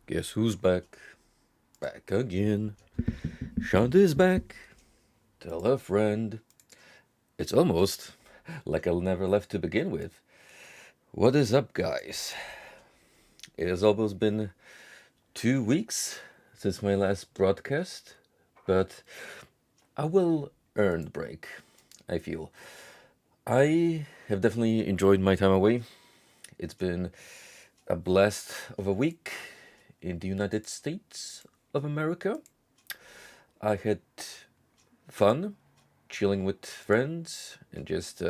Guess who's back? Back again. Shanta's back. Tell a friend. It's almost like I'll never left to begin with. What is up, guys? It has almost been 2 weeks since my last broadcast, but a well earned break, I feel. I have definitely enjoyed my time away. It's been a blast of a week in the United States of America. I had fun chilling with friends and just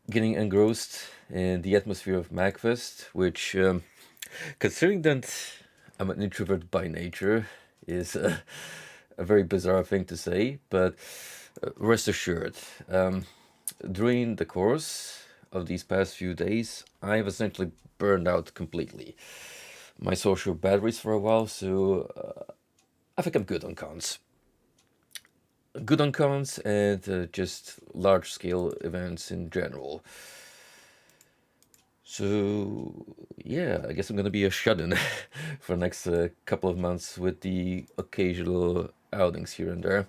getting engrossed in the atmosphere of MagFest, which, considering that I'm an introvert by nature, is a very bizarre thing to say, but rest assured, during the course of these past few days, I've essentially burned out completely my social batteries for a while, so I think I'm good on cons. Good on cons and just large-scale events in general. So, yeah, I guess I'm gonna be a shut-in for the next couple of months with the occasional outings here and there.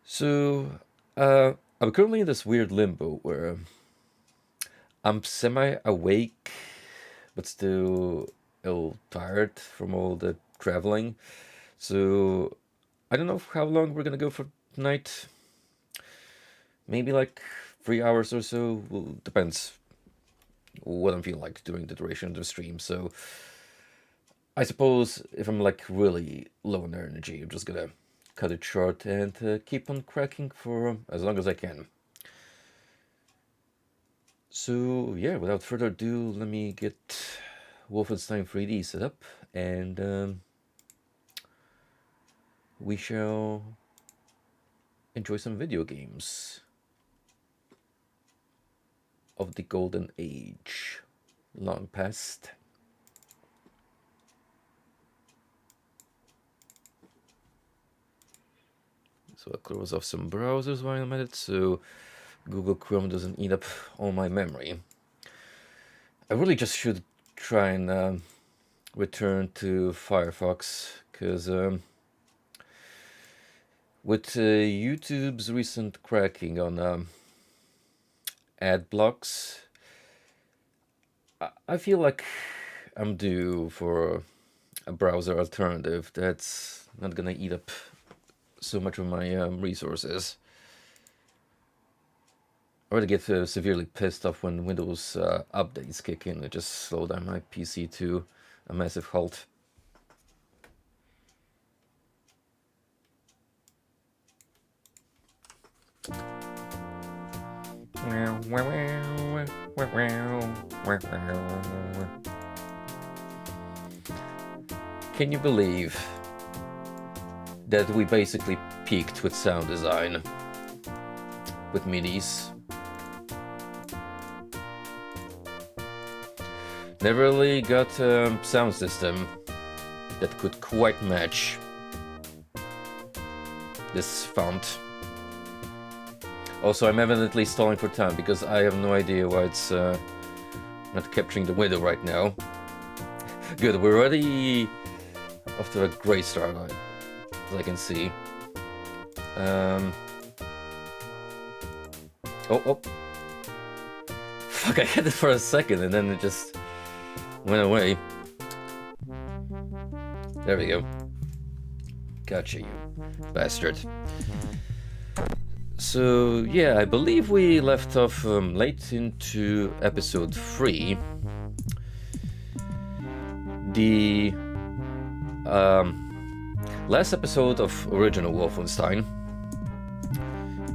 So, I'm currently in this weird limbo where I'm semi-awake, but still ill tired from all the traveling. So, I don't know how long we're gonna go for tonight. Maybe like 3 hours or so. Well, depends what I'm feeling like during the duration of the stream. So, I suppose if I'm like really low on energy, I'm just gonna cut it short and keep on cracking for as long as I can. So yeah, without further ado, let me get Wolfenstein 3D set up and we shall enjoy some video games of the golden age, long past. So I'll close off some browsers while I'm at it, so Google Chrome doesn't eat up all my memory. I really just should try and return to Firefox, because with YouTube's recent cracking on ad blocks, I feel like I'm due for a browser alternative that's not gonna eat up so much of my resources. I already get severely pissed off when Windows updates kick in. It just slow down my PC to a massive halt. Can you believe that we basically peaked with sound design with MIDIs? Never really got a sound system that could quite match this font. Also, I'm evidently stalling for time because I have no idea why it's not capturing the window right now. Good, we're already off to a great start, as I can see. Oh. Fuck, I had it for a second and then it just went away. There we go. Gotcha, you bastard. So, yeah, I believe we left off late into episode 3. The last episode of original Wolfenstein.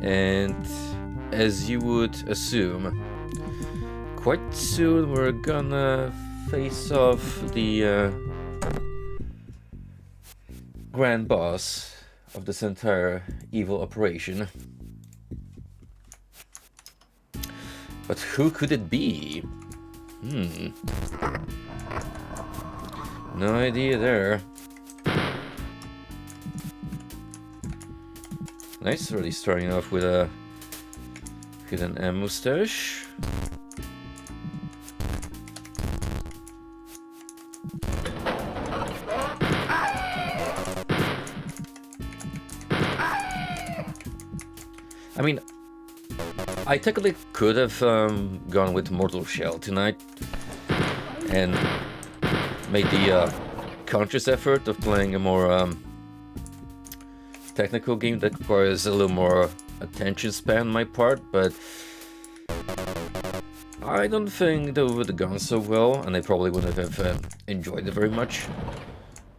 And as you would assume, quite soon we're gonna face off the grand boss of this entire evil operation. But who could it be? No idea there. Nice, already starting off with a hidden ammo stash. I mean, I technically could have gone with Mortal Shell tonight and made the conscious effort of playing a more technical game that requires a little more attention span on my part, but I don't think that would have gone so well, and I probably wouldn't have enjoyed it very much.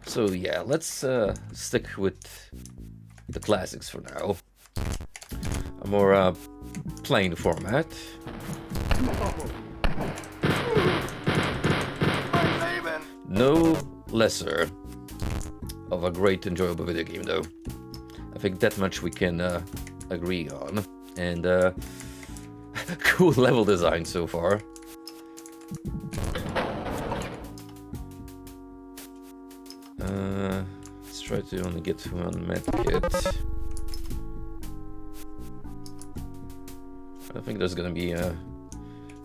So yeah, let's stick with the classics for now. A more plain format. No lesser of a great enjoyable video game though. I think that much we can agree on. And cool level design so far. Let's try to only get one med kit. I think there's gonna be a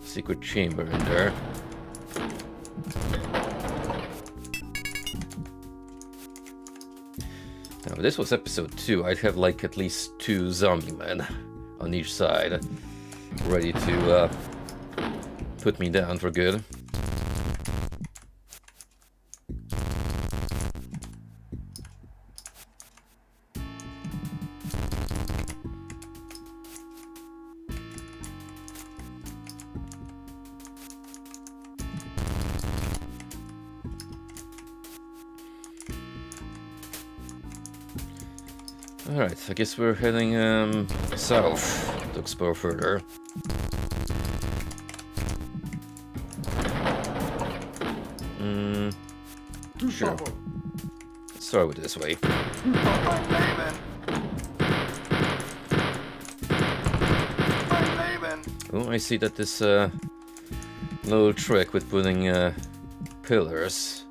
secret chamber in there. Now, if this was episode 2, I'd have like at least 2 zombie men on each side, ready to put me down for good. Alright, I guess we're heading south to explore further. Sure. Let's start with this way. Oh, I see that this little trick with putting pillars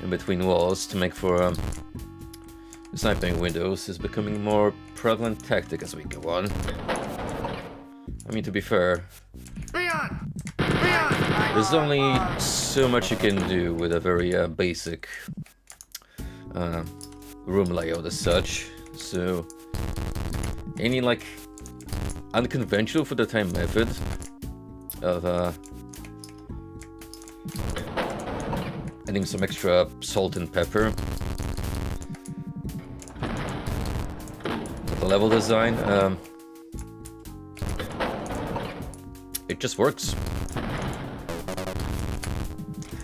in between walls to make for sniping windows is becoming a more prevalent tactic as we go on. I mean, to be fair, there's only so much you can do with a very basic room layout as such, so any like unconventional for the time method of adding some extra salt and pepper, the level design, it just works.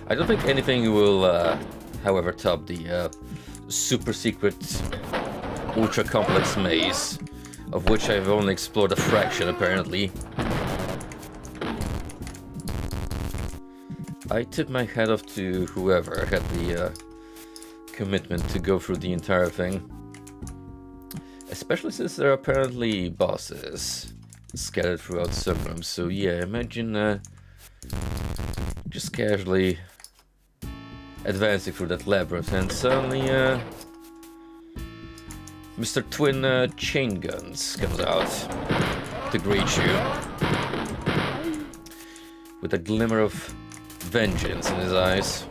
I don't think anything will, however, top the super secret, ultra complex maze, of which I've only explored a fraction, apparently. I tip my hat off to whoever had the commitment to go through the entire thing. Especially since there are apparently bosses scattered throughout some rooms. So yeah, imagine just casually advancing through that labyrinth and suddenly Mr. Twin Chain Guns comes out to greet you with a glimmer of vengeance in his eyes.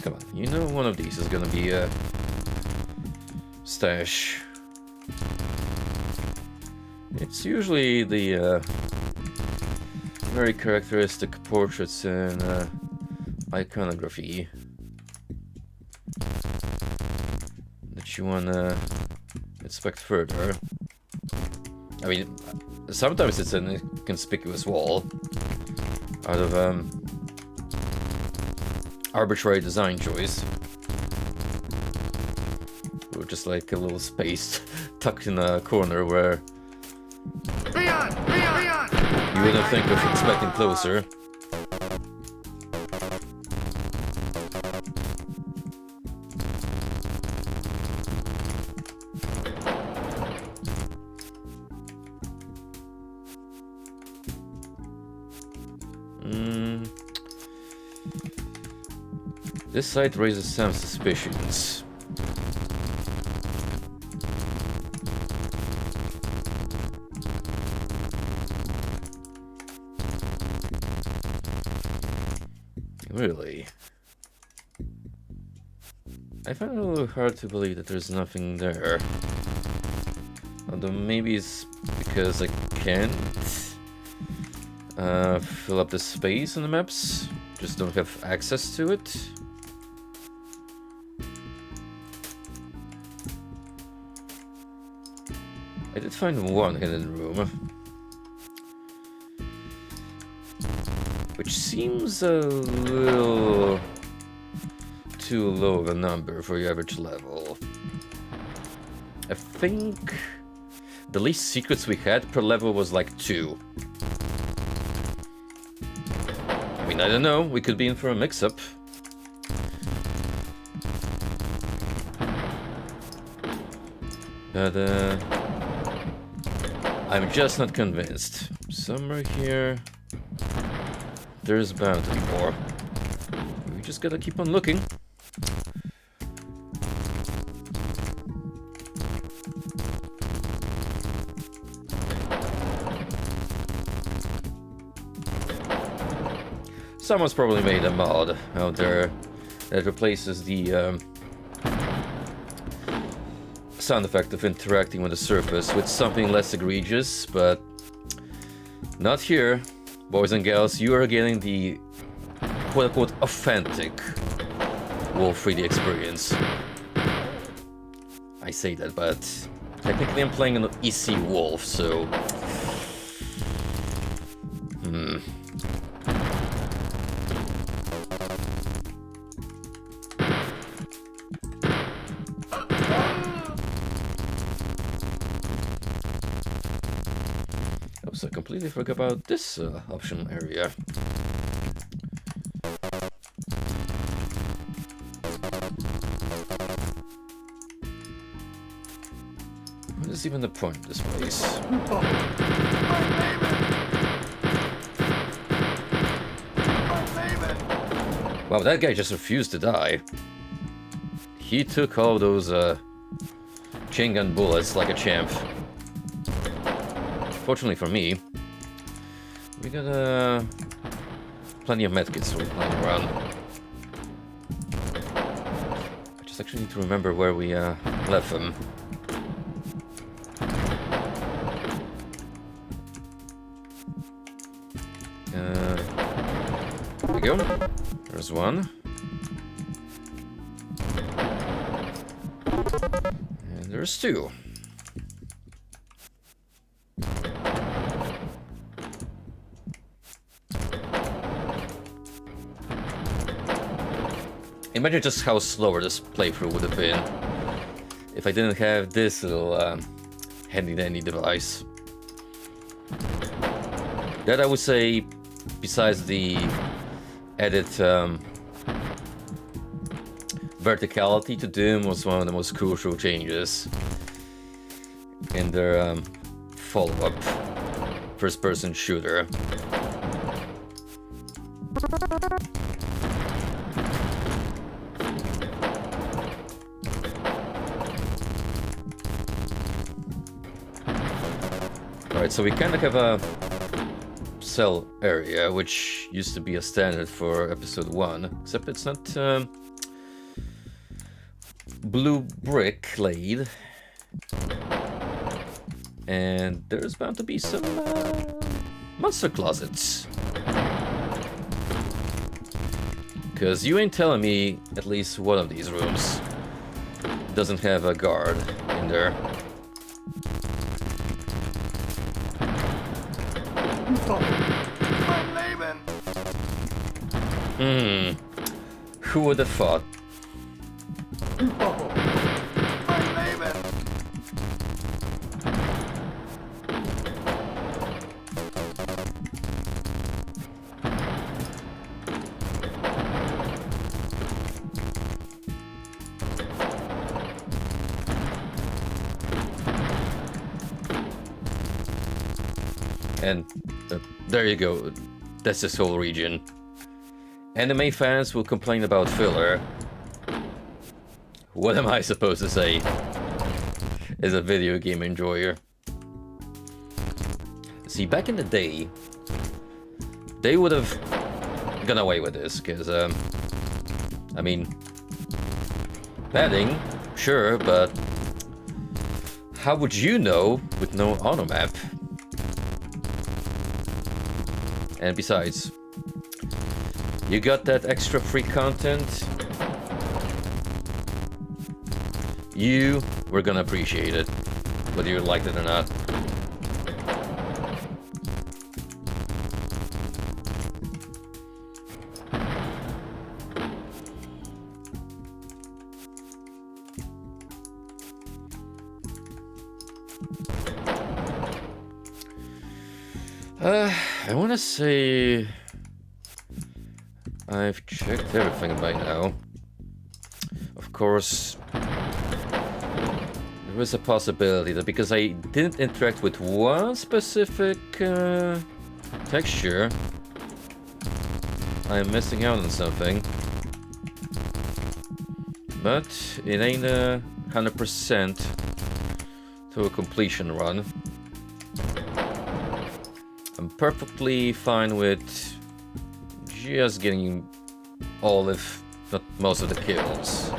Come on, you know one of these is gonna be a stash. It's usually the very characteristic portraits and iconography that you wanna inspect further. I mean, sometimes it's an inconspicuous wall out of arbitrary design choice, or just like a little space tucked in a corner where you wouldn't think of expecting closer. This site raises some suspicions. Really? I find it a little hard to believe that there's nothing there. Although maybe it's because I can't fill up the space on the maps. Just don't have access to it. I did find one hidden room, which seems a little too low of a number for your average level. I think the least secrets we had per level was like 2. I mean, I don't know, we could be in for a mix-up. But I'm just not convinced. Somewhere here, there's bound to be more. We just gotta keep on looking. Someone's probably made a mod out there that replaces the sound effect of interacting with the surface with something less egregious, but not here. Boys and gals, you are getting the quote-unquote authentic Wolf 3D experience. I say that, but technically I'm playing an EC Wolf, so... Oops, I completely forgot about this optional area. What is even the point of this place? Wow, that guy just refused to die. He took all those chain gun bullets like a champ. Fortunately for me, we got plenty of medkits lying around. I just actually need to remember where we left them. There we go. There's one. And there's 2. Imagine just how slower this playthrough would have been if I didn't have this little handy-dandy device. That, I would say, besides the added verticality to Doom, was one of the most crucial changes in their follow-up first-person shooter. Alright, so we kind of have a cell area, which used to be a standard for episode 1, except it's not blue brick laid. And there's bound to be some monster closets. Because you ain't telling me at least one of these rooms doesn't have a guard in there. Who would have thought? And there you go. That's this whole region. Anime fans will complain about filler. What am I supposed to say as a video game enjoyer? See, back in the day, they would have gone away with this, because, I mean, padding, sure, but how would you know with no auto map? And besides, you got that extra free content, you were gonna appreciate it, whether you liked it or not. I want to say I've checked everything by now. Of course, there is a possibility that because I didn't interact with one specific texture, I'm missing out on something. But it ain't 100% to a completion run. I'm perfectly fine with just getting all, if not most of the kills.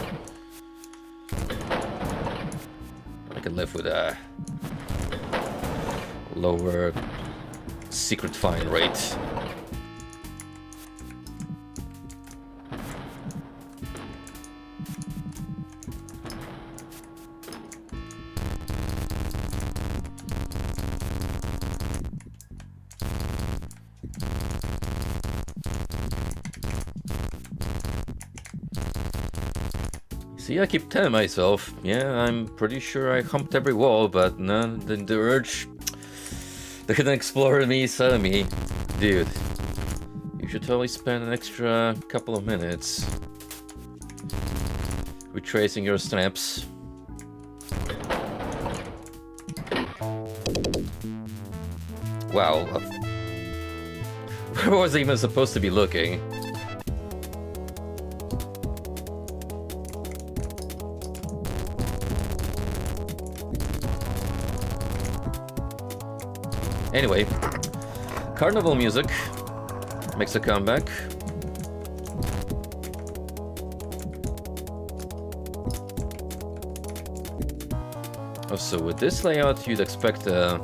I can live with a lower secret find rate. See, I keep telling myself, yeah, I'm pretty sure I humped every wall, but no, the urge, the hidden explorer in me is telling me, dude, you should totally spend an extra couple of minutes retracing your steps. Wow, where was I even supposed to be looking? Anyway, carnival music makes a comeback. Also, with this layout, you'd expect a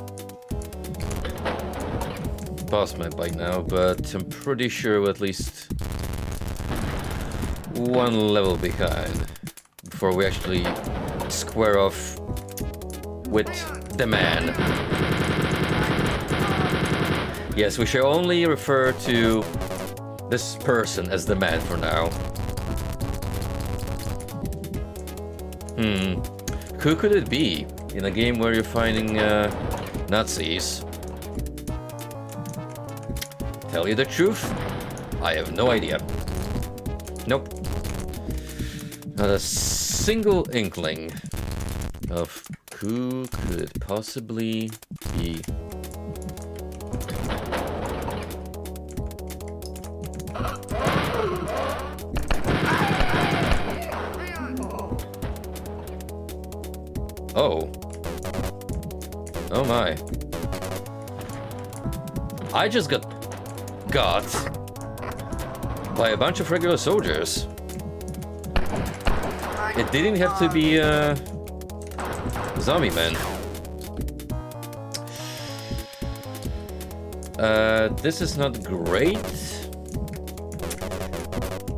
boss map by now, but I'm pretty sure we're at least one level behind before we actually square off with the man. Yes, we shall only refer to this person as the man for now. Who could it be in a game where you're fighting Nazis? Tell you the truth, I have no idea. Nope. Not a single inkling of who could it possibly be. Oh. Oh my. I just got by a bunch of regular soldiers. It didn't have to be zombie men. This is not great.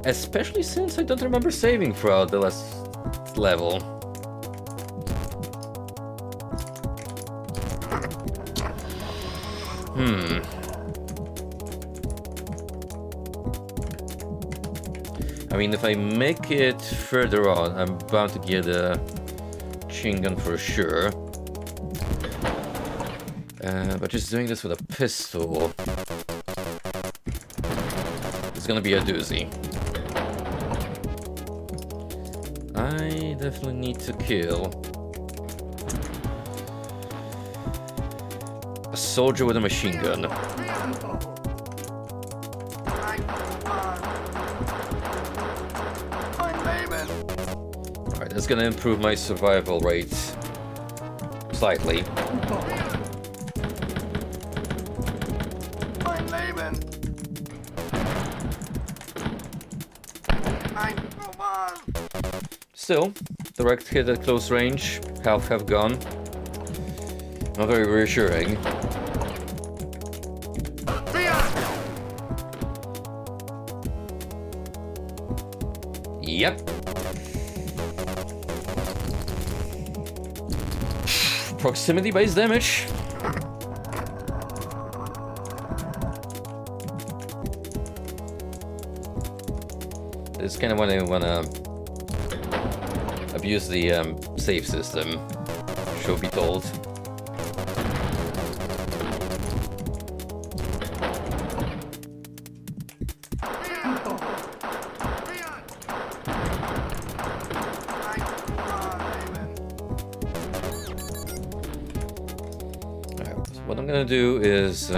Especially since I don't remember saving throughout the last level. I mean, if I make it further on, I'm bound to get a chain gun for sure. But just doing this with a pistol is gonna be a doozy. I definitely need to kill a soldier with a machine gun. is gonna improve my survival rate slightly. Still, direct hit at close range, half have gone. Not very reassuring. Yep. Proximity-based damage. This is kind of when I wanna abuse the save system, should be told. What I'm gonna do is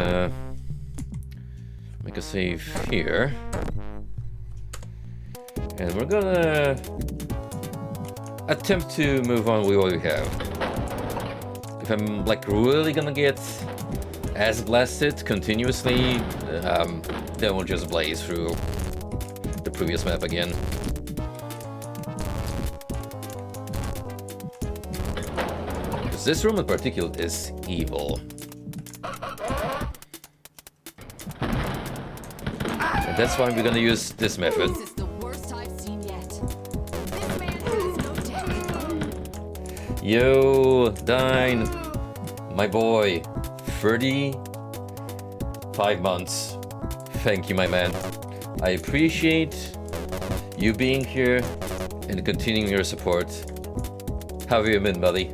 make a save here, and we're gonna attempt to move on with what we have. If I'm like really gonna get ass blasted continuously, then we'll just blaze through the previous map again. Because this room in particular is evil. And that's why we're gonna use this method. This is the worst I've seen yet. This man has no tech. Yo, Dine, my boy, 35 months. Thank you, my man. I appreciate you being here and continuing your support. How have you been, buddy?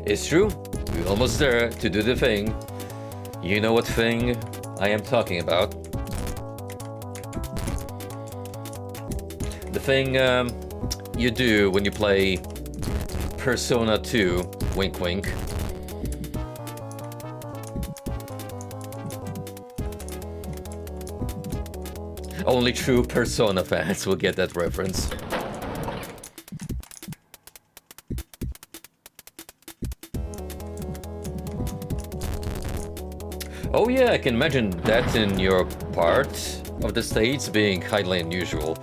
It's true, we're almost there to do the thing. You know what thing I am talking about. The thing you do when you play Persona 2, wink wink. Only true Persona fans will get that reference. Oh yeah, I can imagine that in your part of the States being highly unusual.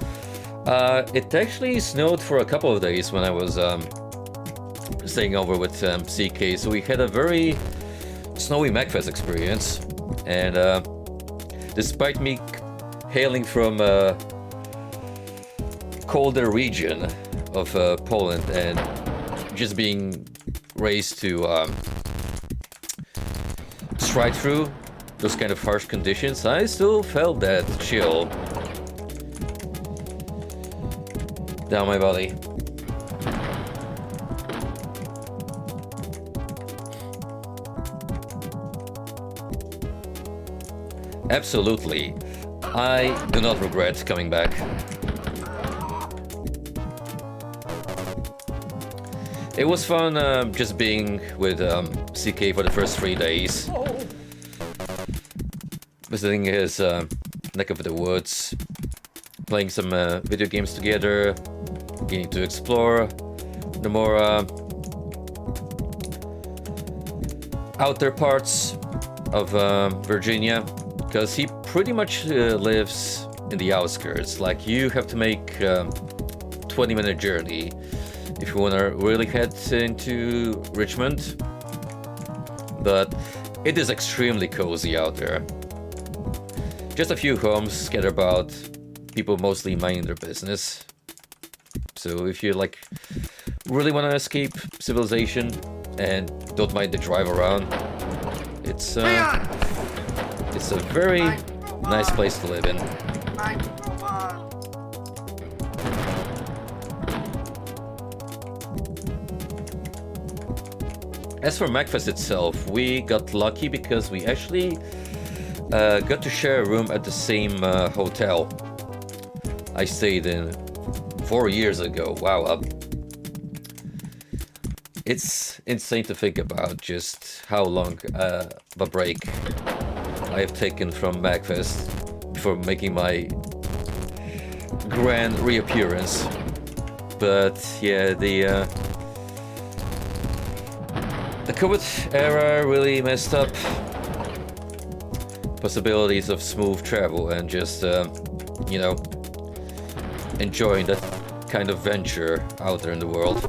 It actually snowed for a couple of days when I was staying over with CK, so we had a very snowy MacFest experience. And despite me hailing from a colder region of Poland and just being raised to stride through those kind of harsh conditions, I still felt that chill down my body. Absolutely. I do not regret coming back. It was fun just being with CK for the first 3 days. Visiting his neck of the woods, playing some video games together, getting to explore the more out there parts of Virginia, because he pretty much lives in the outskirts. Like, you have to make a 20-minute journey if you want to really head into Richmond, but it is extremely cozy out there. Just a few homes scattered about, people mostly minding their business. So if you like really want to escape civilization and don't mind the drive around, it's a very nice place to live in. As for MacFest itself, we got lucky because we actually got to share a room at the same hotel. I stayed in 4 years ago. Wow, it's insane to think about just how long of a break I have taken from MagFest before making my grand reappearance. But yeah, the COVID era really messed up possibilities of smooth travel and just, you know, enjoying that kind of venture out there in the world.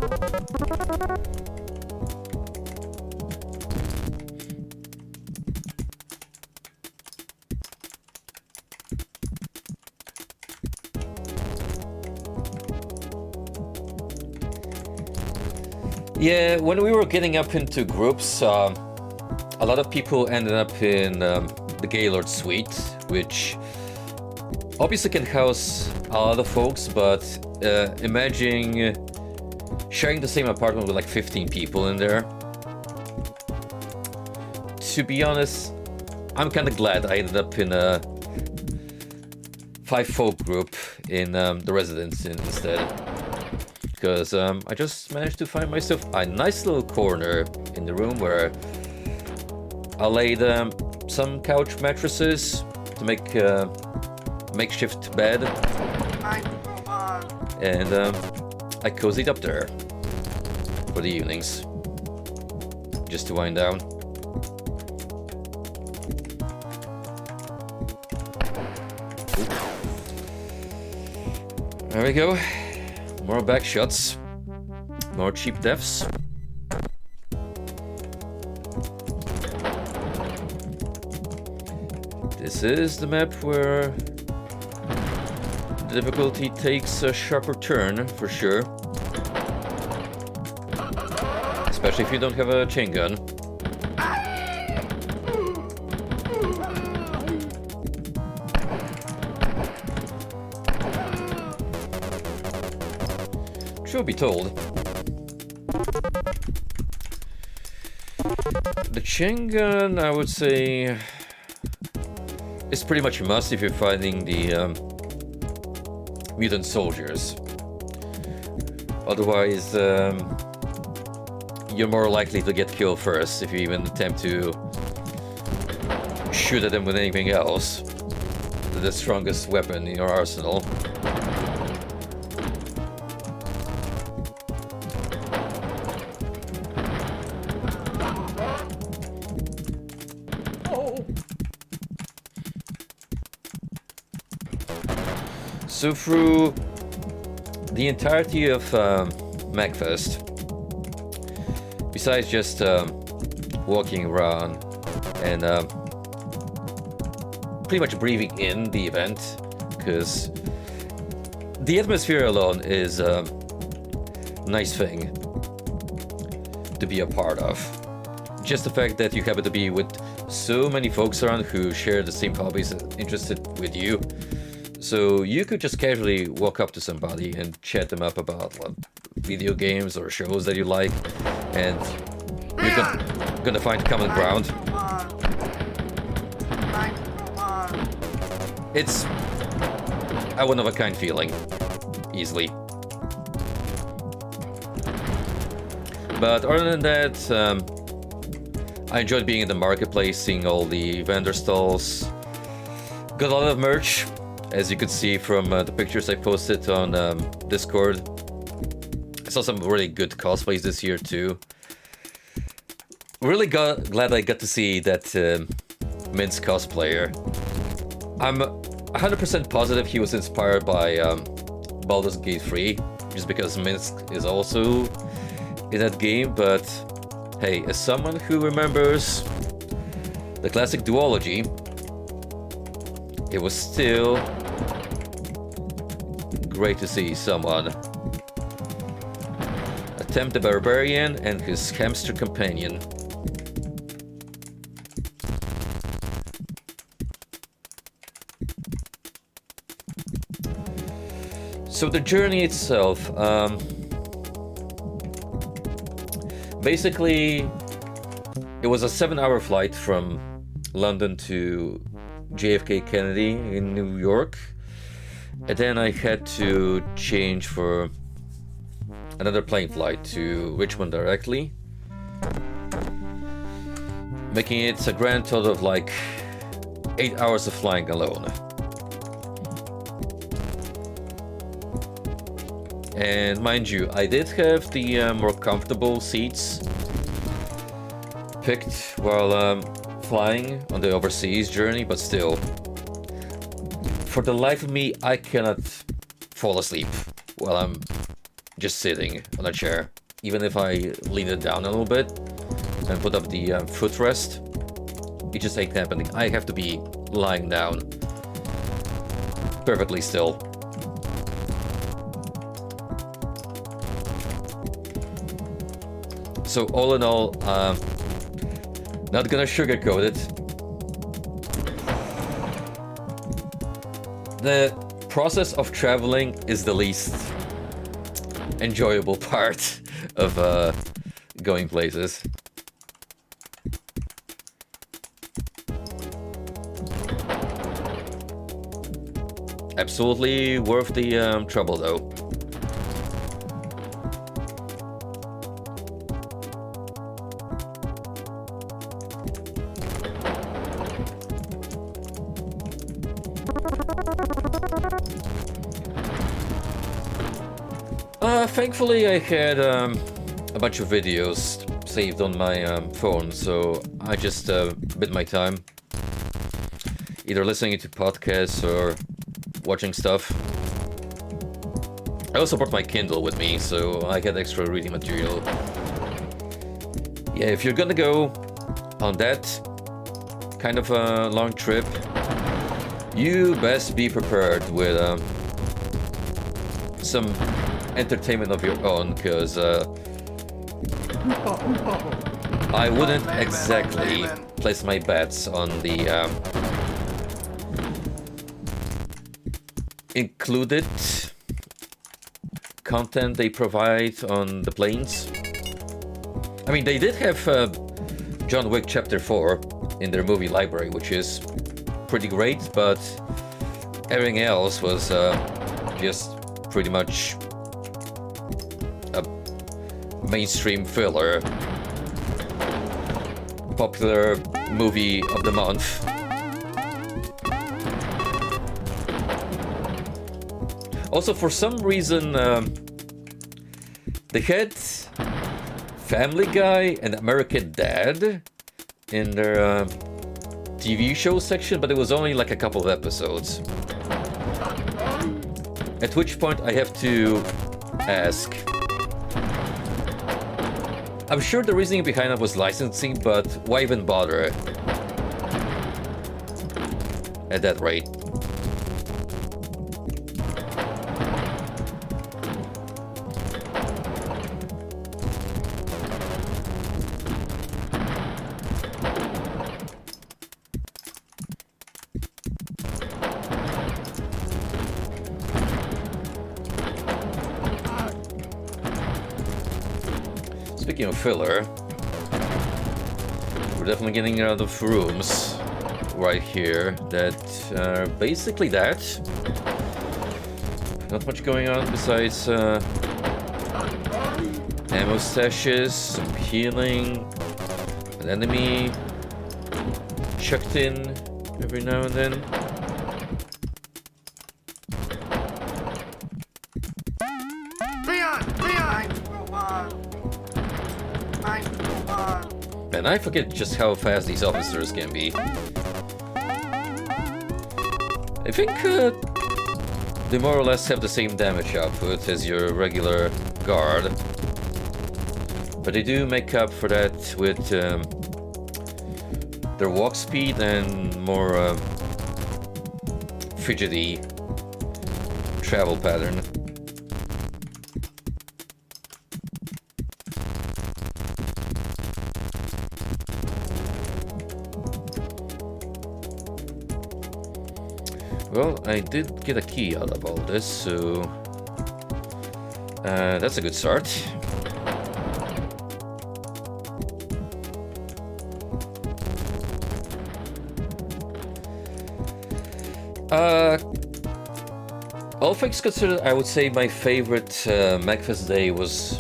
Yeah, when we were getting up into groups, a lot of people ended up in the Gaylord Suite, which obviously can house a lot of folks, but imagine sharing the same apartment with like 15 people in there. To be honest, I'm kind of glad I ended up in a 5-folk group in the residence instead. Because I just managed to find myself a nice little corner in the room where I laid some couch mattresses to make a makeshift bed, and I cozied up there for the evenings, just to wind down. There we go. More back shots. More cheap deaths. This is the map where the difficulty takes a sharper turn, for sure. Especially if you don't have a chain gun. Truth be told, the chain gun, I would say, is pretty much a must if you're fighting the mutant soldiers. Otherwise, you're more likely to get killed first if you even attempt to shoot at them with anything else. The strongest weapon in your arsenal. So through the entirety of MagFest, besides just walking around and pretty much breathing in the event, because the atmosphere alone is a nice thing to be a part of. Just the fact that you happen to be with so many folks around who share the same hobbies and interested with you. So you could just casually walk up to somebody and chat them up about video games or shows that you like, and you're gonna find common ground. It's a one-of-a-kind feeling, easily. But other than that, I enjoyed being in the marketplace, seeing all the vendor stalls. Got a lot of merch, as you could see from the pictures I posted on Discord. I saw some really good cosplays this year too. Really glad I got to see that Minsk cosplayer. I'm 100% positive he was inspired by Baldur's Gate 3, just because Minsk is also in that game, but hey, as someone who remembers the classic duology, it was still great to see someone attempt the barbarian and his hamster companion. So the journey itself, basically, it was a 7-hour flight from London to JFK Kennedy in New York, And then I had to change for another plane flight to Richmond directly, making it a grand total of like 8 hours of flying alone. And mind you, I did have the more comfortable seats picked while flying on the overseas journey, but still, for the life of me, I cannot fall asleep while I'm just sitting on a chair. Even if I lean it down a little bit and put up the footrest, it just ain't happening. I have to be lying down perfectly still. So all in all, not gonna sugarcoat it. The process of traveling is the least enjoyable part of going places. Absolutely worth the trouble though. Thankfully, I had a bunch of videos saved on my phone, so I just bit my time, either listening to podcasts or watching stuff. I also brought my Kindle with me, so I had extra reading material. Yeah, if you're gonna go on that kind of a long trip, you best be prepared with some entertainment of your own, because I wouldn't exactly place my bets on the included content they provide on the planes. I mean, they did have John Wick Chapter 4 in their movie library, which is pretty great, but everything else was just pretty much mainstream filler, popular movie of the month. Also, for some reason, they had Family Guy and American Dad in their TV show section, but it was only like a couple of episodes. At which point I have to ask, I'm sure the reasoning behind it was licensing, but why even bother at that rate? Speaking of filler, we're definitely getting out of rooms right here that are basically that. Not much going on besides ammo stashes, some healing, an enemy chucked in every now and then. And I forget just how fast these officers can be. I think they more or less have the same damage output as your regular guard, but they do make up for that with their walk speed and more fidgety travel pattern. Well, I did get a key out of all this, so that's a good start. All things considered, I would say my favorite MagFest day was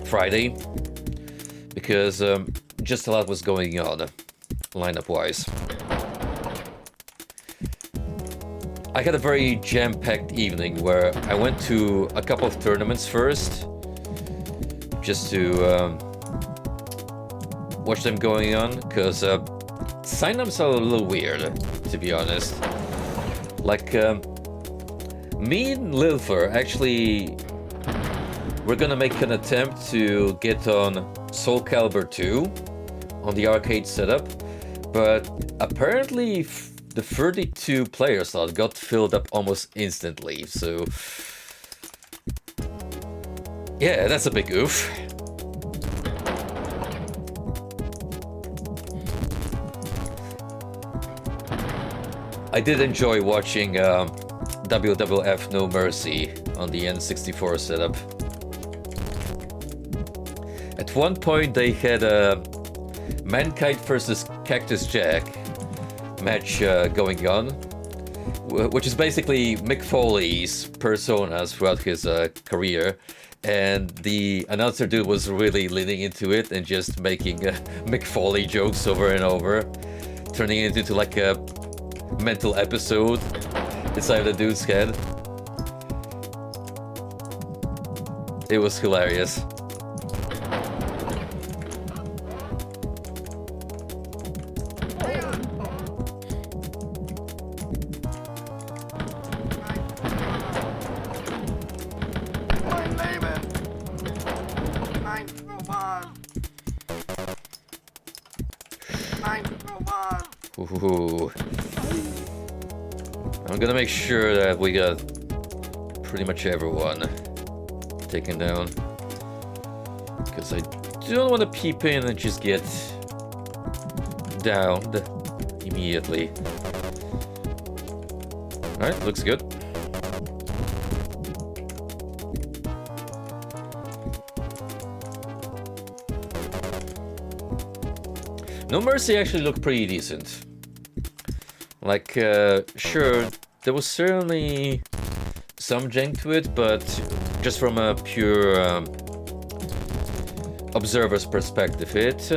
Friday, because just a lot was going on, lineup-wise. I had a very jam-packed evening where I went to a couple of tournaments first, just to watch them going on, because sign-ups are a little weird, to be honest. Like, me and Lilfer actually, we're gonna make an attempt to get on Soul Calibur 2 on the arcade setup, but apparently the 32 player slot got filled up almost instantly, so yeah, that's a big oof. I did enjoy watching WWF No Mercy on the N64 setup. At one point they had a Mankind versus Cactus Jack match going on, which is basically Mick Foley's personas throughout his career, and the announcer dude was really leaning into it and just making Mick Foley jokes over and over, turning it into like a mental episode inside the dude's head. It was hilarious. Ooh. I'm gonna make sure that we got pretty much everyone taken down, because I don't want to peep in and just get downed immediately. Alright, looks good. No Mercy actually looked pretty decent. Like, sure, there was certainly some jank to it, but just from a pure observer's perspective, it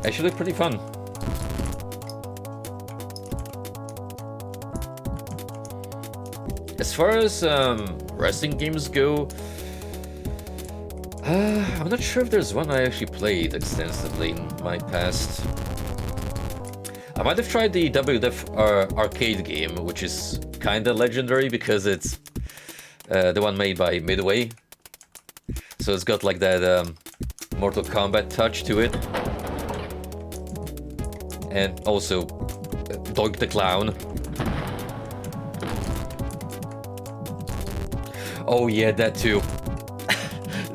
actually looked pretty fun. As far as wrestling games go, I'm not sure if there's one I actually played extensively in my past. I might have tried the WWF arcade game, which is kinda legendary because it's the one made by Midway. So it's got like that Mortal Kombat touch to it. And also Doink the Clown. Oh yeah, that too.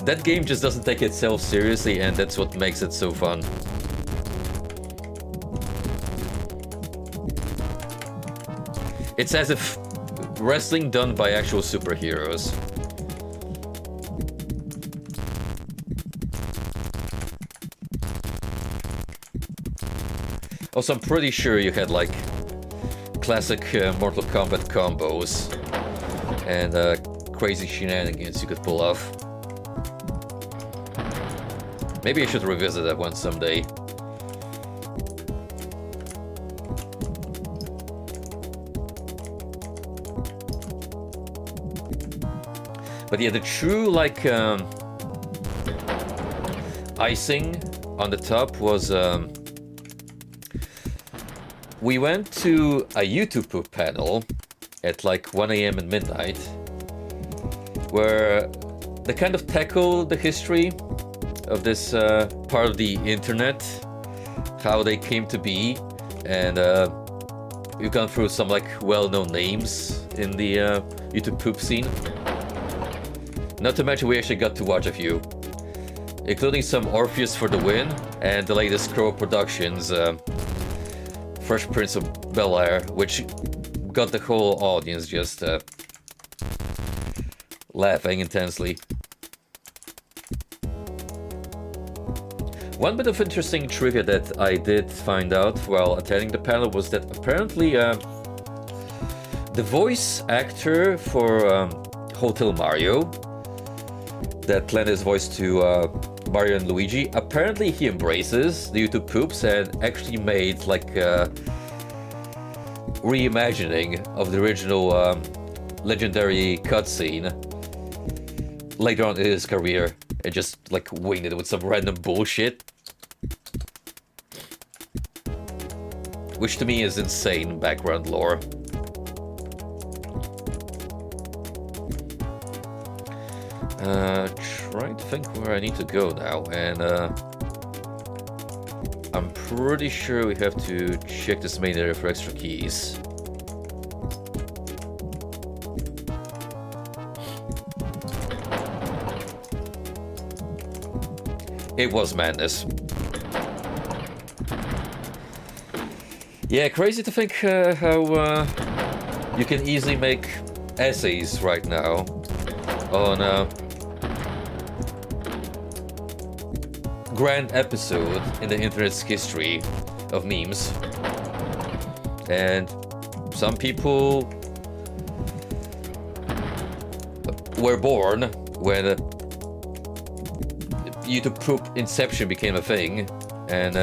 That game just doesn't take itself seriously, and that's what makes it so fun. It's as if wrestling done by actual superheroes. Also, I'm pretty sure you had like classic Mortal Kombat combos and crazy shenanigans you could pull off. Maybe I should revisit that one someday. But yeah, the true like icing on the top was we went to a YouTube poop panel at like 1 AM and midnight, where they kind of tackled the history of this part of the internet, how they came to be, and we've gone through some like well-known names in the YouTube poop scene. Not to mention we actually got to watch a few, including some Orpheus for the Win and the latest Crow Productions Fresh Prince of Bel-Air, which got the whole audience just laughing intensely. One bit of interesting trivia that I did find out while attending the panel was that apparently The voice actor for Hotel Mario, that lent his voice to Mario and Luigi, apparently he embraces the YouTube poops and actually made like a reimagining of the original legendary cutscene later on in his career and just like winged it with some random bullshit. Which to me is insane background lore. Trying to think where I need to go now, and I'm pretty sure we have to check this main area for extra keys. It was madness. Yeah, crazy to think how you can easily make essays right now on grand episode in the internet's history of memes. And some people were born when YouTube poop inception became a thing, and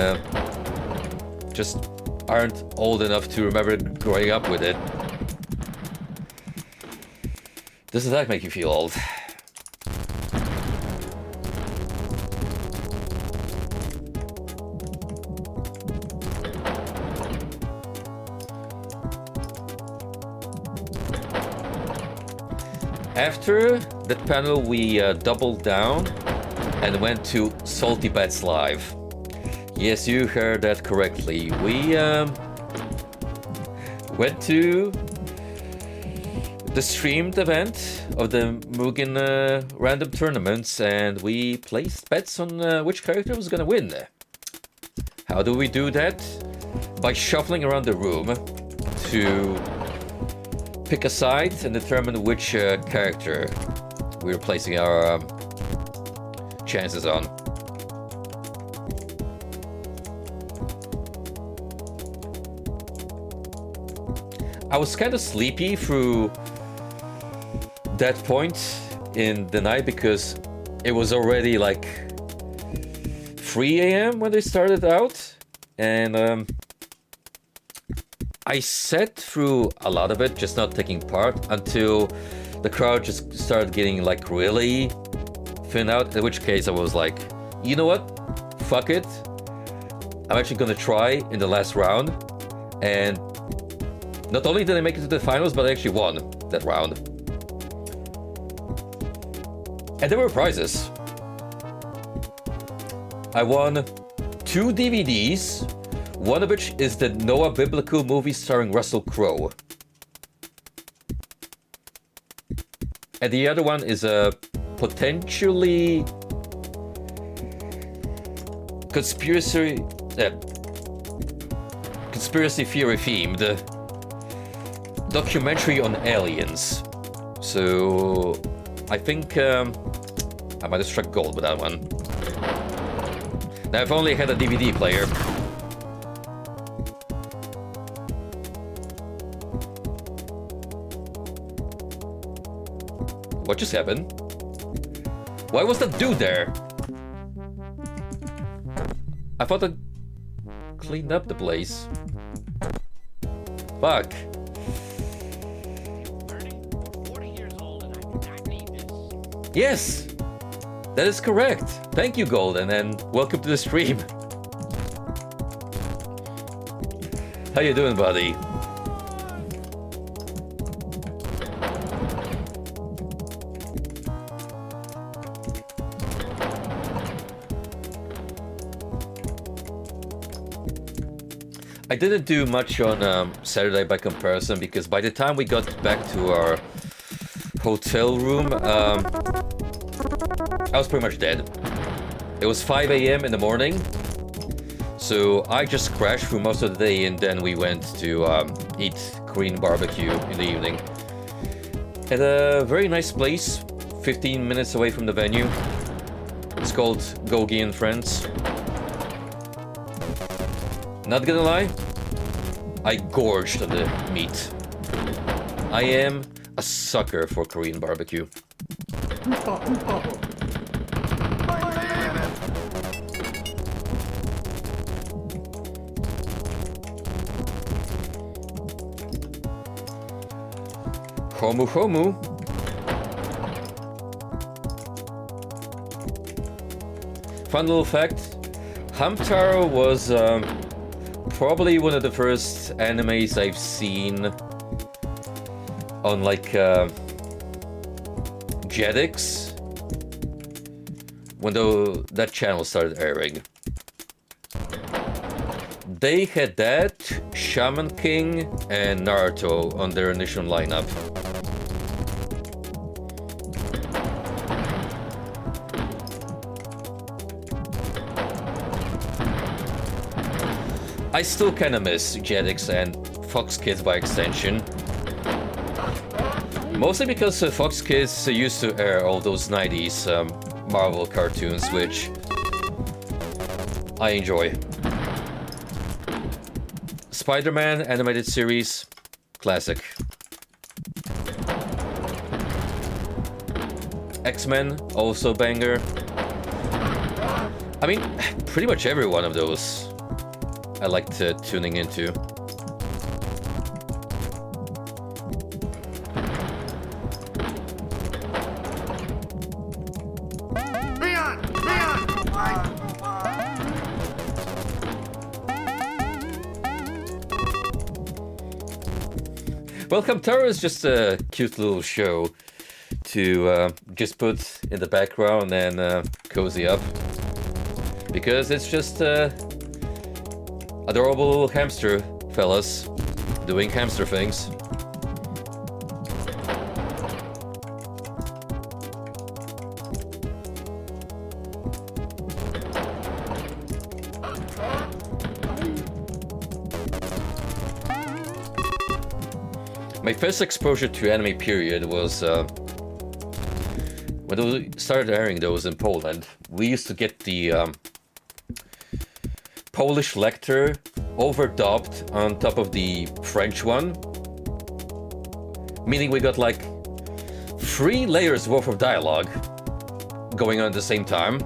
just aren't old enough to remember growing up with it. Doesn't that make you feel old? After that panel, we doubled down and went to Salty Bats Live. Yes, you heard that correctly. We went to the streamed event of the Mugen random tournaments, and we placed bets on which character was gonna win. How do we do that? By shuffling around the room to pick a side and determine which character we were placing our chances on. I was kind of sleepy through that point in the night because it was already like 3 a.m. when they started out, and I sat through a lot of it, just not taking part, until the crowd just started getting like really thin out, in which case I was like, you know what? Fuck it. I'm actually gonna try in the last round, and not only did I make it to the finals, but I actually won that round. And there were prizes. I won 2 DVDs, one of which is the Noah Biblical movie starring Russell Crowe. And the other one is a potentially conspiracy theory themed documentary on aliens. So I think I might have struck gold with that one. Now I've only had a DVD player. What just happened? Why was that dude there? I thought I cleaned up the place. Fuck. Yes! That is correct. Thank you, Golden, and welcome to the stream. How you doing, buddy? I didn't do much on Saturday by comparison, because by the time we got back to our hotel room, I was pretty much dead. It was 5 a.m. in the morning, so I just crashed through most of the day, and then we went to eat Korean barbecue in the evening at a very nice place, 15 minutes away from the venue. It's called Gogi and Friends. Not gonna lie, I gorged on the meat. I am a sucker for Korean barbecue. Homu homu. Fun little fact, Hamtaro was probably one of the first animes I've seen on like Jetix when that channel started airing. They had that, Shaman King, and Naruto on their initial lineup. I still kinda miss Jetix and Fox Kids by extension. Mostly because Fox Kids used to air all those 90s Marvel cartoons, which I enjoy. Spider-Man animated series, classic. X-Men, also banger. I mean, pretty much every one of those I liked tuning into. Welcome Taro is just a cute little show to just put in the background and cozy up. Because it's just adorable little hamster fellas doing hamster things. My first exposure to anime period was when they started airing those in Poland. We used to get the Polish lecture overdubbed on top of the French one, meaning we got like 3 layers worth of dialogue going on at the same time.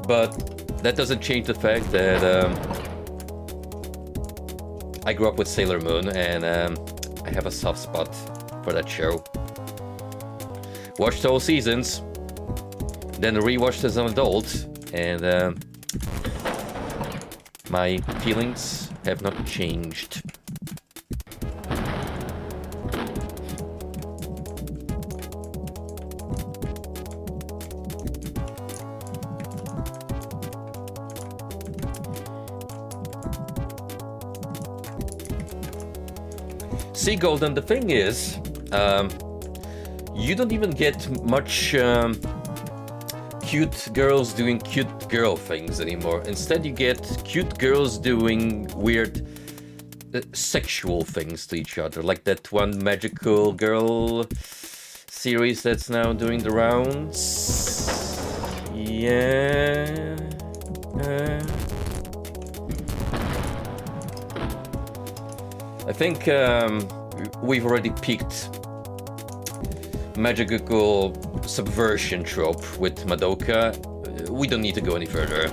But that doesn't change the fact that I grew up with Sailor Moon, and I have a soft spot for that show. Watched all seasons, then rewatched as an adult, and my feelings have not changed. See, Golden, the thing is, you don't even get much cute girls doing cute girl things anymore. Instead, you get cute girls doing weird sexual things to each other, like that one magical girl series that's now doing the rounds. Yeah. I think we've already peaked magical subversion trope with Madoka. We don't need to go any further.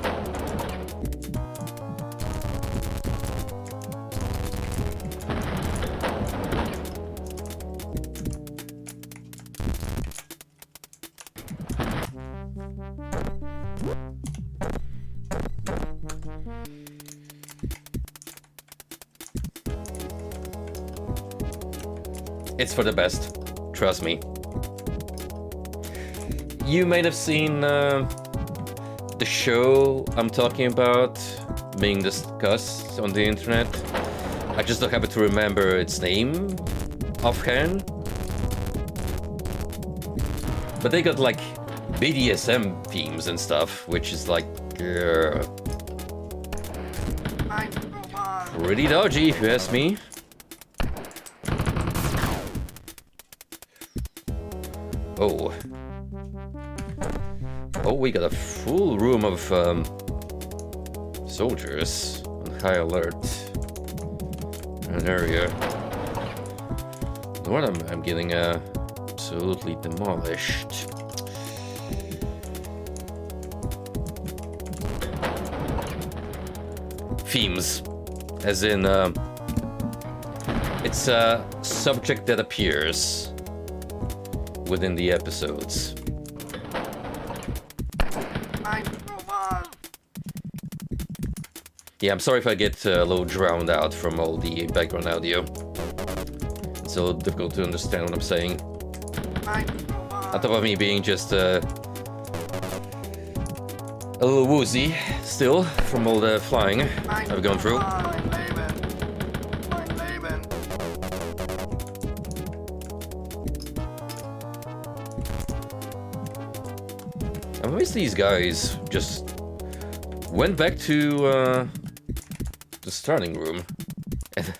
It's for the best, trust me. You might have seen the show I'm talking about being discussed on the internet. I just don't happen to remember its name offhand. But they got like BDSM themes and stuff, which is like pretty dodgy if you ask me. Oh, we got a full room of soldiers on high alert in an area. What I'm getting absolutely demolished. Themes, as in it's a subject that appears within the episodes. Yeah, I'm sorry if I get a little drowned out from all the background audio. It's a little difficult to understand what I'm saying. On top of me being just a little woozy still from all the flying I've gone through. I'm amazed these guys just went back to the starting room and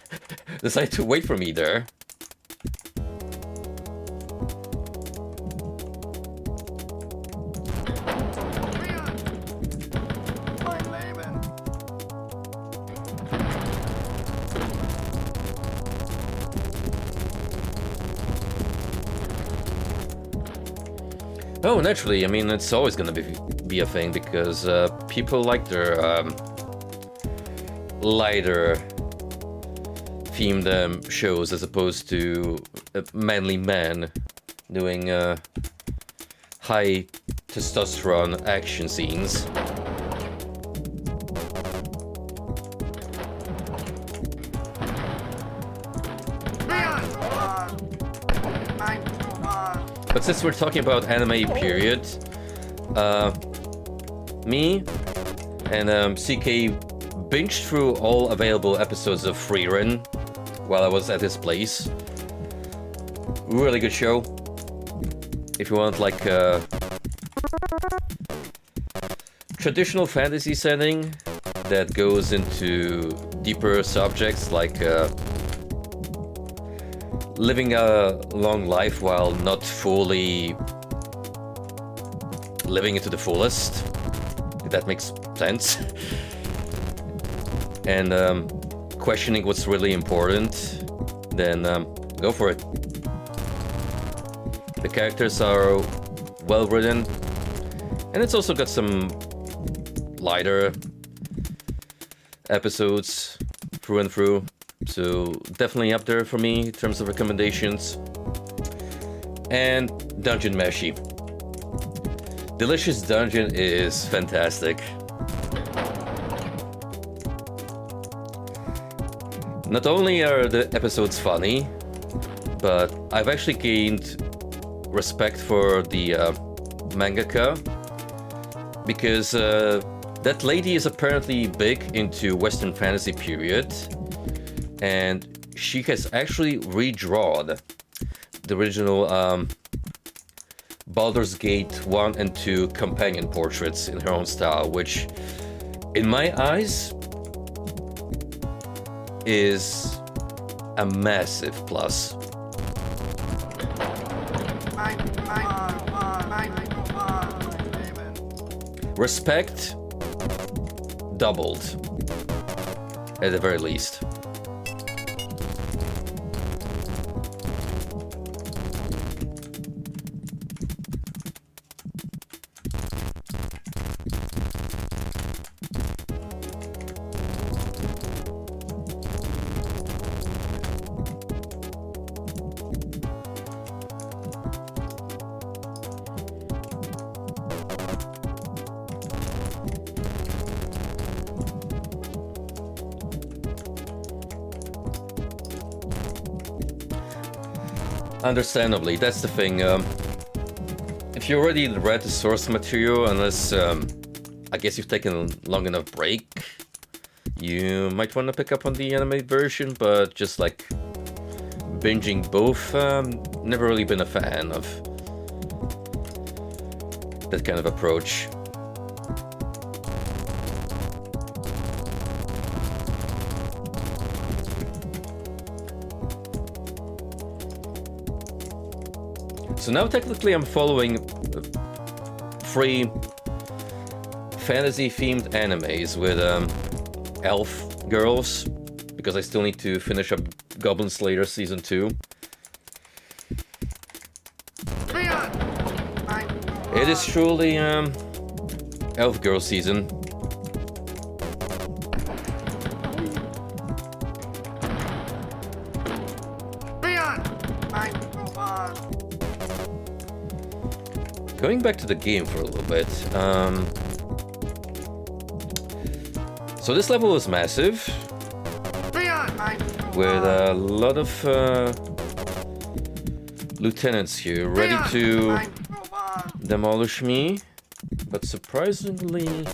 decided to wait for me there. Oh, naturally. I mean, it's always gonna be a thing because people like their lighter themed shows as opposed to manly men doing high testosterone action scenes. But since we're talking about anime period, me and CK binged through all available episodes of Freerun while I was at his place. Really good show. If you want like a traditional fantasy setting that goes into deeper subjects like living a long life while not fully living it to the fullest, if that makes sense, and questioning what's really important, then go for it. The characters are well written, and it's also got some lighter episodes through and through. So definitely up there for me in terms of recommendations. And Dungeon Meshi. Delicious Dungeon is fantastic. Not only are the episodes funny, but I've actually gained respect for the mangaka, because that lady is apparently big into Western fantasy period. And she has actually redrawn the original Baldur's Gate 1 and 2 companion portraits in her own style, which, in my eyes, is a massive plus. Respect doubled, at the very least. Understandably, that's the thing. If you already read the source material, unless I guess you've taken a long enough break, you might want to pick up on the animated version, but just like binging both, never really been a fan of that kind of approach. So now technically I'm following 3 fantasy-themed animes with elf girls, because I still need to finish up Goblin Slayer Season 2. It is truly elf girl season. Going back to the game for a little bit. So this level is massive, with a lot of lieutenants here ready to demolish me, but surprisingly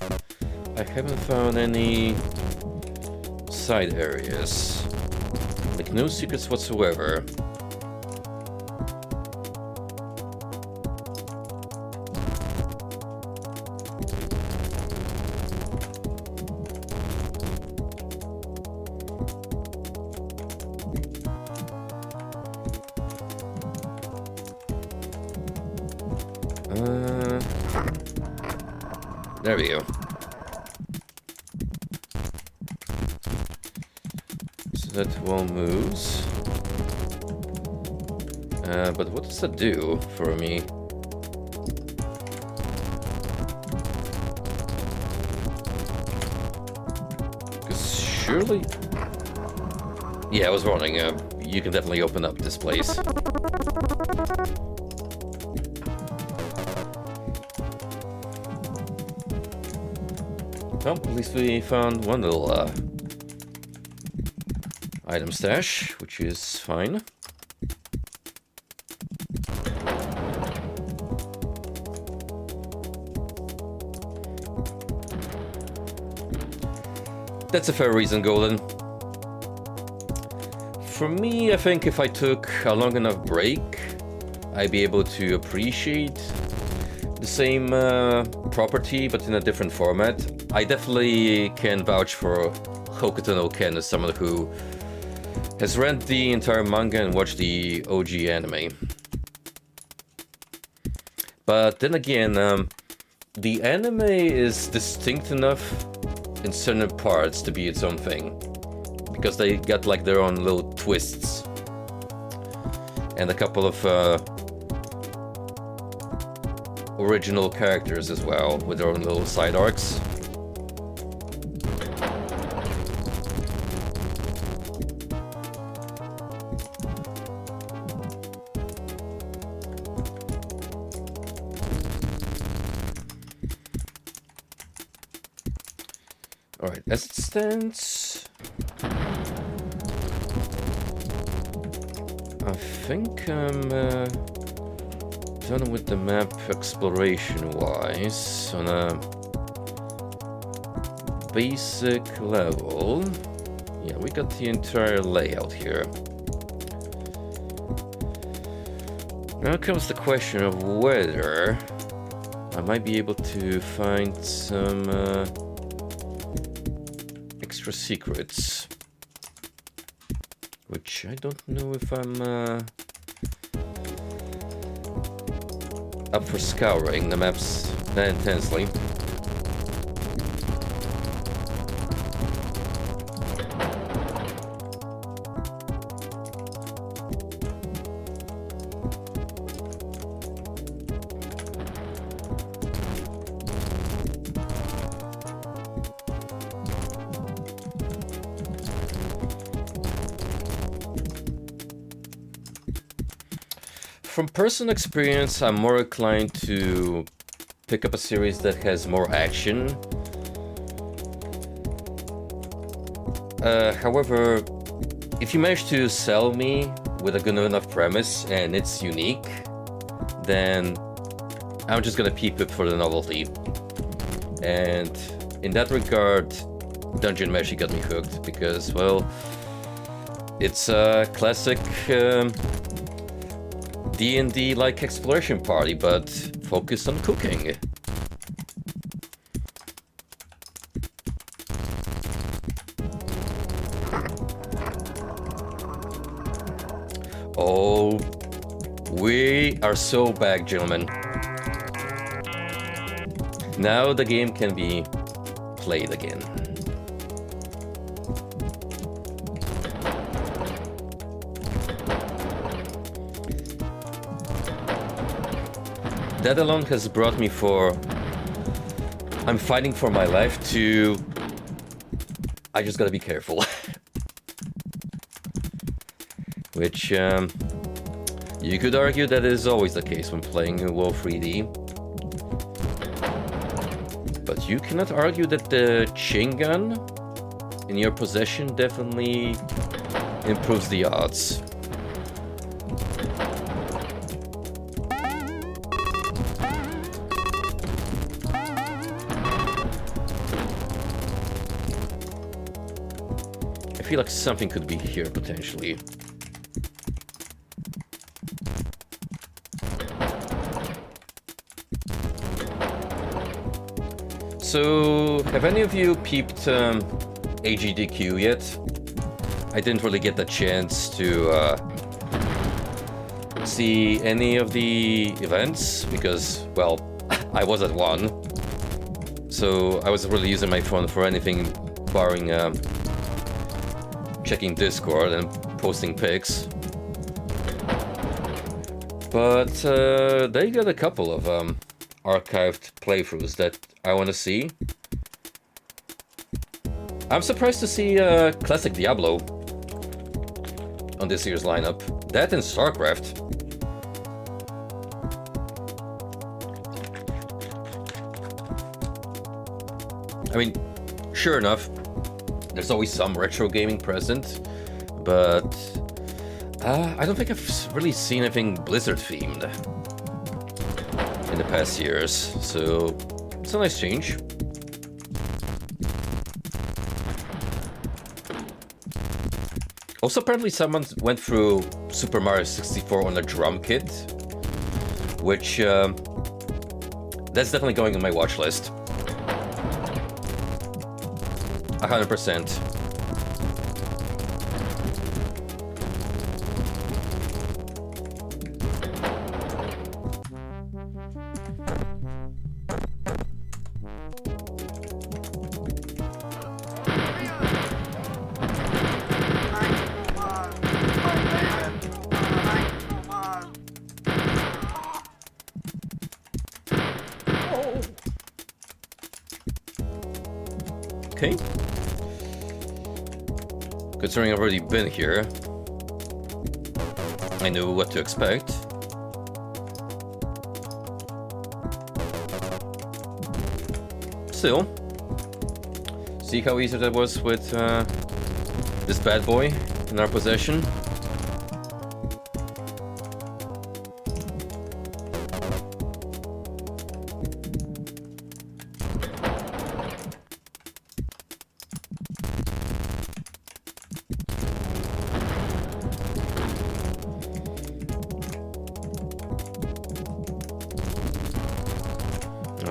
I haven't found any side areas, like no secrets whatsoever. There we go. So that wall moves. But what does that do for me? Because surely... Yeah, I was wrong. You can definitely open up this place. Well, at least we found one little item stash, which is fine. That's a fair reason, Golden. For me, I think if I took a long enough break, I'd be able to appreciate the same property, but in a different format. I definitely can vouch for Hokuto no Ken as someone who has read the entire manga and watched the OG anime. But then again, the anime is distinct enough in certain parts to be its own thing, because they got like their own little twists and a couple of original characters as well with their own little side arcs. Alright, as it stands, I think I'm done with the map exploration-wise on a basic level. Yeah, we got the entire layout here. Now comes the question of whether I might be able to find some extra secrets, which I don't know if I'm up for scouring the maps that intensely. From personal experience, I'm more inclined to pick up a series that has more action. However, if you manage to sell me with a good enough premise and it's unique, then I'm just gonna peep it for the novelty. And in that regard, Dungeon Meshi got me hooked because, well, it's a classic D&D-like exploration party, but focused on cooking. Oh, we are so back, gentlemen. Now the game can be played again. that alone has brought me for... I'm fighting for my life to... I just gotta be careful. Which, you could argue that is always the case when playing WoW 3D. But you cannot argue that the chain gun in your possession definitely improves the odds. I feel like something could be here potentially. So, have any of you peeped AGDQ yet? I didn't really get the chance to see any of the events because, well, I was at one. So I wasn't really using my phone for anything barring checking Discord and posting pics. But they got a couple of archived playthroughs that I want to see. I'm surprised to see classic Diablo on this year's lineup. That and StarCraft. I mean, sure enough, there's always some retro gaming present, but I don't think I've really seen anything Blizzard themed in the past years, so it's a nice change. Also, apparently someone went through Super Mario 64 on a drum kit, which that's definitely going on my watch list. 100%. Okay. Considering I've already been here, I know what to expect. Still, see how easy that was with this bad boy in our possession?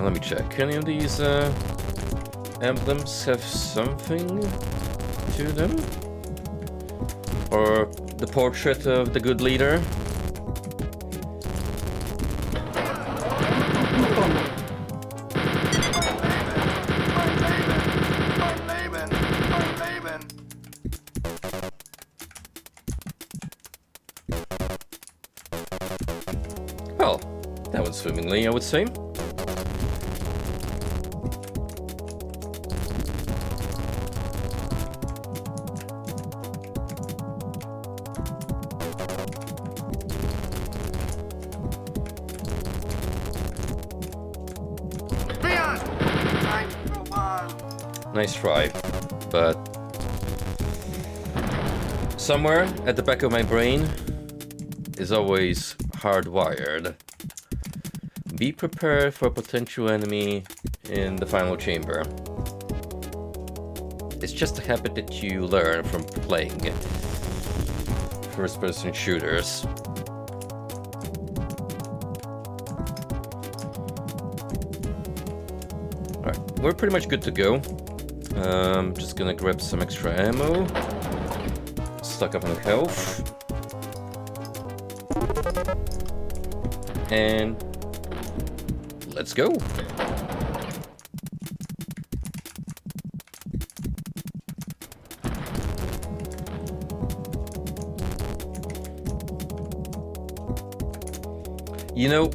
Let me check. Any of these emblems have something to them? Or the portrait of the good leader? Well, that went swimmingly, I would say. Nice try, but somewhere at the back of my brain is always hardwired. Be prepared for a potential enemy in the final chamber. It's just a habit that you learn from playing first-person shooters. Alright, we're pretty much good to go. Just gonna grab some extra ammo. Stock up on health. And let's go. You know,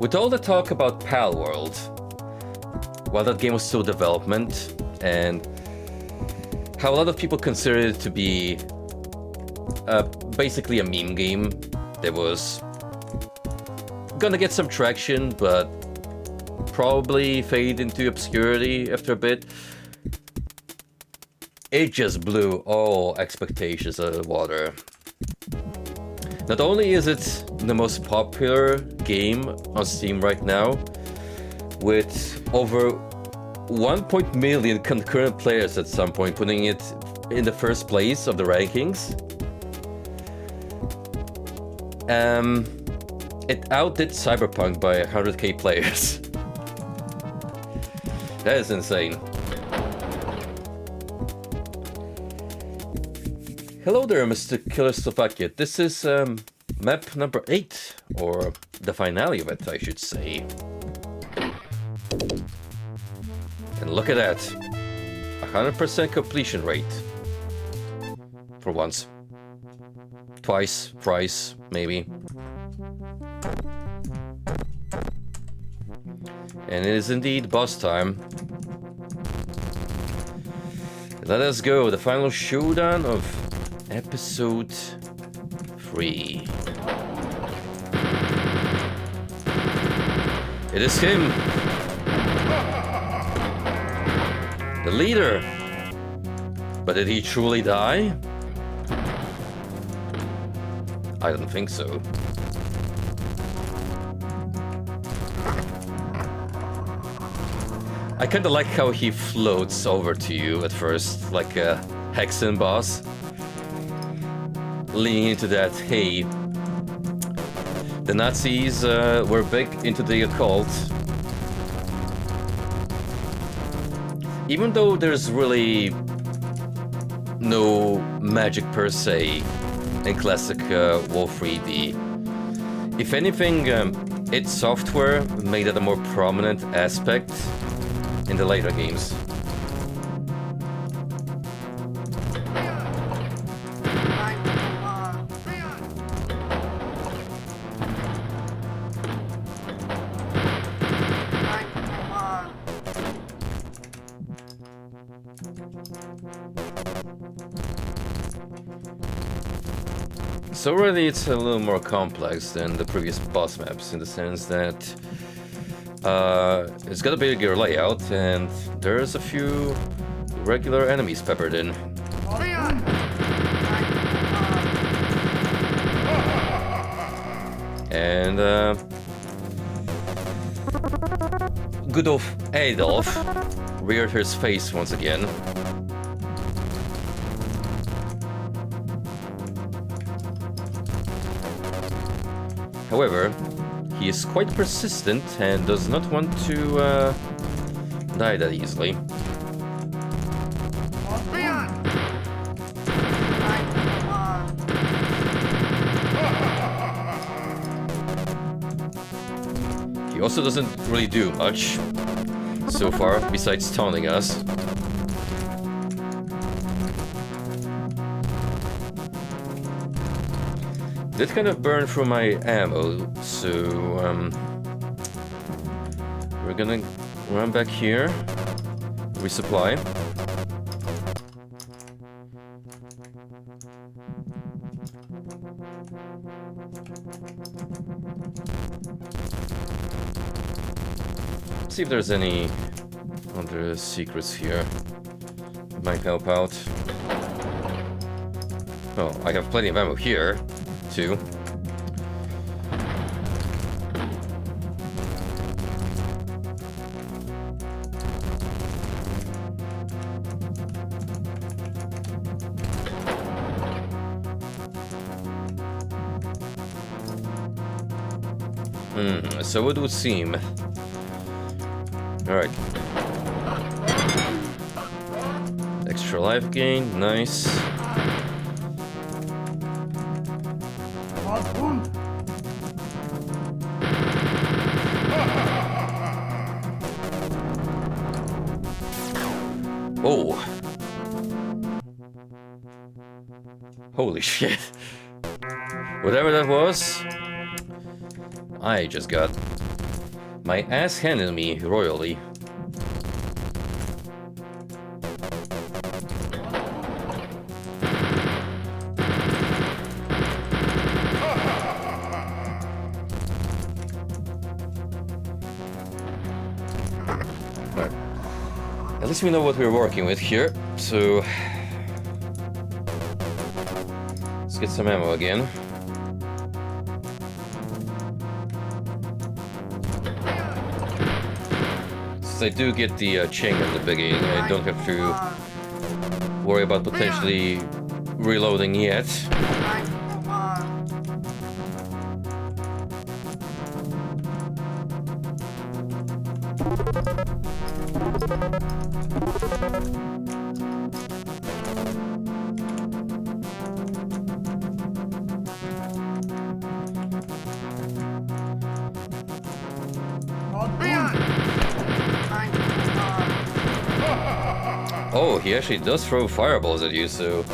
With all the talk about Pal World, while that game was still development, and how a lot of people consider it to be basically a meme game that was gonna get some traction, but probably fade into obscurity after a bit, it just blew all expectations out of the water. Not only is it the most popular game on Steam right now, with over 1 million concurrent players at some point, putting it in the first place of the rankings. It outdid Cyberpunk by 100k players. That is insane. Hello there, Mr. Killer Slovakia. This is map number 8, or the finale of it, I should say. And look at that, 100% completion rate. For once. Twice, thrice, maybe. And it is indeed boss time. Let us go, the final showdown of episode 3. It is him! The leader! But did he truly die? I don't think so. I kinda like how he floats over to you at first, like a Hexen boss. Leaning into that, hey, the Nazis were big into the occult. Even though there's really no magic per se in classic Wolf 3D, if anything, its software made it a more prominent aspect in the later games. So really it's a little more complex than the previous boss maps in the sense that it's got a bigger layout and there's a few regular enemies peppered in. And good old Adolf reared his face once again. However, he is quite persistent and does not want to die that easily. He also doesn't really do much so far, besides taunting us. Did kind of burn through my ammo, so we're gonna run back here, resupply. See if there's any other secrets here that might help out. Oh, I have plenty of ammo here, too. So it would seem. Alright. Extra life gain, nice. Oh. Holy shit. Whatever that was, I just got My ass handled me royally. Right. At least we know what we're working with here, so let's get some ammo again. I do get the chain in the beginning, I don't have to worry about potentially reloading yet. Oh, he actually does throw fireballs at you, so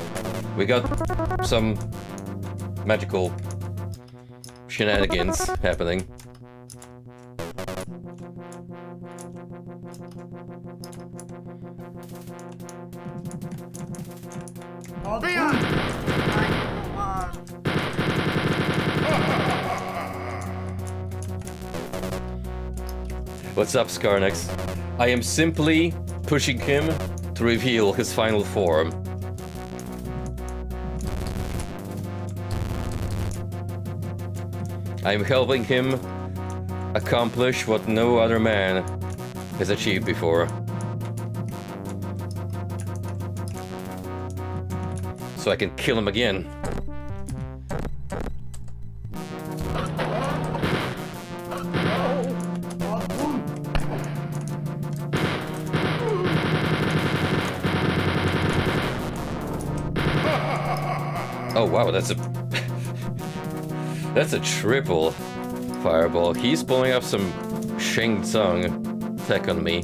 we got some magical shenanigans happening. What's up, Skarnex? I am simply pushing him to reveal his final form. I'm helping him accomplish what no other man has achieved before. So I can kill him again. Oh wow, that's a that's a triple fireball. He's pulling up some Shang Tsung tech on me.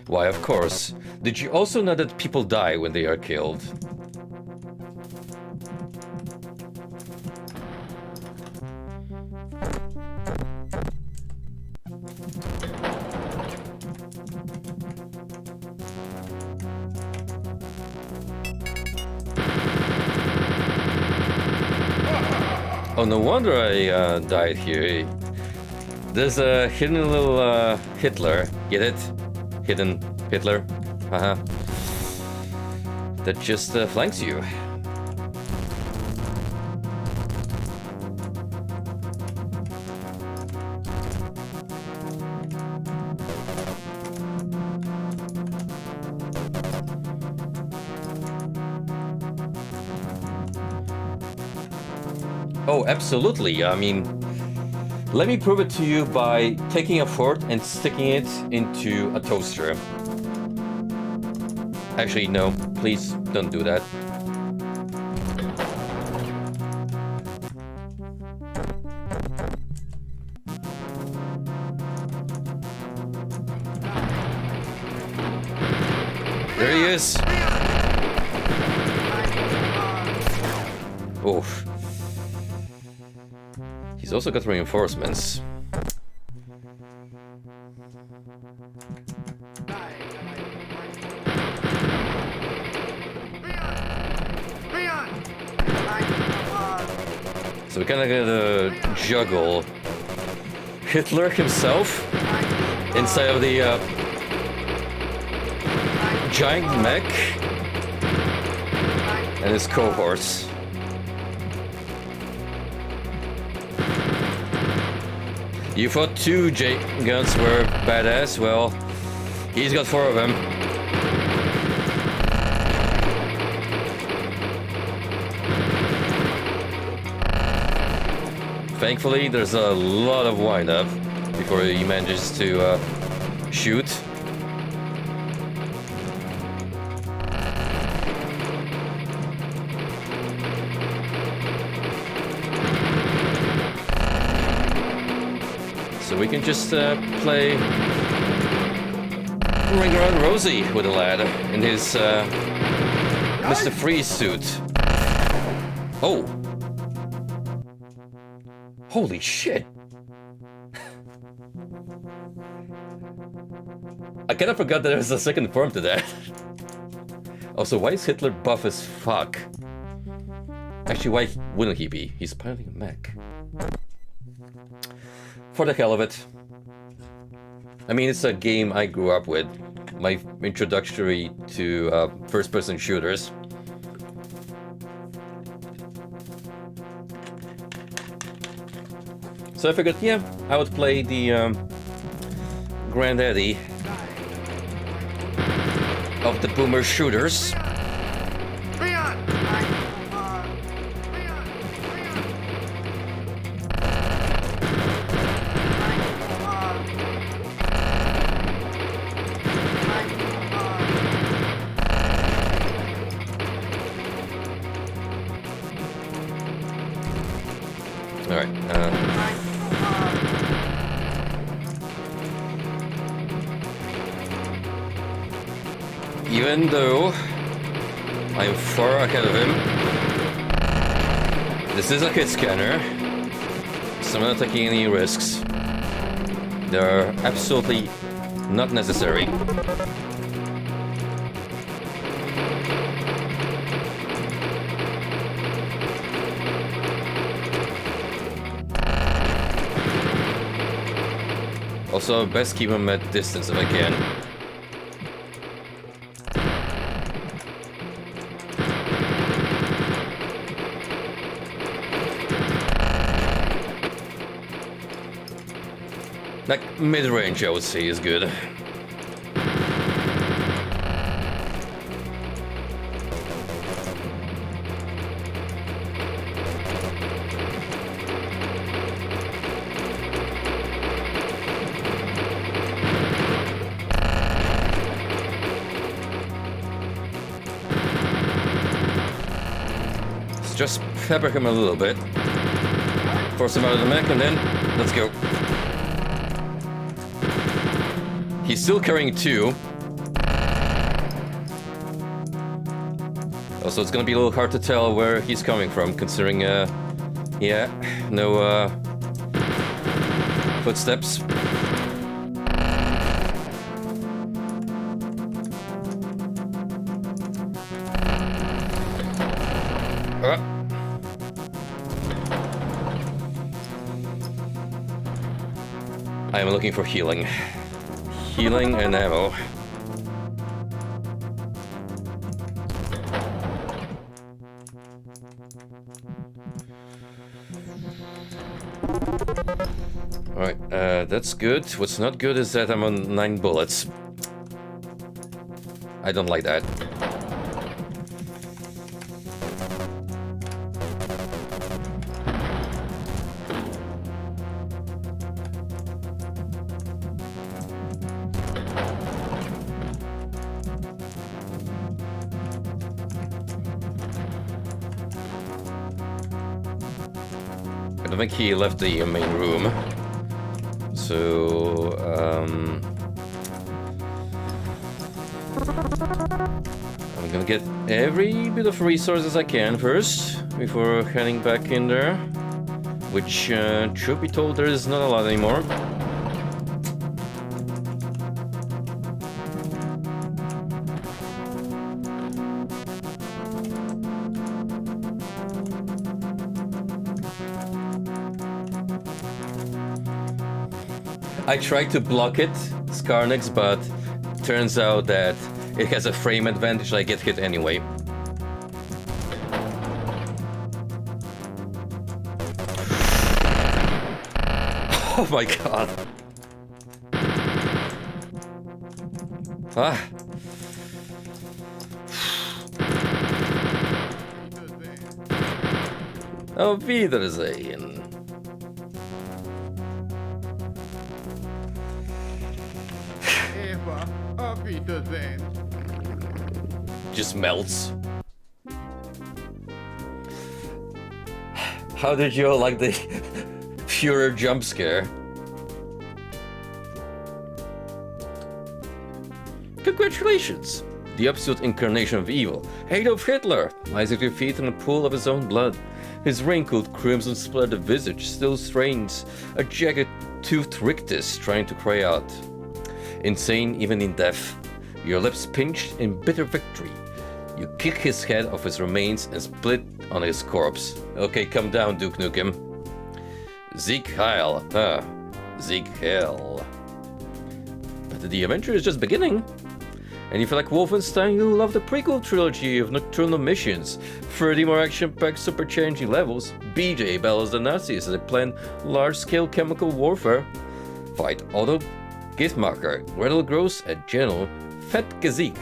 Why, of course. Did you also know that people die when they are killed? Oh, no wonder I died here. There's a hidden little Hitler. Get it? Hidden Hitler. Haha. That just flanks you. Oh, absolutely. I mean, let me prove it to you by taking a fort and sticking it into a toaster. Actually, no, please don't do that. There he is. Oof. He's also got reinforcements. So we kind of gotta juggle Hitler himself inside of the giant mech and his cohorts. You thought two J-guns were badass? Well, he's got 4 of them. Thankfully, there's a lot of wind-up before he manages to shoot. So we can just play Ring Around Rosie with the lad in his Mr. Freeze suit. Oh! Holy shit! I kind of forgot that there was a second form to that. Also, why is Hitler buff as fuck? Actually, why wouldn't he be? He's piloting a mech. For the hell of it. I mean, it's a game I grew up with. My introductory to first-person shooters. So I figured, yeah, I would play the granddaddy of the boomer shooters. Alright, even though I'm far ahead of him, this is a hit scanner, so I'm not taking any risks. They're absolutely not necessary. Also, best keep him at distance if I can. Like, mid-range, I would say, is good. Let's just pepper him a little bit. Force him out of the mech, and then let's go. He's still carrying 2. Also, it's gonna be a little hard to tell where he's coming from, considering, yeah, no, footsteps. I am looking for healing. Healing and ammo. Alright, that's good. What's not good is that I'm on 9 bullets. I don't like that. I think he left the main room, so I'm gonna get every bit of resources I can first before heading back in there, which, truth be told, there is not a lot anymore. I tried to block it, Skarnex, but turns out that it has a frame advantage, I get hit anyway. Oh my god. Ah. Auf Wiedersehen. Just melts. How did you like the Fuhrer jump scare? Congratulations! The absolute incarnation of evil, Adolf Hitler, lies at your feet in a pool of his own blood. His wrinkled, crimson-splattered visage still strains a jagged-toothed rictus trying to cry out. Insane even in death, your lips pinched in bitter victory. You kick his head off his remains and split on his corpse. Okay, come down, Duke Nukem. Sieg Heil. Sieg Heil. But the adventure is just beginning. And if you like Wolfenstein, you'll love the prequel trilogy of nocturnal missions, 30 more action-packed super challenging levels, BJ battles the Nazis as they plan large-scale chemical warfare, fight Otto Giftmacher, Gretel Gross, and General Fettgesicht.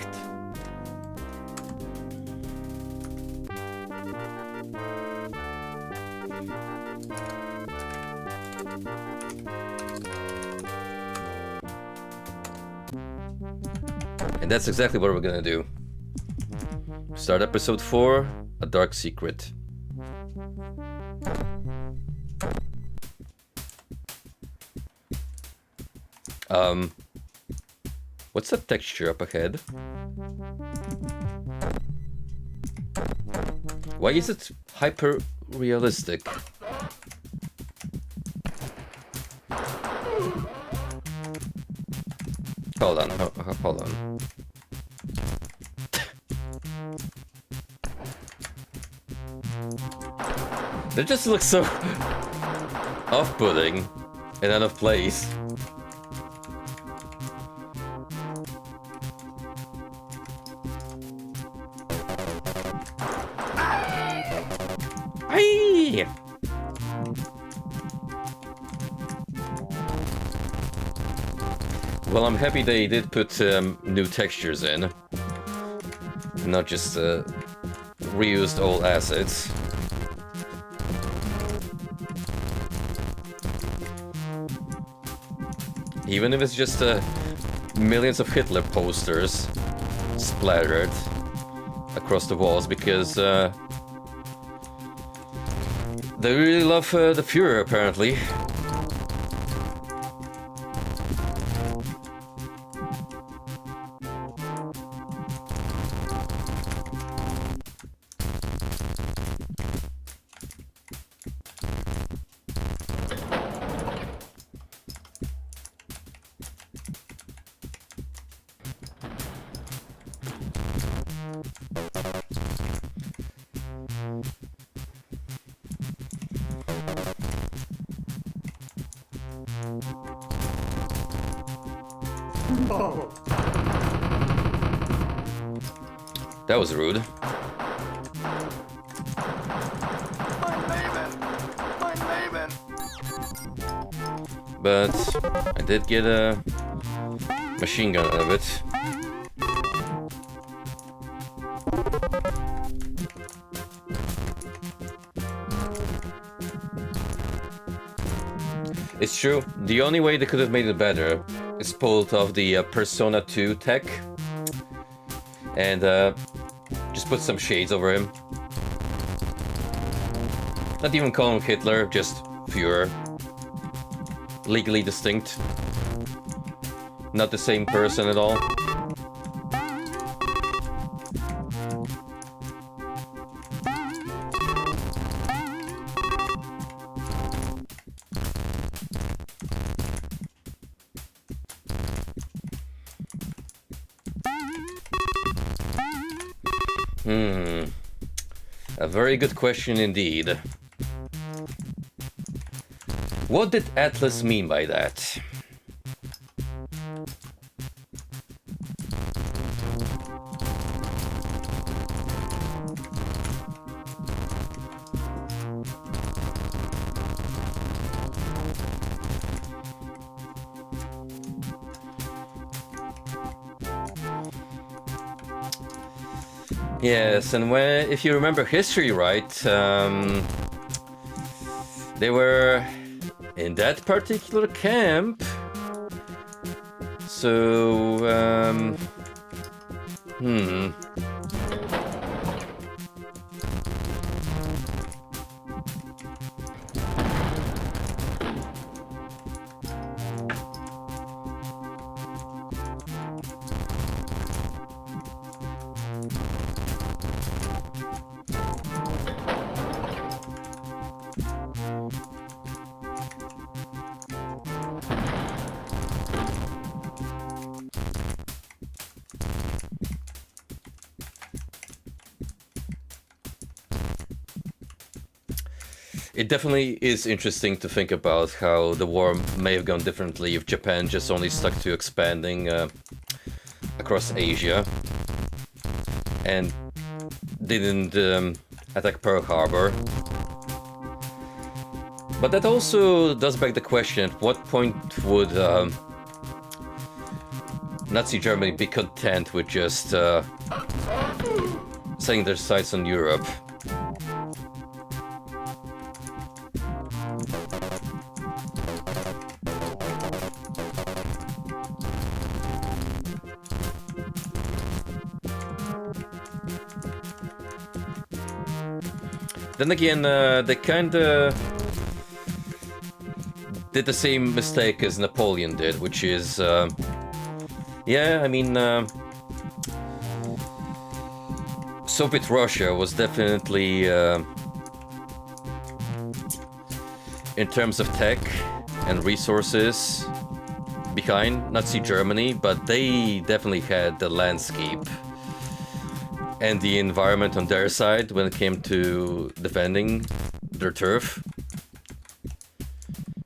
And that's exactly what we're gonna do. Start episode 4, A Dark Secret. What's that texture up ahead? Why is it hyper realistic? Hold on, hold on. That just looks so off-putting and out of place. Aye! Well, I'm happy they did put new textures in, not just reused old assets. Even if it's just millions of Hitler posters splattered across the walls, because they really love the Fuhrer, apparently. That was rude. But I did get a machine gun out of it. It's true, the only way they could have made it better is pulled off the Persona 2 tech and just put some shades over him. Not even call him Hitler, just Führer. Legally distinct. Not the same person at all. A very good question indeed. What did Atlas mean by that? Yes, and if you remember history right, they were in that particular camp. So, It definitely is interesting to think about how the war may have gone differently if Japan just only stuck to expanding across Asia and didn't attack Pearl Harbor. But that also does beg the question, at what point would Nazi Germany be content with just setting their sights on Europe? Then again, they kinda did the same mistake as Napoleon did, which is, yeah, I mean, Soviet Russia was definitely, in terms of tech and resources, behind Nazi Germany, but they definitely had the landscape and the environment on their side when it came to defending their turf.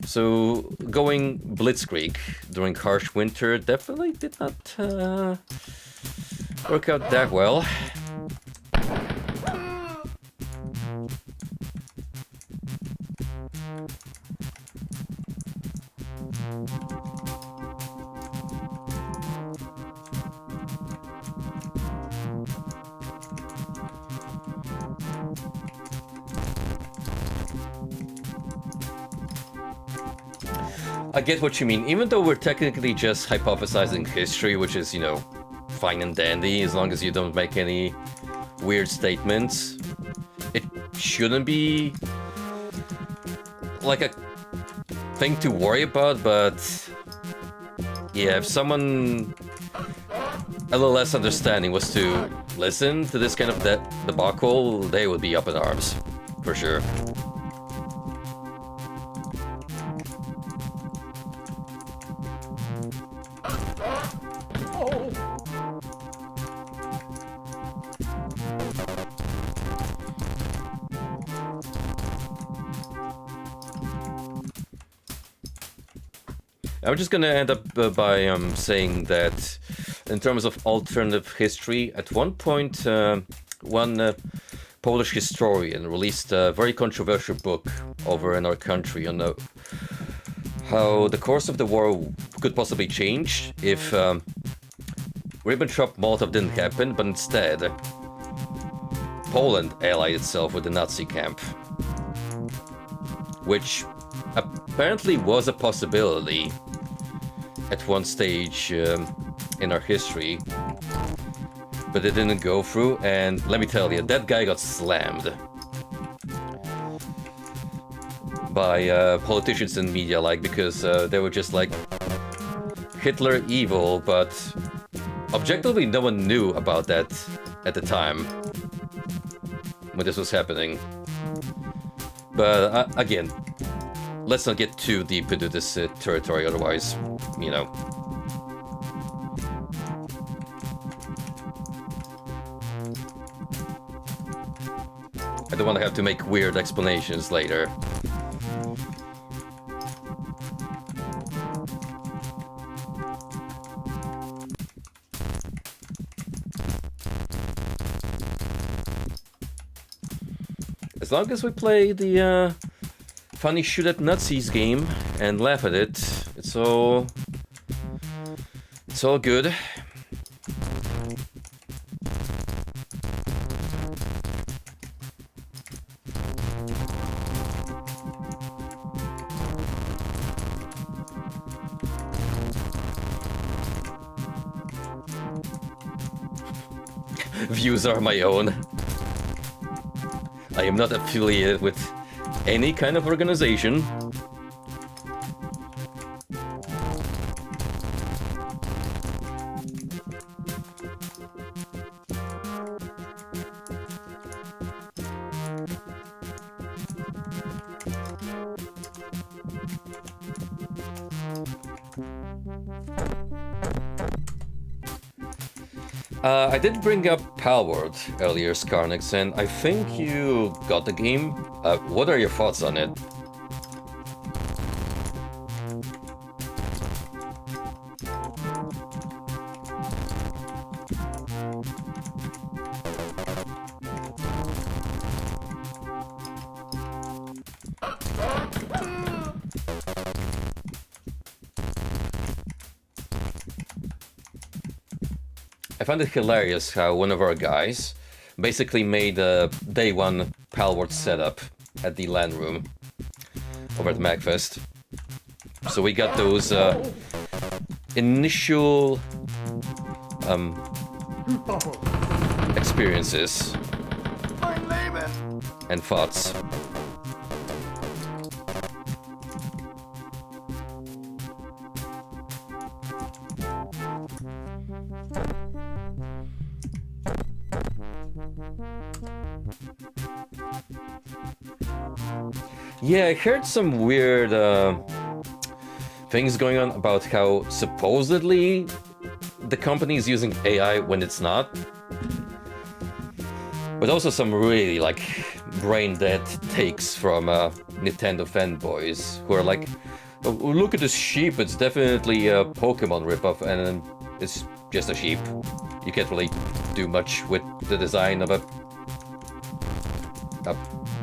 So going blitzkrieg during harsh winter definitely did not work out that well. I get what you mean. Even though we're technically just hypothesizing history, which is, you know, fine and dandy, as long as you don't make any weird statements, it shouldn't be like a thing to worry about, but yeah, if someone a little less understanding was to listen to this kind of debacle, they would be up in arms, for sure. I'm just gonna end up by saying that in terms of alternative history, at one point one Polish historian released a very controversial book over in our country on how the course of the war could possibly change if Ribbentrop-Molotov didn't happen, but instead Poland allied itself with the Nazi camp, which apparently was a possibility at one stage in our history, but it didn't go through, and let me tell you, that guy got slammed by politicians and media alike, because they were just like, Hitler evil, but objectively no one knew about that at the time when this was happening. But again, let's not get too deep into this territory, otherwise, you know. I don't want to have to make weird explanations later. As long as we play the funny shoot at Nazis game and laugh at it, it's all good. Views are my own. I am not affiliated with any kind of organization. I did bring up Palworld earlier, Skarnix, and I think you got the game. What are your thoughts on it? I found it hilarious how one of our guys basically made a day one Palworld setup at the LAN room over at MagFest. So we got those initial experiences and thoughts. Yeah, I heard some weird things going on about how supposedly the company is using AI when it's not. But also some really like brain dead takes from Nintendo fanboys who are like, oh, look at this sheep, it's definitely a Pokemon ripoff, and it's just a sheep. You can't really do much with the design of a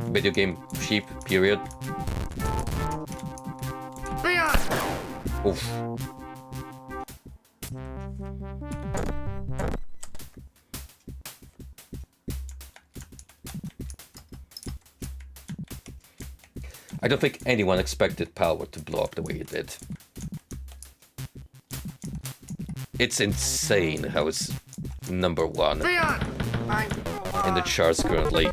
video game sheep, period. Oof. I don't think anyone expected Palworld to blow up the way it did. It's insane how it's #1 in the charts currently.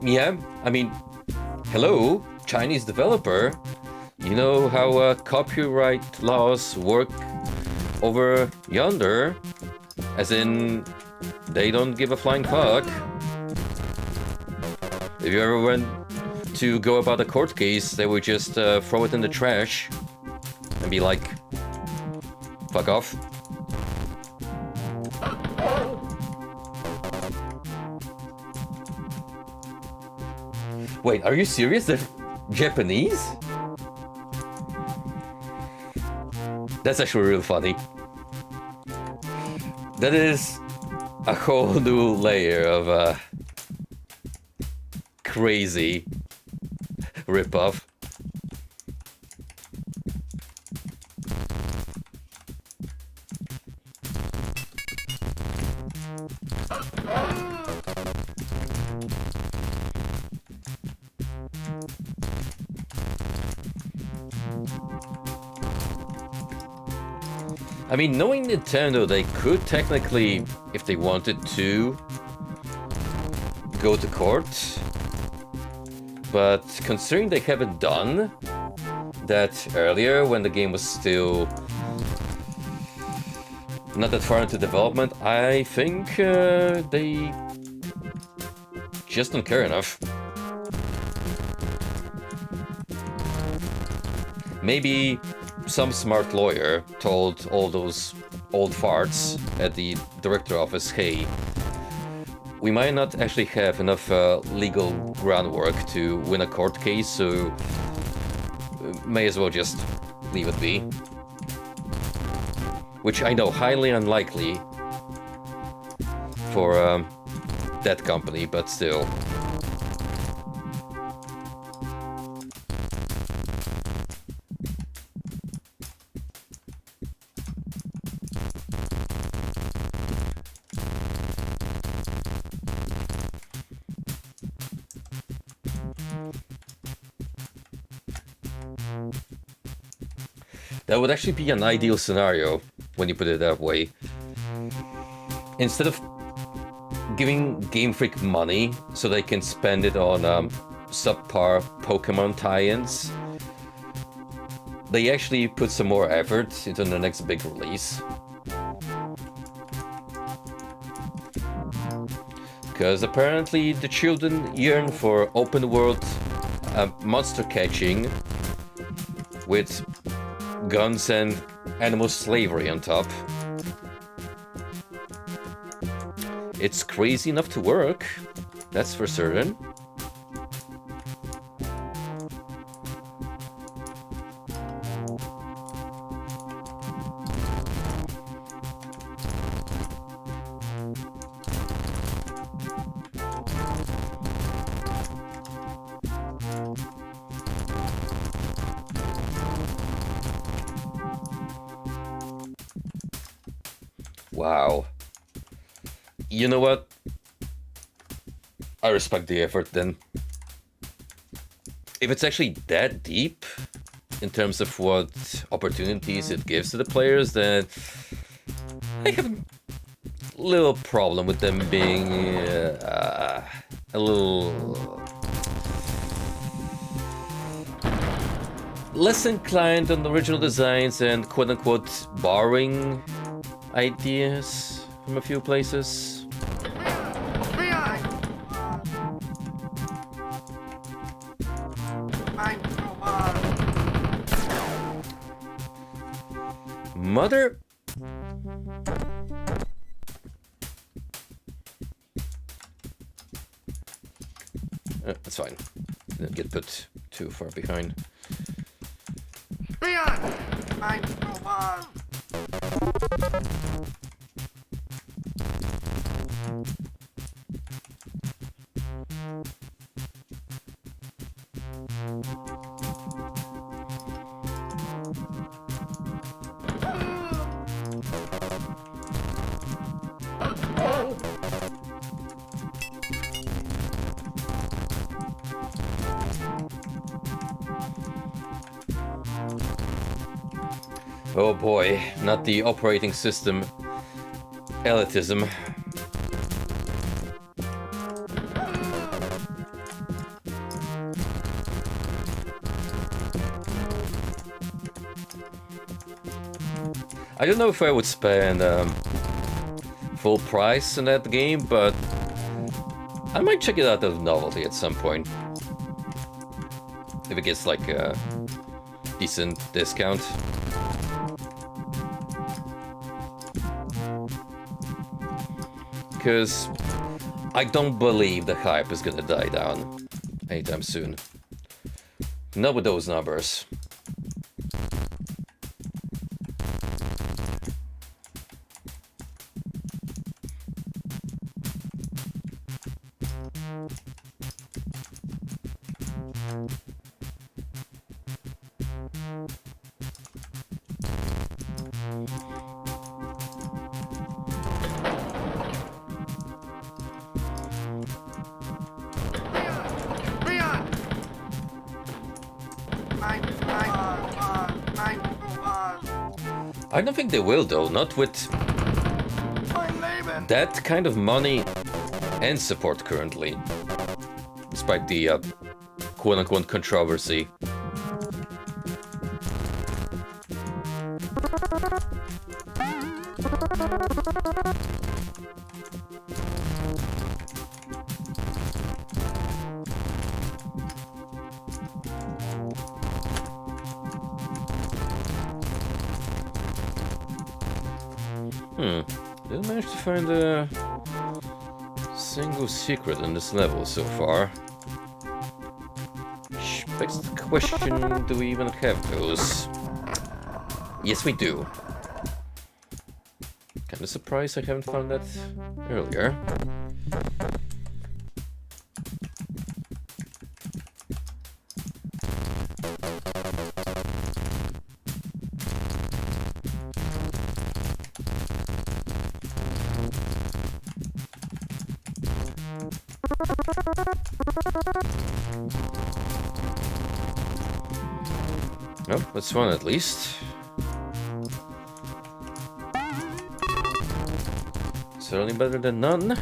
Yeah, I mean, hello, Chinese developer. You know how copyright laws work over yonder? As in, they don't give a flying fuck. If you ever went to go about a court case, they would just throw it in the trash and be like, fuck off. Wait, are you serious? They're Japanese? That's actually really funny. That is a whole new layer of crazy ripoff. I mean, knowing Nintendo, they could technically, if they wanted to, go to court. But considering they haven't done that earlier, when the game was still not that far into development, I think they just don't care enough. Maybe some smart lawyer told all those old farts at the director office, hey, we might not actually have enough legal groundwork to win a court case, so may as well just leave it be. Which I know, highly unlikely for that company, but still. That would actually be an ideal scenario when you put it that way. Instead of giving Game Freak money so they can spend it on subpar Pokemon tie-ins, they actually put some more effort into the next big release. Because apparently the children yearn for open world monster catching with guns and animal slavery on top. It's crazy enough to work, that's for certain. Wow. You know what? I respect the effort then. If it's actually that deep in terms of what opportunities it gives to the players, then I have a little problem with them being a little less inclined on the original designs and quote-unquote borrowing ideas from a few places. Mother? That's fine. Didn't get put too far behind. Oh boy, not the operating system elitism. I don't know if I would spend full price on that game, but I might check it out as a novelty at some point. If it gets like a decent discount. Because I don't believe the hype is gonna die down anytime soon. Not with those numbers. I don't think they will though, not with that kind of money and support currently, despite the quote-unquote controversy. Didn't manage to find a single secret in this level so far. Which begs the question, do we even have those? Yes, we do. Kinda surprised I haven't found that earlier. Oh, that's one at least. Certainly better than none.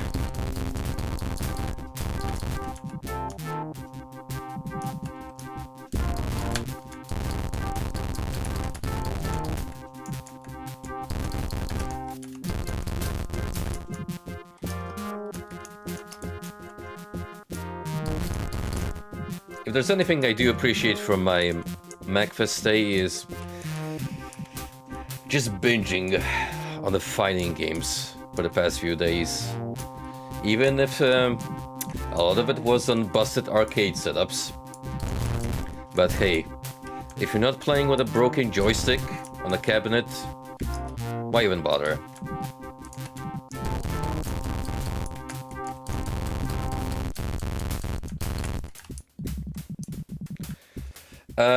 If there's anything I do appreciate from my MacFest stay is just binging on the fighting games for the past few days. Even if a lot of it was on busted arcade setups. But hey, if you're not playing with a broken joystick on a cabinet, why even bother?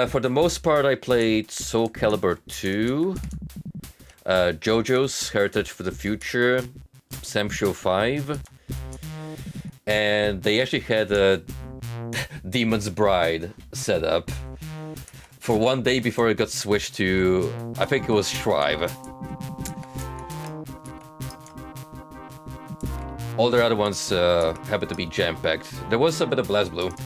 For the most part, I played Soul Calibur 2, JoJo's Heritage for the Future, Samsho 5, and they actually had a Demon's Bride set up for one day before it got switched to, I think it was Shrive. All the other ones happened to be jam-packed. There was a bit of BlazBlue.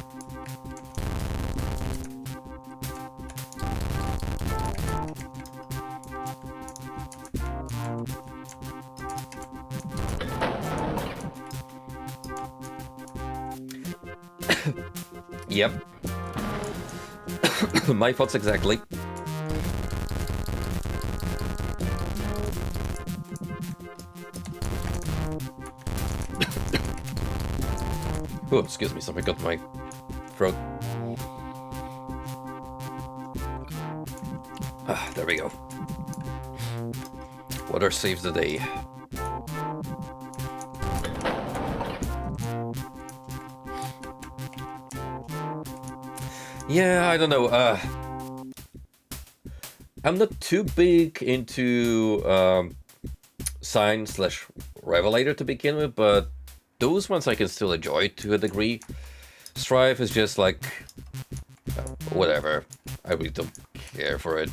Yep. My thoughts exactly. Oh, excuse me, something got in my throat. Ah, there we go. Water saves the day. Yeah, I don't know. I'm not too big into Sign/Revelator to begin with, but those ones I can still enjoy to a degree. Strive is just like whatever. I really don't care for it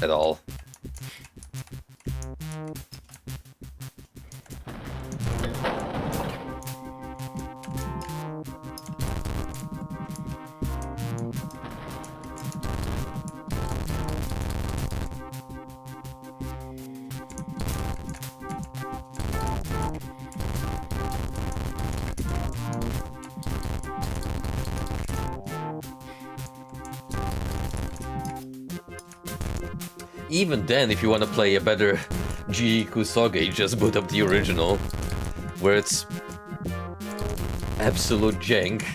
at all. Even then, if you want to play a better GE Kusage, just boot up the original, where it's absolute jank.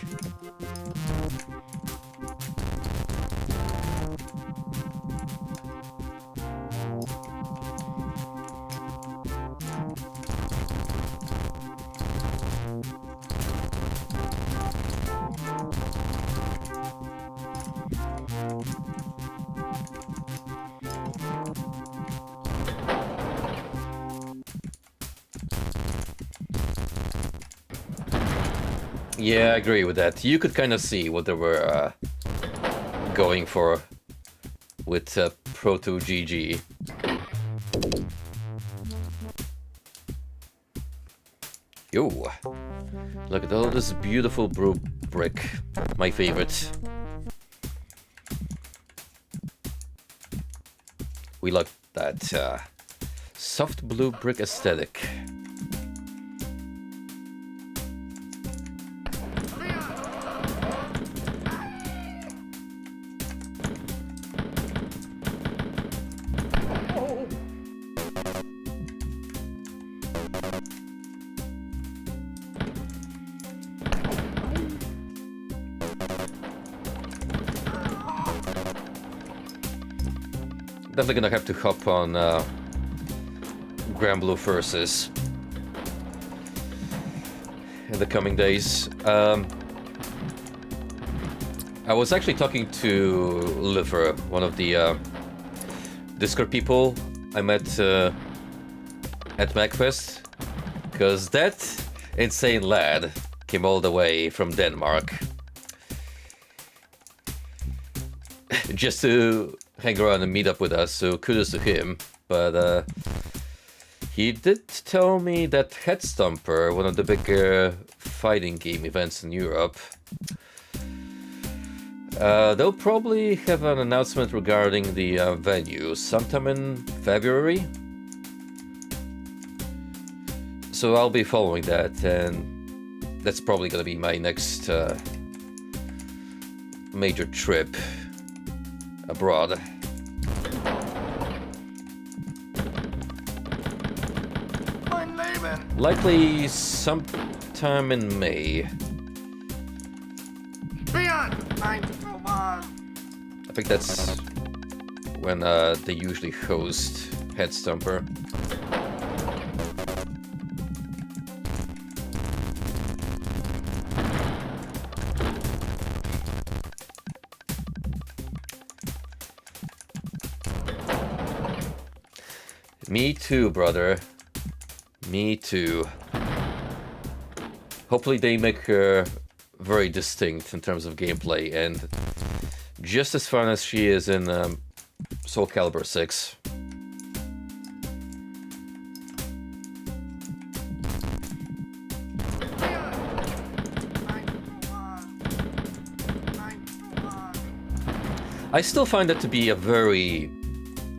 Yeah, I agree with that. You could kind of see what they were going for with Proto GG. Yo, look at all this beautiful blue brick. My favorite. We like that soft blue brick aesthetic. Definitely gonna have to hop on Granblue Versus in the coming days. I was actually talking to Liver, one of the Discord people I met at MacFest, because that insane lad came all the way from Denmark just to hang around and meet up with us, so kudos to him. But he did tell me that Headstomper, one of the bigger fighting game events in Europe, they'll probably have an announcement regarding the venue sometime in February. So I'll be following that, and that's probably gonna be my next major trip abroad. Likely sometime in May. I think that's when they usually host Head Stomper. Me too, brother. Me too. Hopefully they make her very distinct in terms of gameplay and just as fun as she is in Soul Calibur 6. I still find that to be a very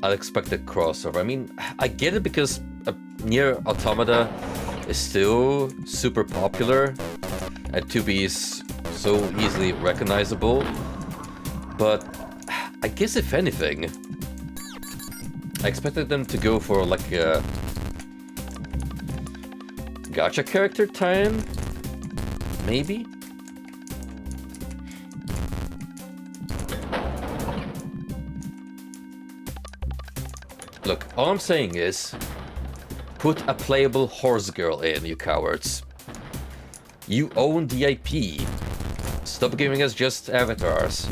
unexpected crossover. I mean, I get it because Nier Automata is still super popular and 2B is so easily recognizable, but I guess if anything, I expected them to go for like a gacha character tie-in, maybe? Look, all I'm saying is, put a playable horse girl in, you cowards. You own the IP. Stop giving us just avatars.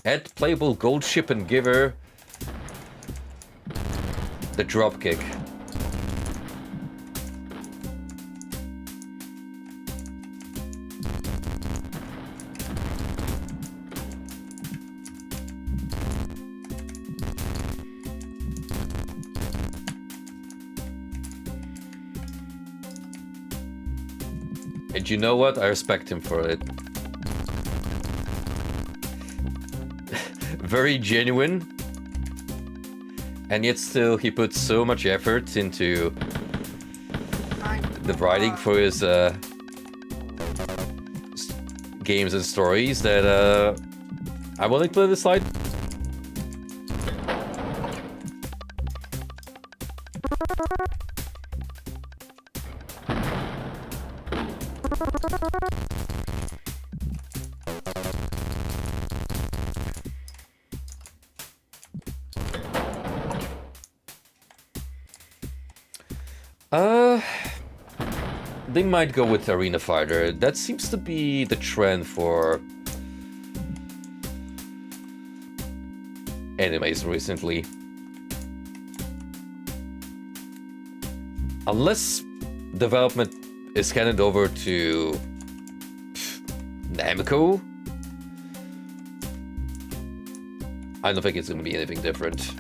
Add playable gold ship and give her the dropkick. And you know what? I respect him for it. Very genuine. And yet still he puts so much effort into the writing for his games and stories that I'm willing to put it aside. They might go with Arena Fighter. That seems to be the trend for animes recently. Unless development is handed over to Namco, I don't think it's going to be anything different.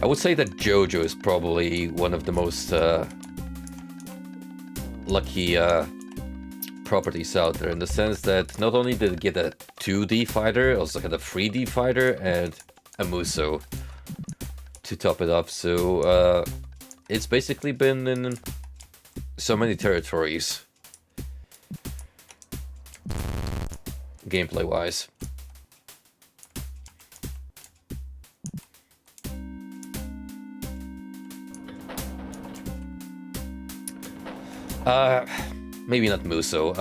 I would say that JoJo is probably one of the most lucky properties out there, in the sense that not only did it get a 2D fighter, it also had a 3D fighter and a Muso to top it off. So it's basically been in so many territories, gameplay-wise. Maybe not Muso.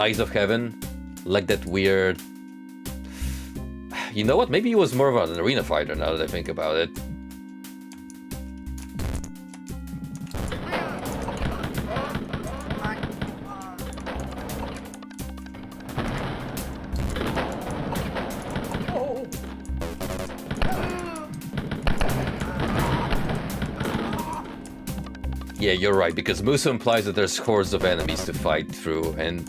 Eyes of Heaven, like that weird. You know what? Maybe he was more of an arena fighter now that I think about it. Yeah, you're right, because Muso implies that there's hordes of enemies to fight through, and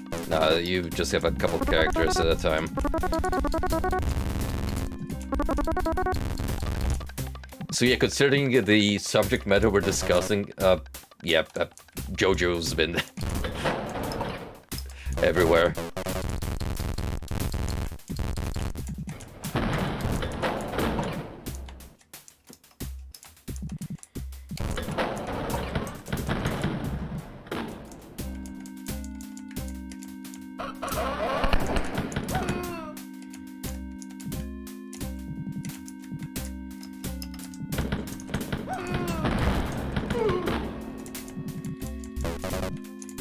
you just have a couple characters at a time. So yeah, considering the subject matter we're discussing, JoJo's been everywhere.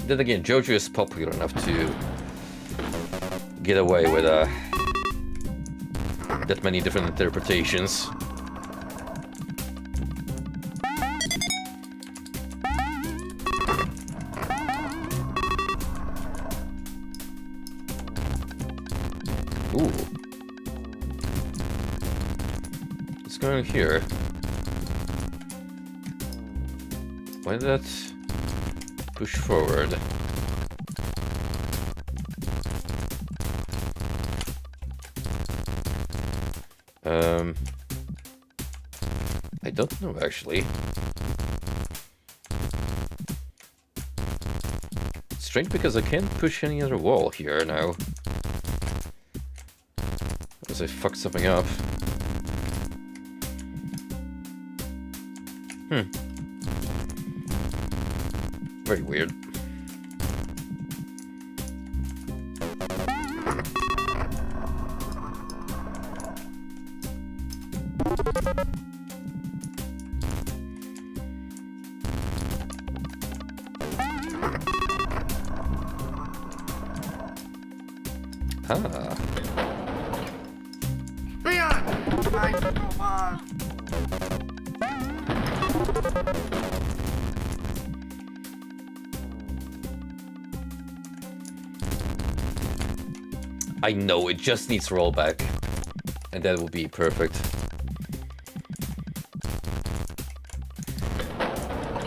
Then again, JoJo is popular enough to get away with that many different interpretations. Ooh. What's going on here? Why did that push forward? I don't know actually. Strange because I can't push any other wall here now. Unless I fucked something up. Very weird. Ah. I know, it just needs rollback. And that will be perfect.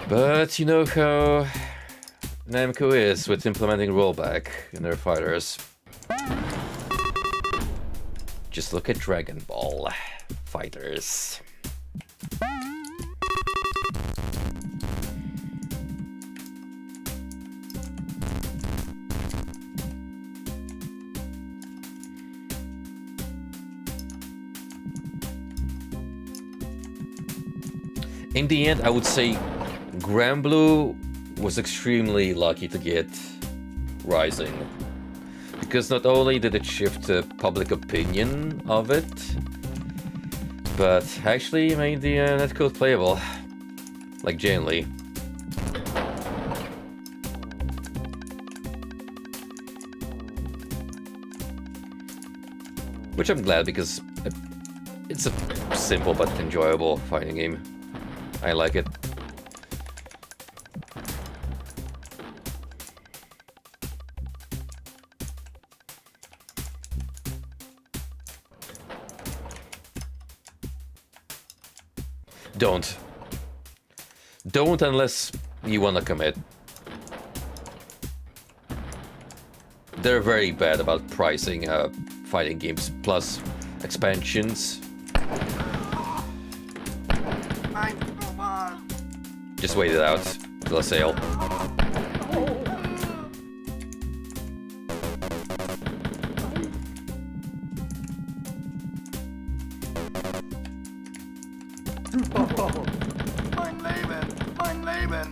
But you know how Namco is with implementing rollback in their fighters. Just look at Dragon Ball fighters. In the end, I would say Granblue was extremely lucky to get Rising. Because not only did it shift the public opinion of it, but actually made the netcode playable. Like genuinely. Which I'm glad because it's a simple but enjoyable fighting game. I like it. Don't. Don't unless you wanna commit. They're very bad about pricing fighting games plus expansions. Just wait it out till a sale. Mein Leben!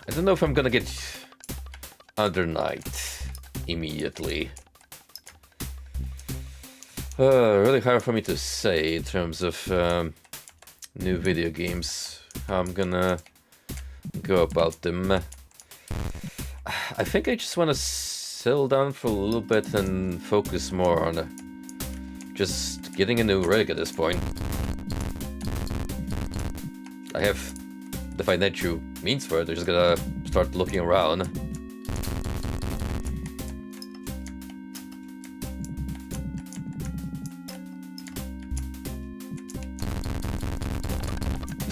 I don't know if I'm gonna get Under Night immediately. Really hard for me to say in terms of new video games, how I'm gonna go about them. I think I just want to settle down for a little bit and focus more on just getting a new rig at this point. I have the financial means for it, I just gotta start looking around.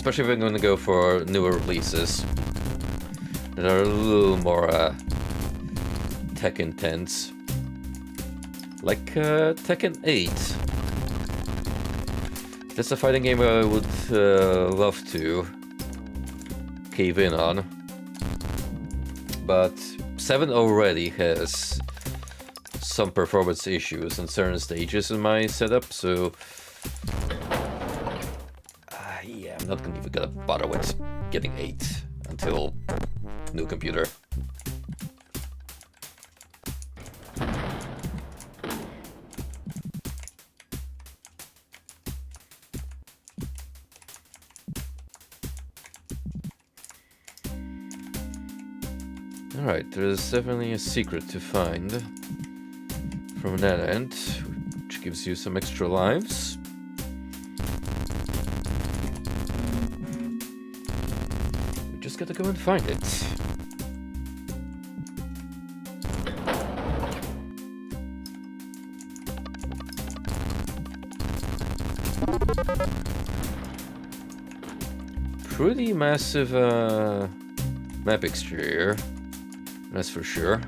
especially if I'm going to go for newer releases that are a little more tech intense, like Tekken 8. That's a fighting game I would love to cave in on, but 7 already has some performance issues on certain stages in my setup, so yeah, I'm not even gonna bother with getting 8 until new computer. Alright, there's definitely a secret to find from that end, which gives you some extra lives. We just gotta go and find it. Pretty massive map exterior, that's for sure.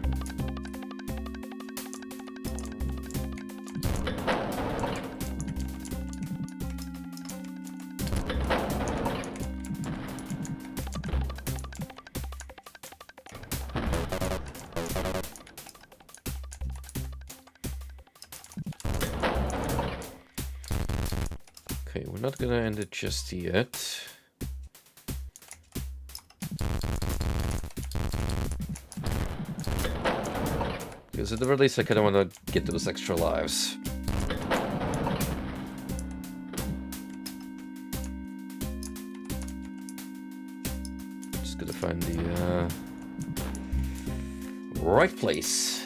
Okay, we're not gonna end it just yet. Because at the very least I kinda wanna get those extra lives. Just gotta find the right place.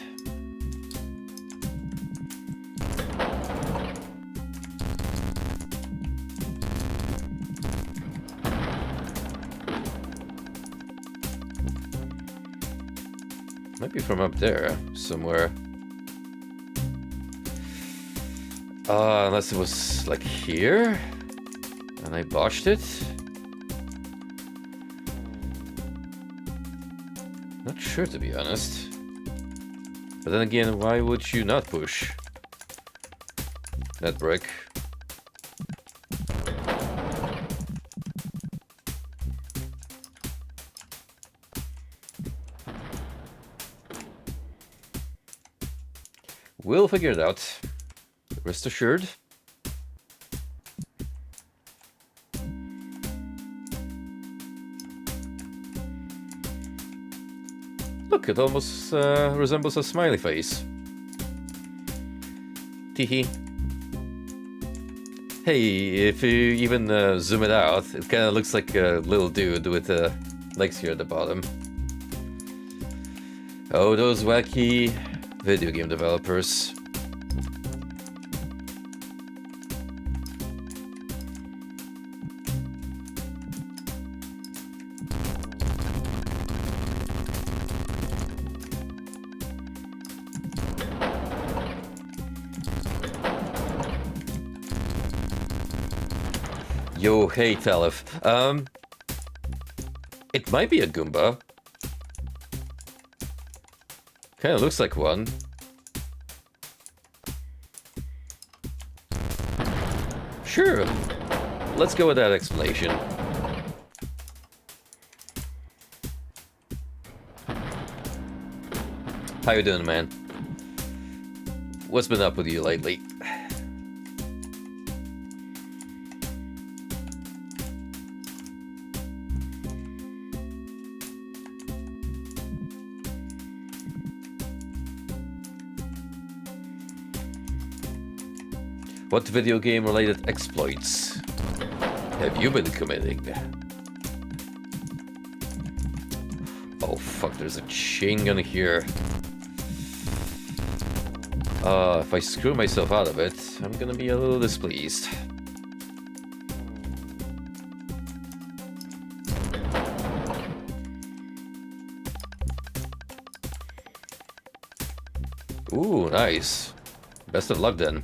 Might be from up there somewhere. Unless it was like here and I botched it. Not sure, to be honest. But then again, why would you not push that brick? We'll figure it out. Rest assured. Look, it almost resembles a smiley face. Teehee. Hey, if you even zoom it out, it kind of looks like a little dude with legs here at the bottom. Oh, those wacky video game developers. Yo, hey, Talif. It might be a Goomba. Kinda looks like one. Sure. Let's go with that explanation. How you doing, man? What's been up with you lately? What video game related exploits have you been committing? Oh fuck, there's a chain gun here. If I screw myself out of it, I'm gonna be a little displeased. Ooh, nice. Best of luck then.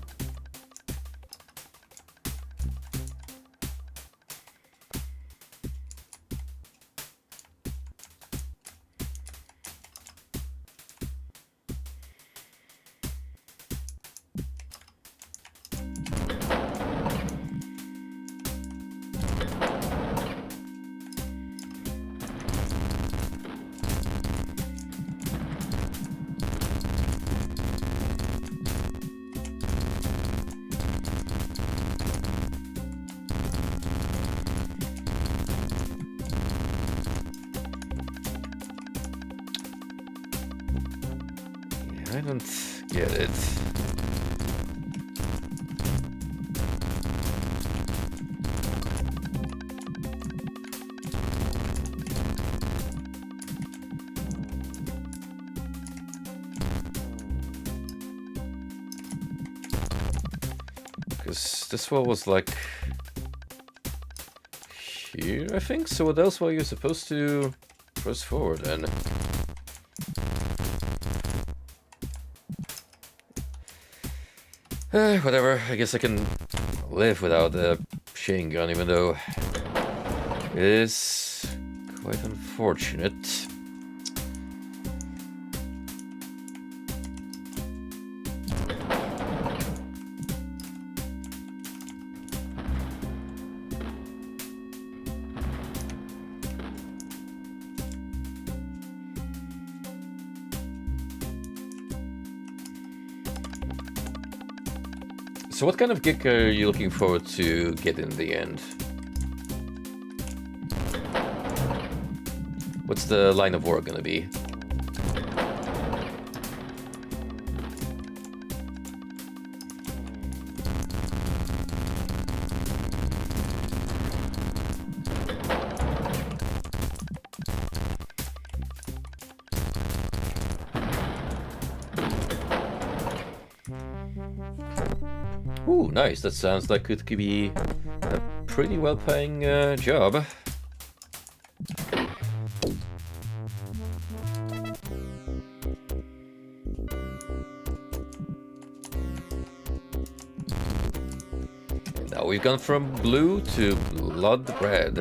I don't get it. Because this wall was like here, I think. So what else were you supposed to press forward then? Whatever, I guess I can live without a chain gun, even though it is quite unfortunate. So what kind of gig are you looking forward to get in the end? What's the line of work gonna be? Ooh, nice. That sounds like it could be a pretty well-paying job. Now we've gone from blue to blood red.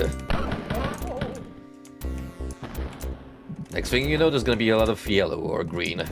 Next thing you know, there's gonna be a lot of yellow or green.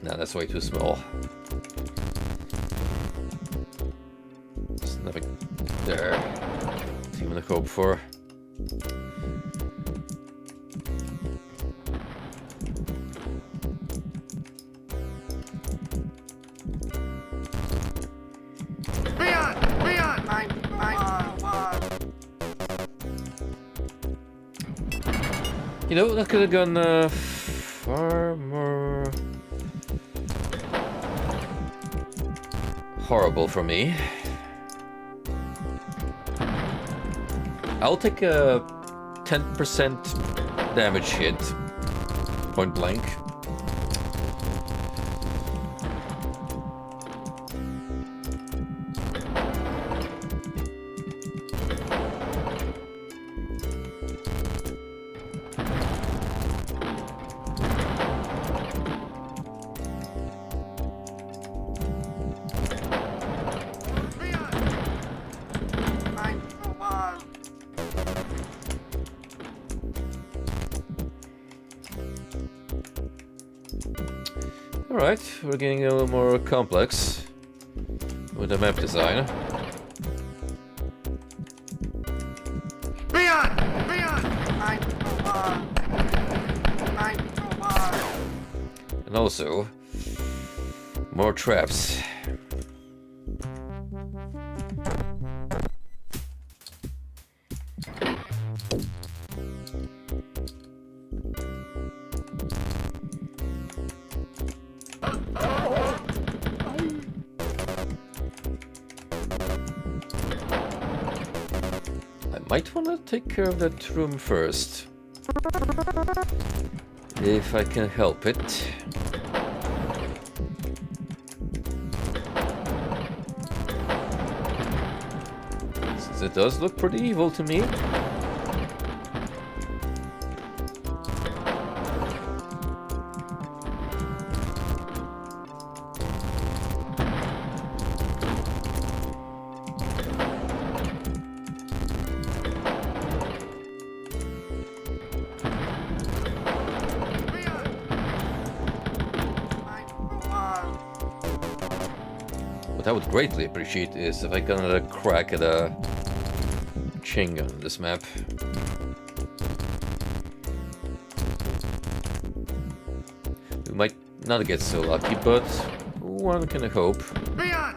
No, that's way too small. There's nothing there to even hope for. You know, that could have gone far more horrible for me. I'll take a 10% damage hit, point blank. Alright, we're getting a little more complex with the map design. And also, more traps. Might want to take care of that room first, if I can help it. Since it does look pretty evil to me. What I would greatly appreciate is if I got another crack at a chain gun on this map. We might not get so lucky, but one can hope. Leon!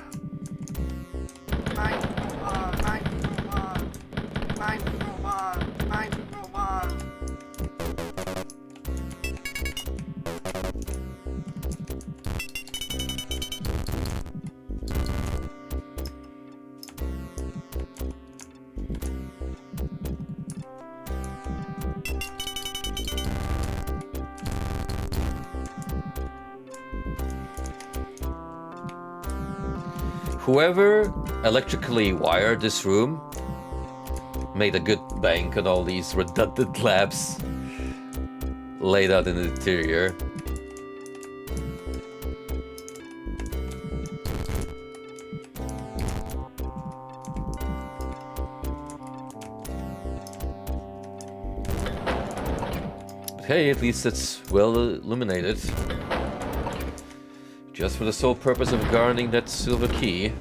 Whoever electrically wired this room made a good bank on all these redundant labs laid out in the interior. But hey, at least it's well illuminated. Just for the sole purpose of guarding that silver key.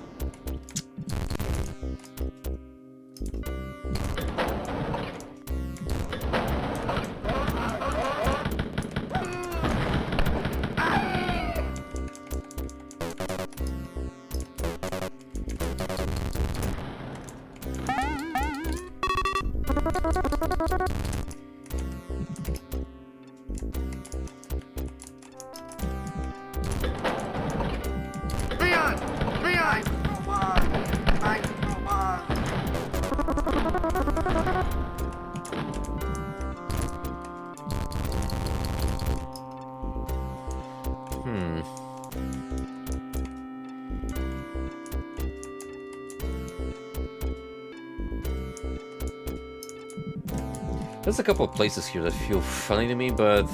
There's a couple of places here that feel funny to me, but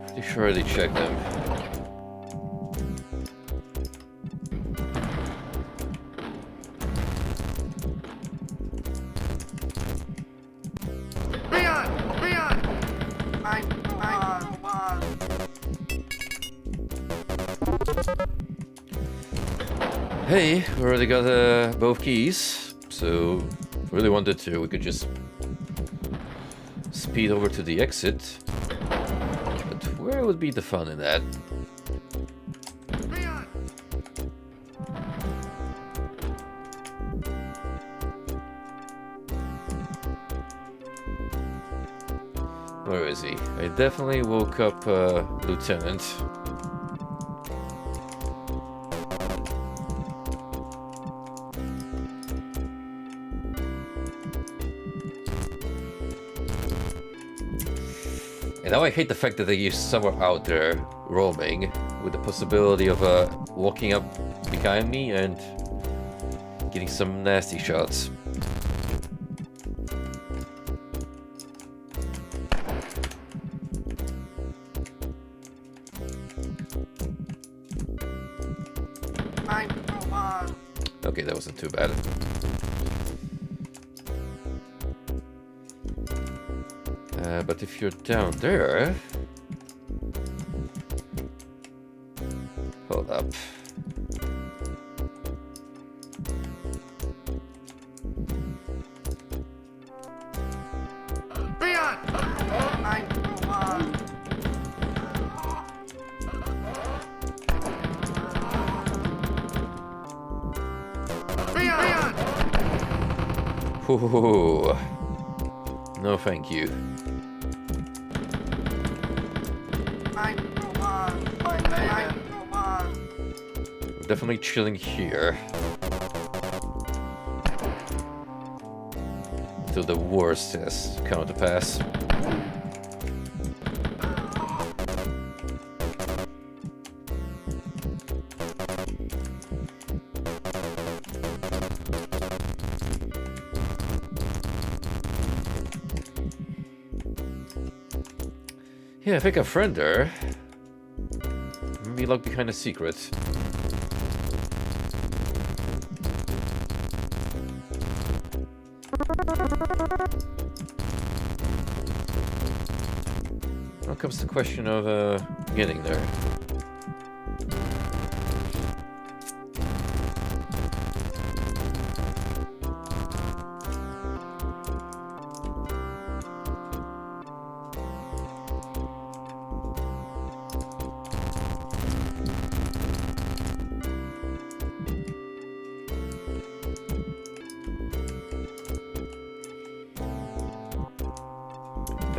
pretty sure I already checked them. Hey, we already got both keys, so if we really wanted to, we could just speed over to the exit. But where would be the fun in that? Where is he? I definitely woke up Lieutenant. And now I hate the fact that he's somewhere out there roaming with the possibility of walking up behind me and getting some nasty shots. Okay, that wasn't too bad. But if you're down there... Hold up. Ooh. No, thank you. We're definitely chilling here. Until the worst has come to pass. Yeah, I think a friend there. Maybe locked behind a secret. Now comes the question of getting there.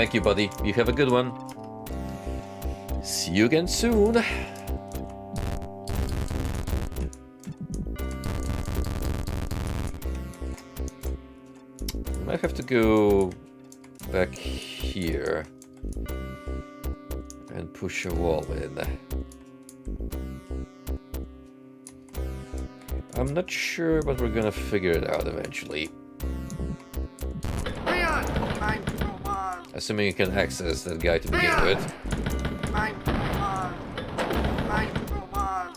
Thank you, buddy. You have a good one. See you again soon. I might have to go back here and push a wall in. I'm not sure, but we're gonna figure it out eventually. Leon! Mein Roman! Assuming you can access that guy to begin Leon! with. Mein Roman! Mein Roman!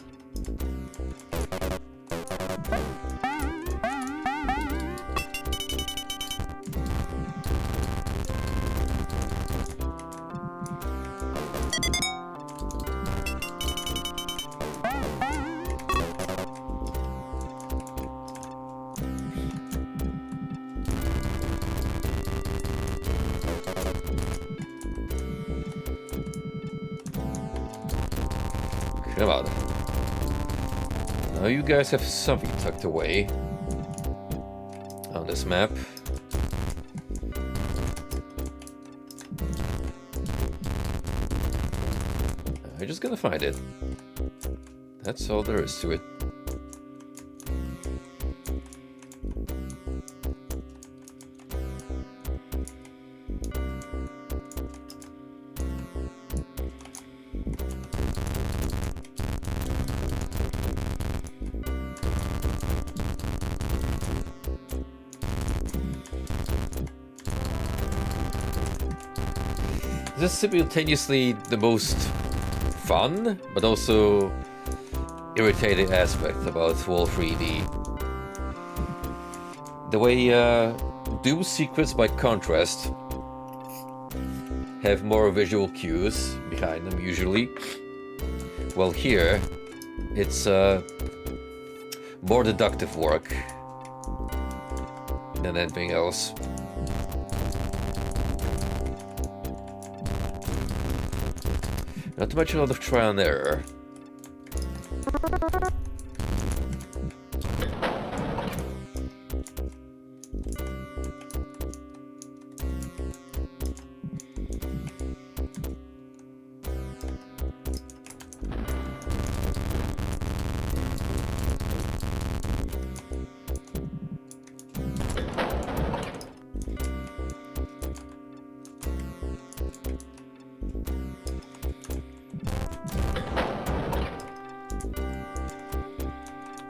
Come on. Now you guys have something tucked away on this map. I'm just gonna find it. That's all there is to it. This is simultaneously the most fun, but also irritating aspect about Wall 3D. The way Doom secrets, by contrast, have more visual cues behind them usually. Well, here it's more deductive work than anything else. Not to mention a lot of trial and error.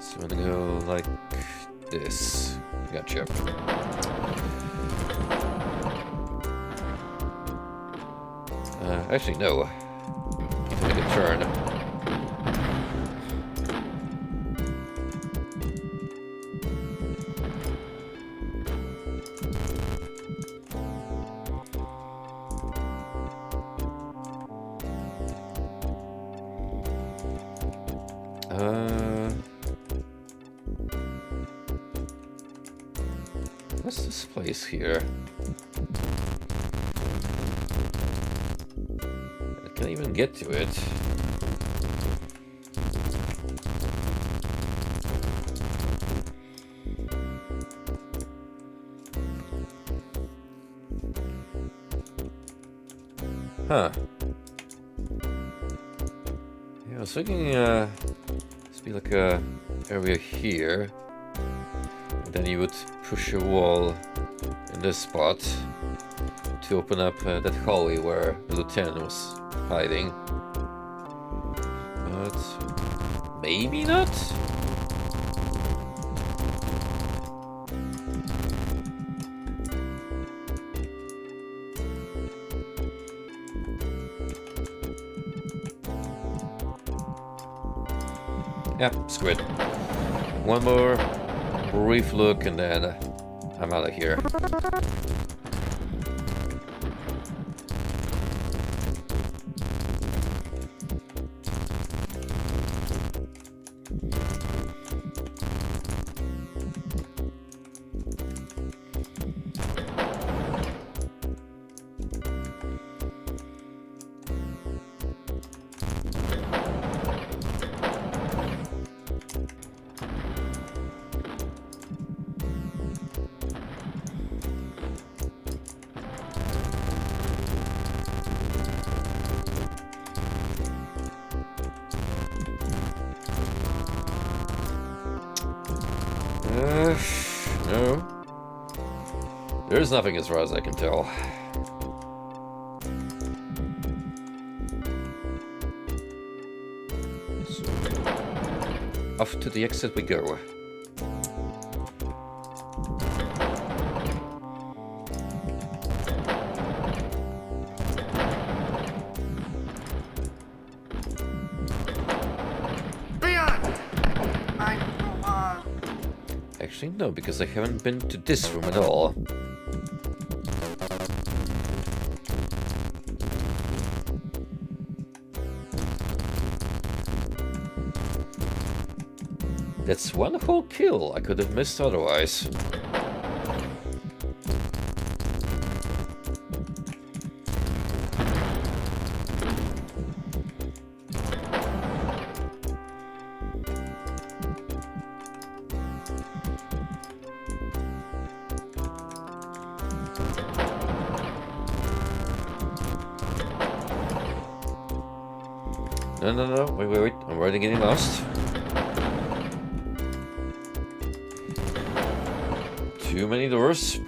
So I'm gonna go like this. Gotcha. Actually, no. Need to make a turn. What's this place here? I can't even get to it. Huh. Yeah, I was thinking, this be like a area here. And then you would push a wall in this spot to open up that hallway where the lieutenant was hiding. But maybe not? Yeah, screw it. One more brief look and then I'm out of here. No. There's nothing as far as I can tell. So, off to the exit we go. Actually, no, because I haven't been to this room at all. That's one whole kill I could have missed otherwise. No, wait, I'm already getting lost. Too many doors.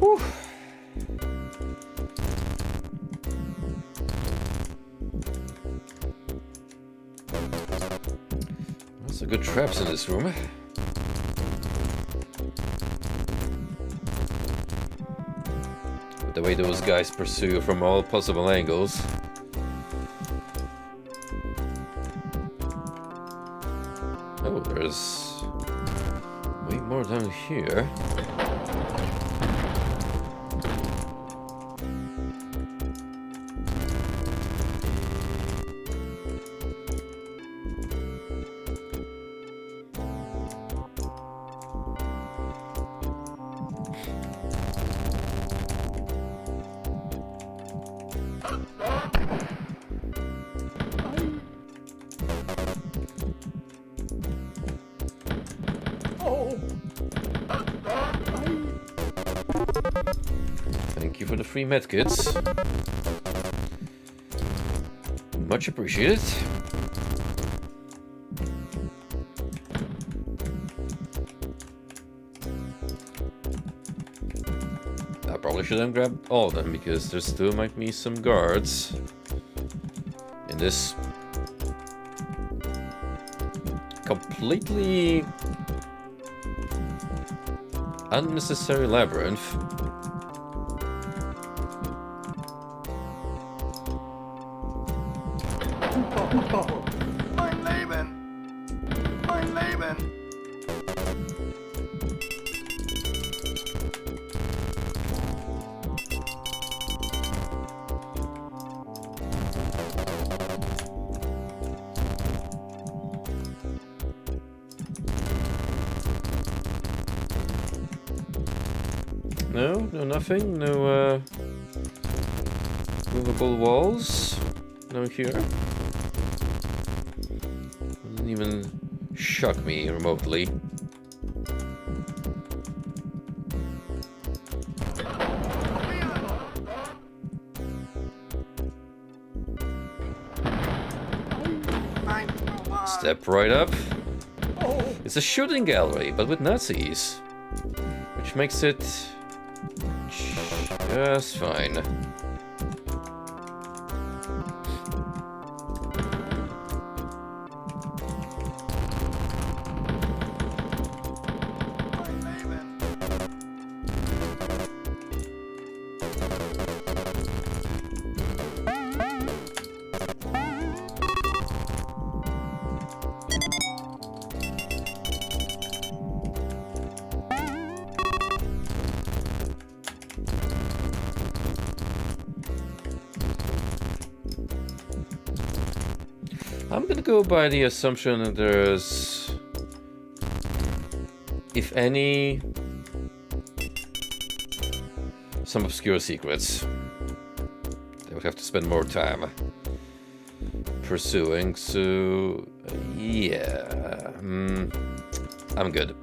Whew. Lots of good traps in this room. With the way those guys pursue from all possible angles. Oh, there's way more down here. Thank you for the free medkits. Much appreciated. I probably should have grabbed all of them because there still might be some guards in this completely unnecessary labyrinth. Mein Leben! Mein Leben! No, nothing. No, movable walls. No here. Doesn't even shock me remotely. Step right up. It's a shooting gallery, but with Nazis, which makes it just fine. I'm gonna go by the assumption that there's, if any, some obscure secrets. They would have to spend more time pursuing, so yeah, I'm good.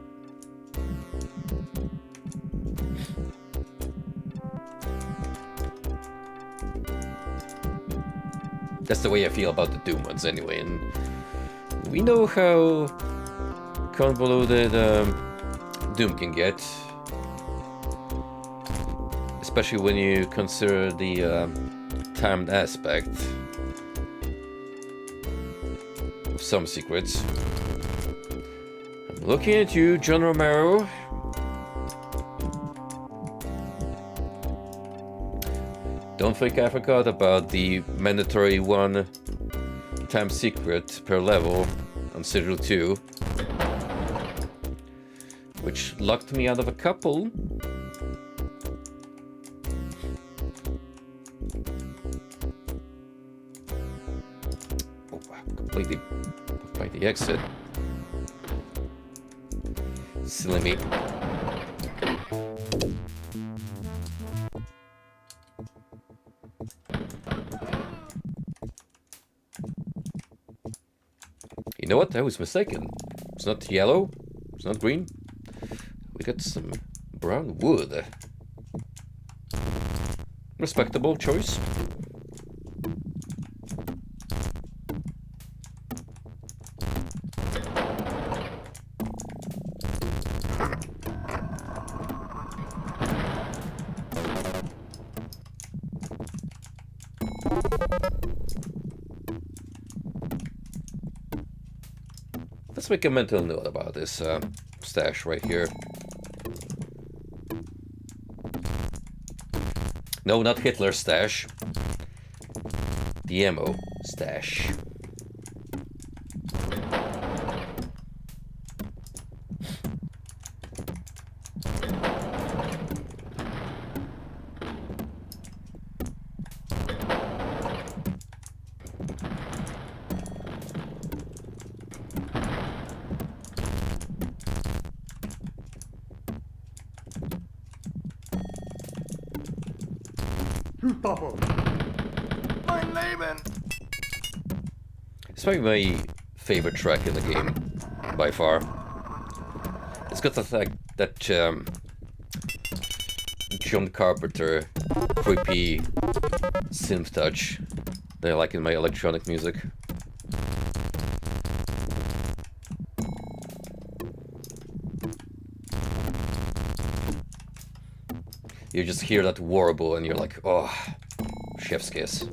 That's the way I feel about the Doom ones anyway, and we know how convoluted Doom can get, especially when you consider the timed aspect of some secrets. I'm looking at you, John Romero. Don't think I forgot about the mandatory 1 time secret per level on Sigil 2, which locked me out of a couple. Oh, I completely by the exit. Silly me. You know what? I was mistaken. It's not yellow. It's not green. We got some brown wood. Respectable choice. Let's make a mental note about this stash right here. No, not Hitler's stash. The ammo stash. Mein Leben! It's probably my favorite track in the game, by far. It's got that John Carpenter creepy synth touch that I like in my electronic music. You just hear that warble and you're like, oh, chef's kiss.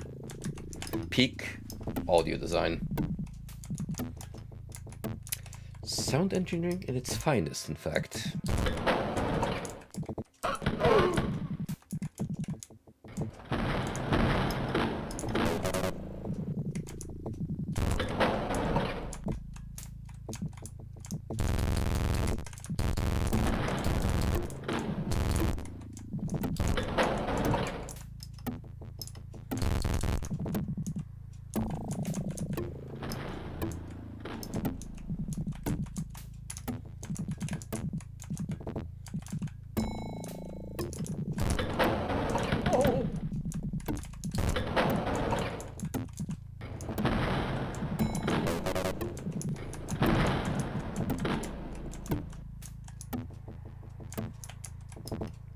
Peak audio design. Sound engineering at its finest, in fact.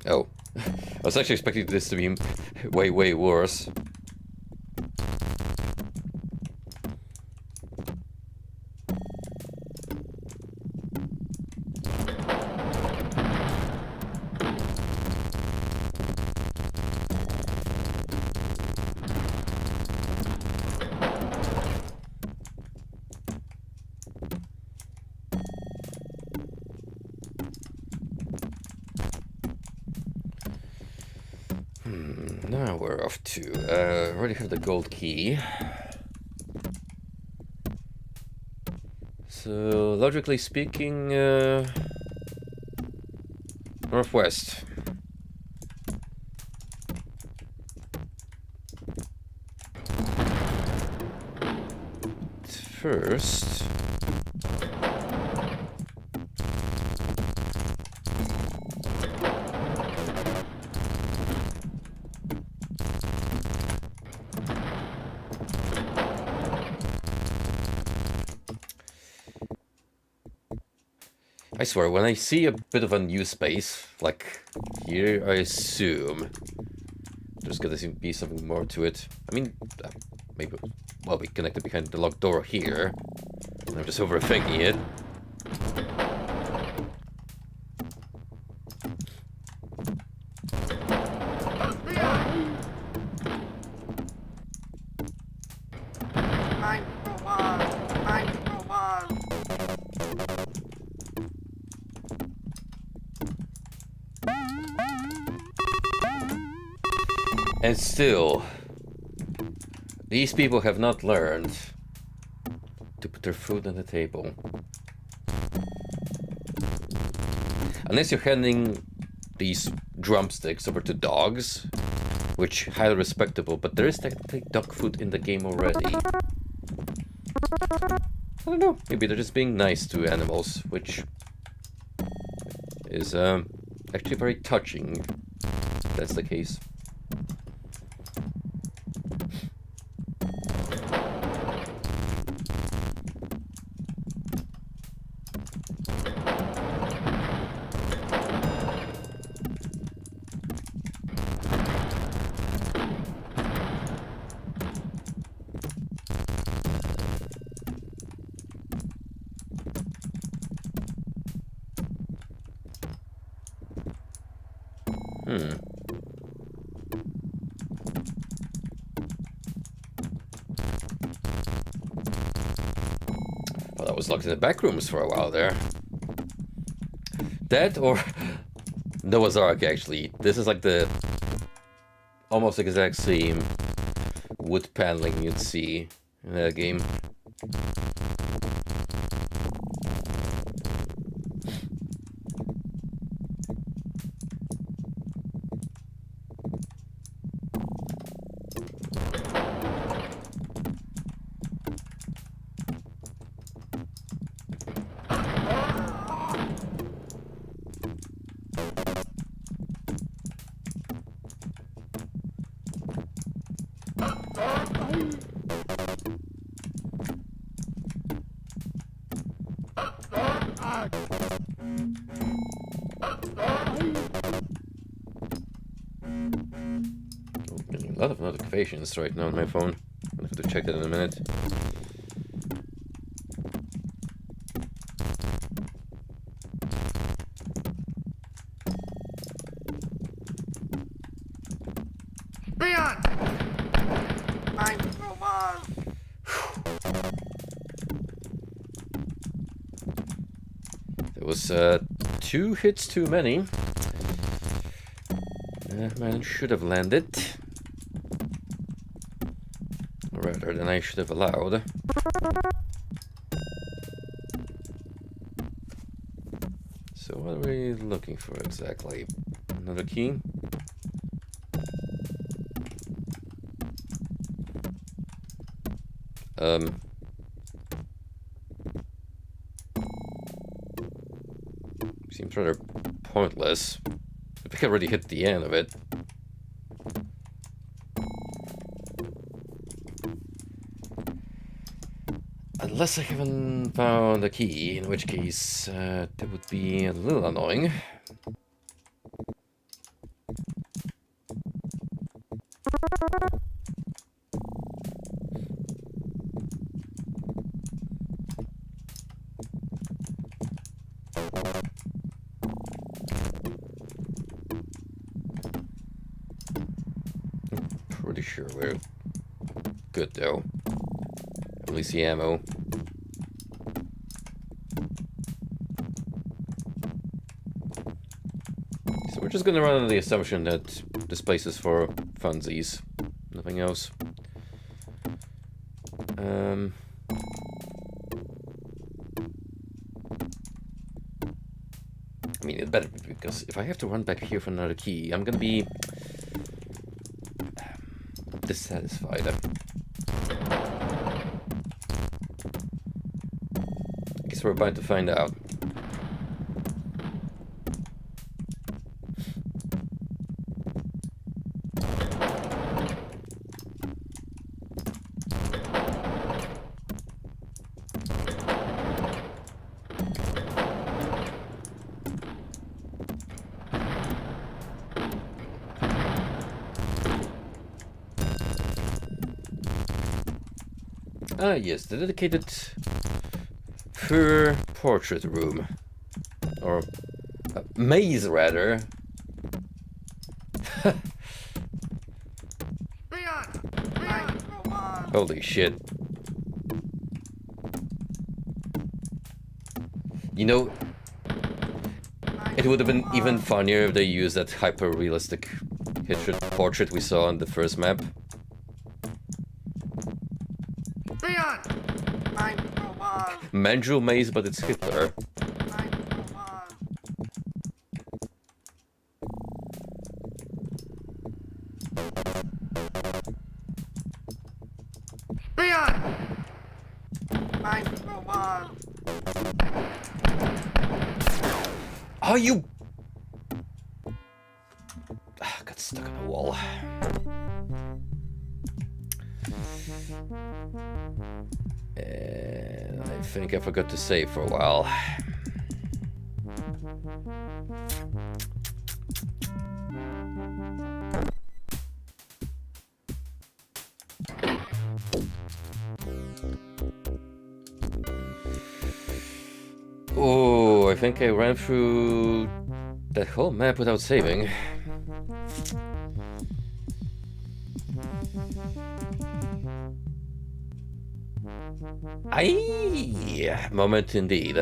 Oh, I was actually expecting this to be way, way worse. Now we're off to, already have the gold key. So, logically speaking, northwest. First... I swear, when I see a bit of unused space, like here, I assume there's gonna be something more to it. I mean, maybe, well, we connected behind the locked door here. I'm just overthinking it. And still, these people have not learned to put their food on the table. Unless you're handing these drumsticks over to dogs, which highly respectable, but there is technically dog food in the game already. I don't know, maybe they're just being nice to animals, which is actually very touching, if that's the case. Well, I was locked in the back rooms for a while there. That or Noah's Ark, actually. This is like the almost exact same wood paneling you'd see in that game. A lot of notifications right now on my phone. I'll have to check that in a minute. Leon! I'm Roman! There was 2 hits too many. Man should have landed. Rather than I should have allowed. So what are we looking for exactly? Another key? Seems rather pointless. I think I already hit the end of it. Unless I haven't found a key, in which case that would be a little annoying. Pretty sure we're good though. At least the ammo. So we're just gonna run on the assumption that this place is for funsies, nothing else. I mean, it better be, because if I have to run back here for another key, I'm gonna be dissatisfied. Guess we're about to find out. Ah, yes, the dedicated Fuhrer portrait room. Or maze, rather. Holy shit. You know, it would have been even funnier if they used that hyper-realistic portrait we saw on the first map. Mandrill maze, but it's Hitler. Oh, you... got stuck on a wall. And I think I forgot to save for a while. Oh, I think I ran through that whole map without saving. Aye, moment indeed.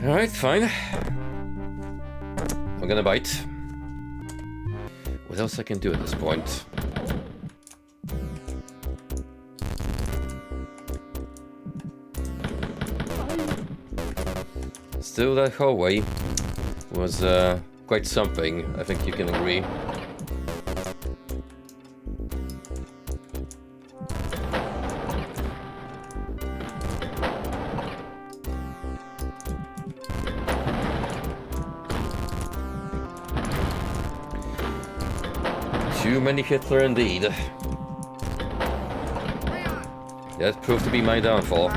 Alright, fine. I'm gonna bite. What else I can do at this point? Still, that hallway was quite something, I think you can agree. Too many Hitler indeed. That proved to be my downfall.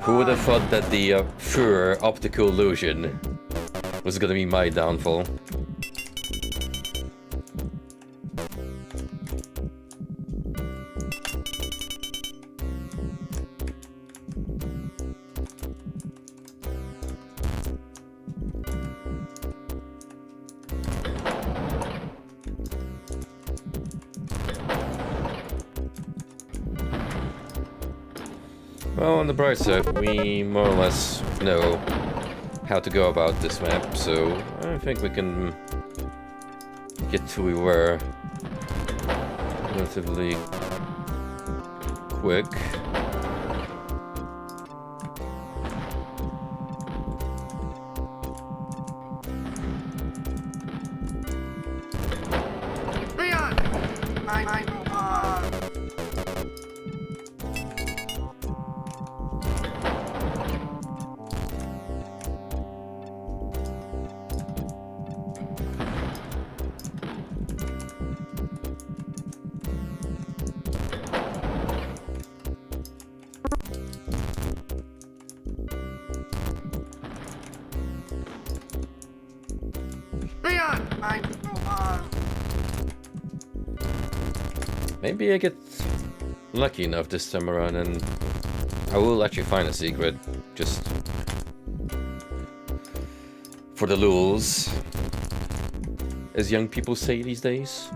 Who would have thought that the Fuhrer optical illusion was gonna be my downfall? Well, on the bright side, we more or less know how to go about this map, so I think we can get to where we were relatively quick. Maybe I get lucky enough this time around and I will actually find a secret, just for the lulz, as young people say these days.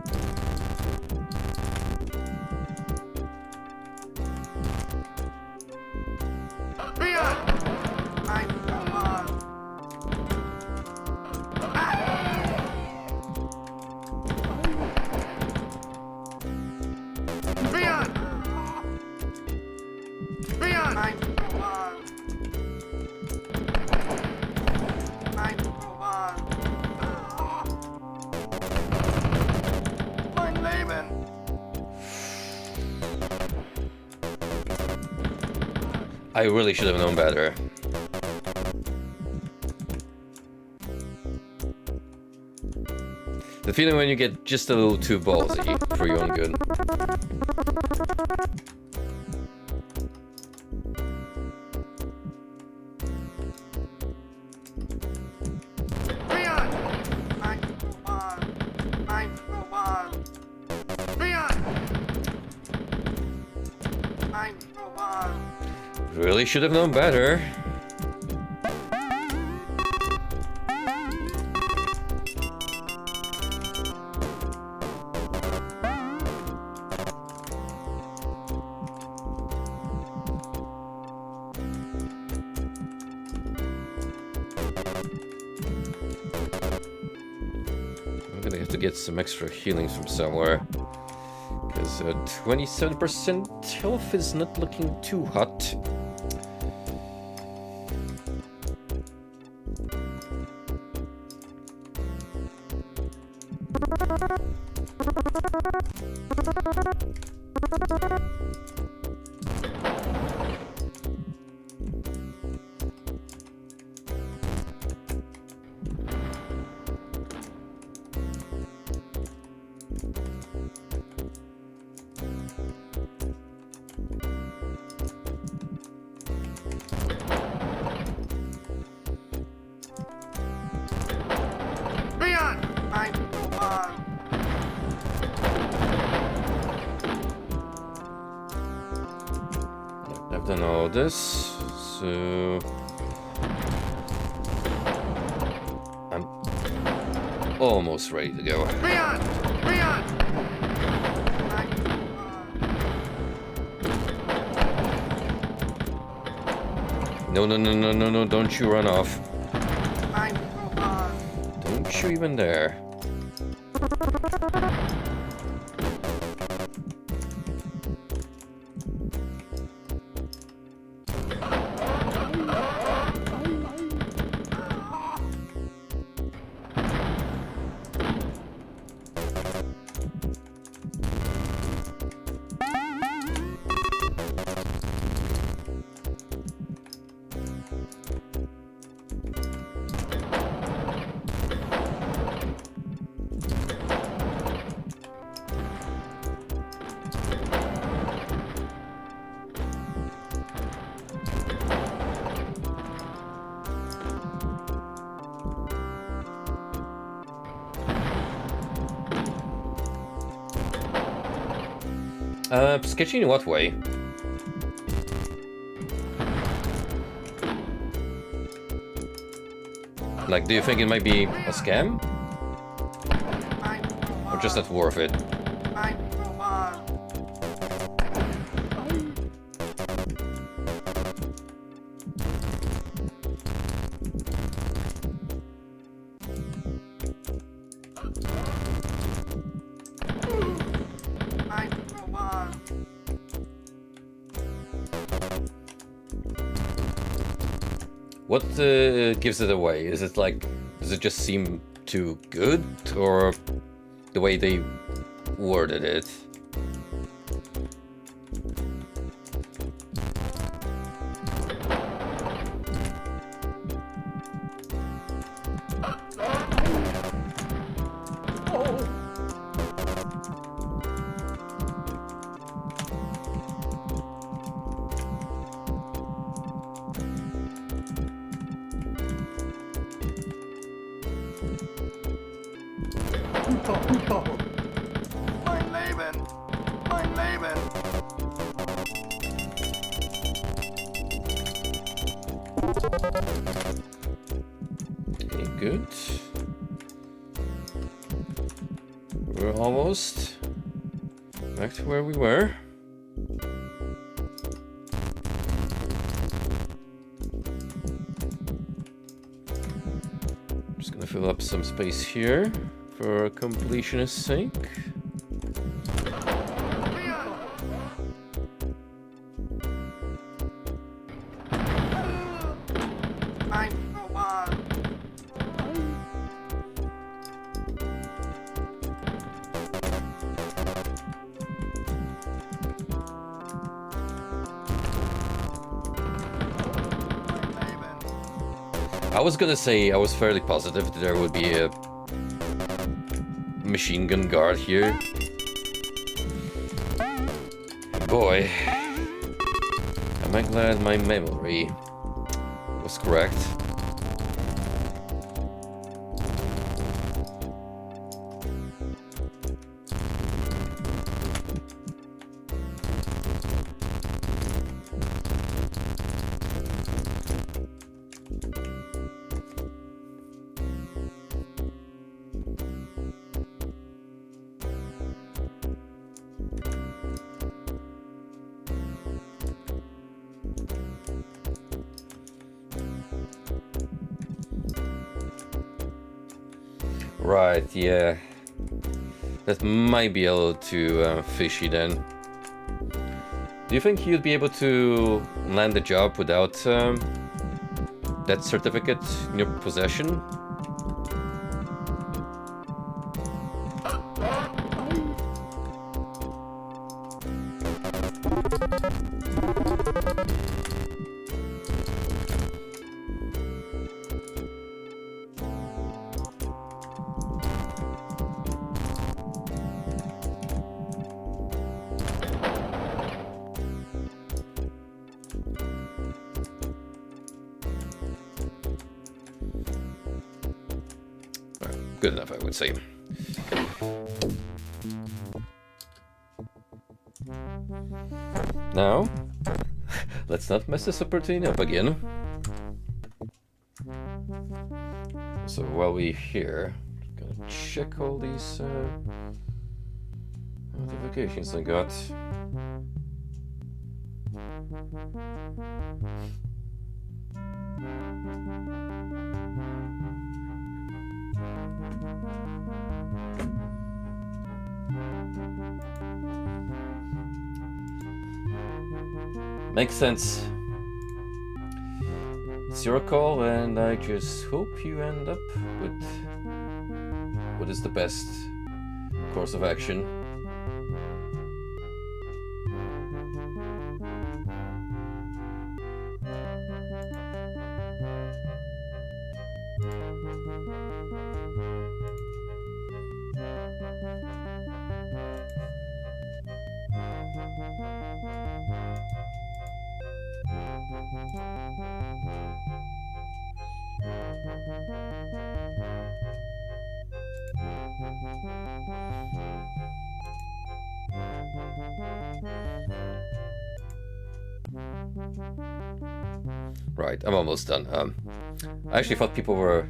I really should have known better. The feeling when you get just a little too ballsy for your own good. Leon! I'm on. I'm on. Leon! I'm on. Really should have known better. I'm gonna have to get some extra healings from somewhere. Because 27% health is not looking too hot. Leon! I'm on. I've done all this, so I'm almost ready to go. Leon! Leon! I'm No, don't you run off. I'm on. Don't you even dare. Sketchy in what way? Like, do you think it might be a scam? Or just not worth it? I'm on. I'm on. What gives it away? Is it like, does it just seem too good? Or the way they worded it? Mein Leben! Mein Leben! Okay, good. We're almost back to where we were. Just gonna fill up some space here for completionist's sake. I'm on. I was gonna say I was fairly positive that there would be a machine gun guard here. Boy, am I glad my memory was correct. Right, yeah. That might be a little too fishy then. Do you think you'd be able to land the job without that certificate in your possession? Good enough, I would say. Now, let's not mess this routine up again. So while we're here, gonna check all these notifications I got. Makes sense. It's your call, and I just hope you end up with what is the best course of action. Right, I'm almost done. I actually thought people were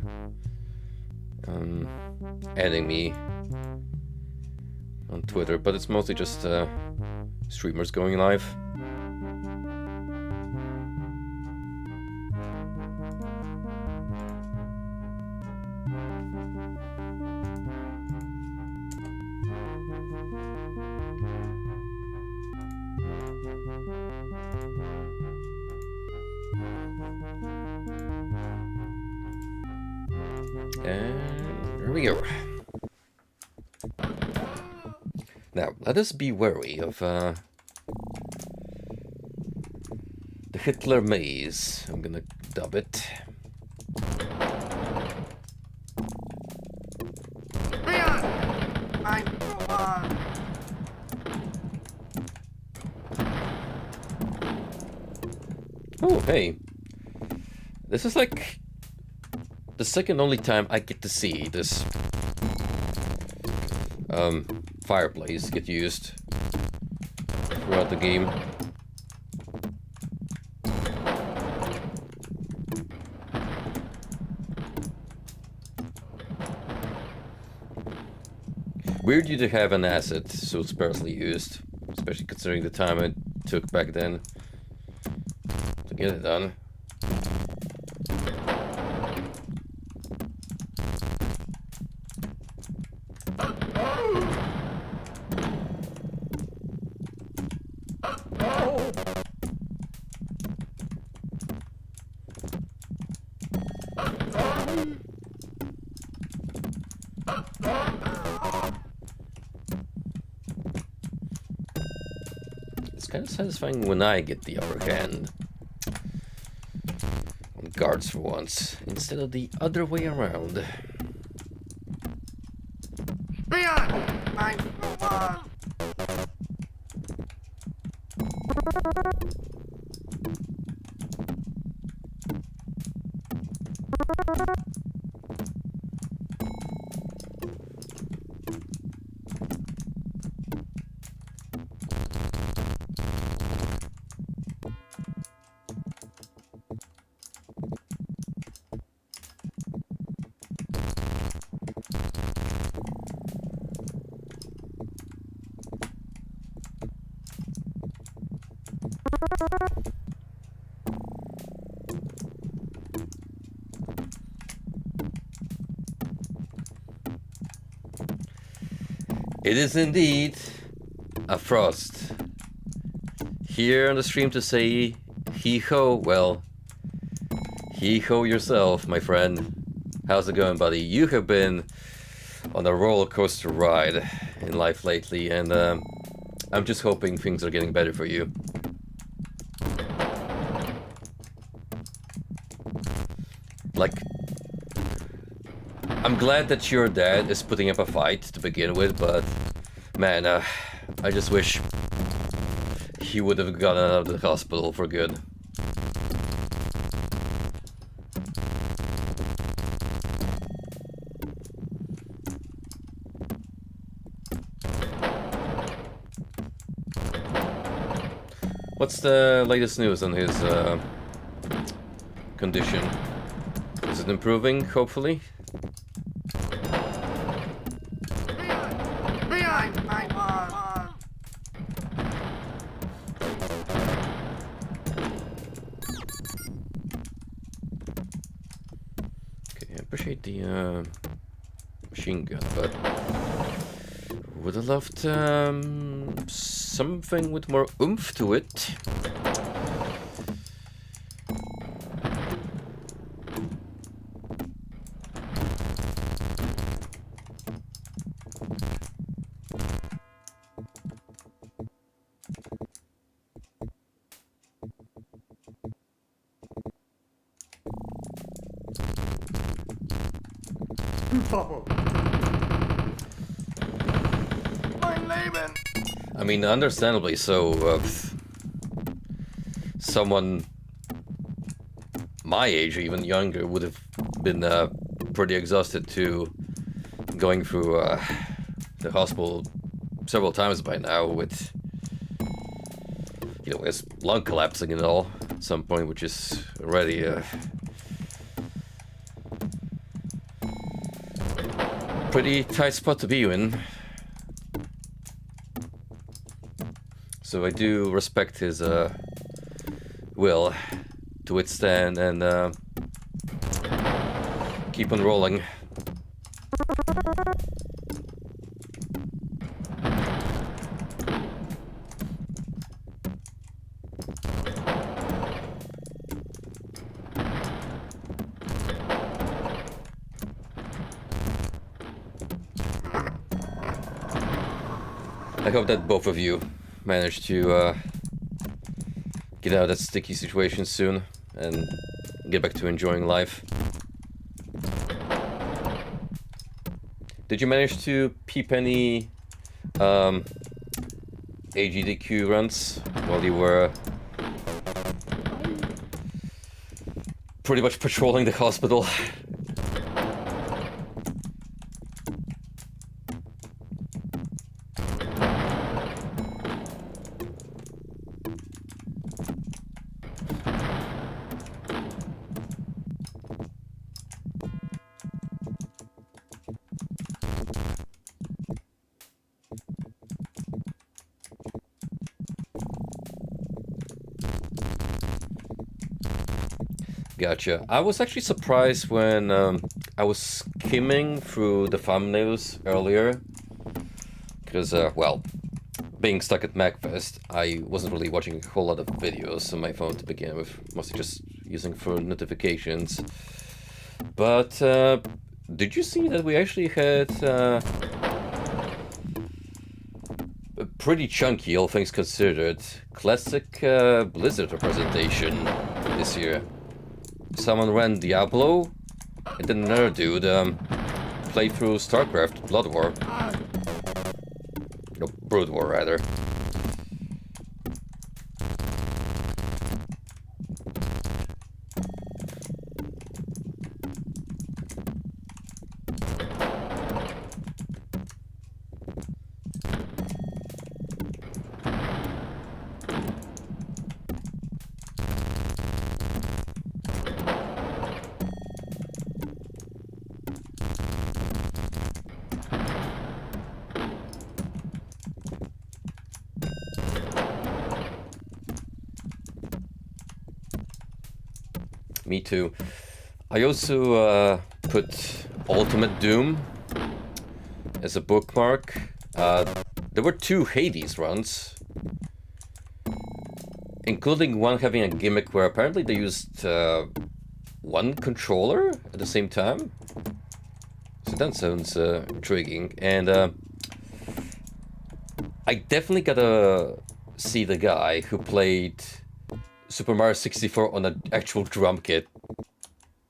adding me on Twitter, but it's mostly just streamers going live. And here we go. Now, let us be wary of the Hitler maze. I'm gonna dub it. Leon! I won! Oh, hey. This is like the second only time I get to see this fireplace get used throughout the game. Weird you to have an asset so sparsely used, especially considering the time it took back then to get it done. It's kind of satisfying when I get the upper hand on guards for once, instead of the other way around. Leon! It is indeed a frost. Here on the stream to say hee-ho, well, hee-ho yourself, my friend. How's it going, buddy? You have been on a roller coaster ride in life lately, and I'm just hoping things are getting better for you. Like, I'm glad that your dad is putting up a fight to begin with, but man, I just wish he would have gotten out of the hospital for good. What's the latest news on his condition? Is it improving, hopefully? Okay, I appreciate the machine gun, but would have loved something with more oomph to it. I mean, understandably so. Someone my age, or even younger, would have been pretty exhausted to going through the hospital several times by now with, you know, his lung collapsing and all at some point, which is already pretty tight spot to be in. So I do respect his will to withstand and keep on rolling. I hope that both of you manage to get out of that sticky situation soon and get back to enjoying life. Did you manage to peep any AGDQ runs while you were pretty much patrolling the hospital? Gotcha. I was actually surprised when I was skimming through the thumbnails earlier, because, well, being stuck at MacFest, I wasn't really watching a whole lot of videos on my phone to begin with, mostly just using for notifications. But did you see that we actually had a pretty chunky, all things considered, classic Blizzard representation this year? Someone ran Diablo, and then another dude played through StarCraft Blood War. No, Brood War, rather. Me too. I also put Ultimate Doom as a bookmark. There were 2 Hades runs, including one having a gimmick where apparently they used one controller at the same time. So that sounds intriguing. And I definitely gotta see the guy who played Super Mario 64 on an actual drum kit.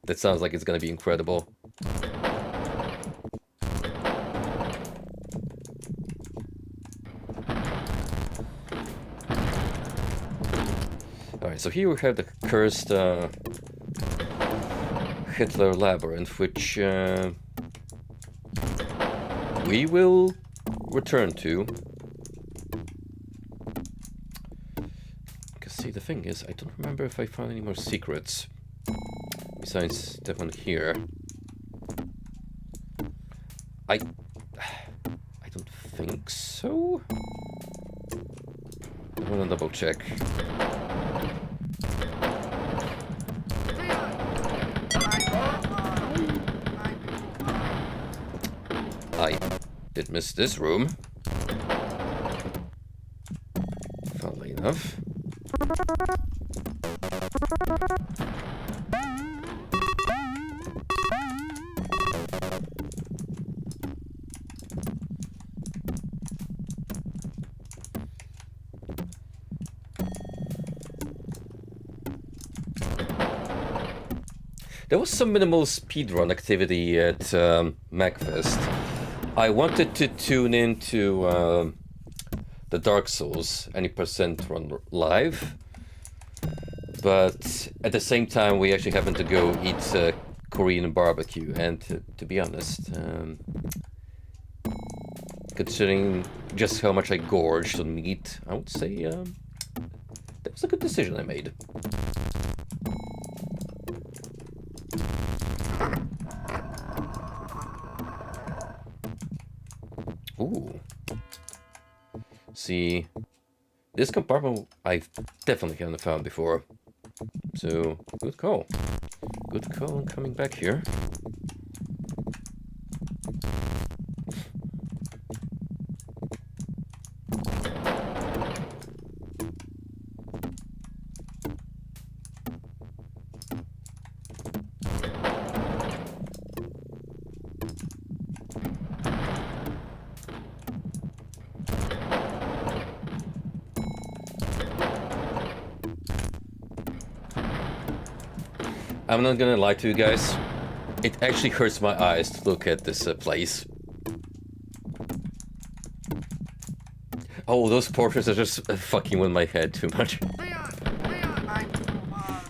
That sounds like it's gonna be incredible. Alright, so here we have the cursed Hitler Labyrinth, which we will return to. Because see, the thing is, I don't remember if I found any more secrets besides that one here. I don't think so. I want to double check. I did miss this room. Funnily enough. There was some minimal speedrun activity at MacFest. I wanted to tune into the Dark Souls any percent run live, but at the same time we actually happened to go eat Korean barbecue, and to be honest, considering just how much I gorged on meat, I would say that was a good decision I made. Ooh. See, this compartment I've definitely haven't found before. So, good call. Good call on coming back here. I'm not gonna lie to you guys, it actually hurts my eyes to look at this place. Oh, those portraits are just fucking with my head too much.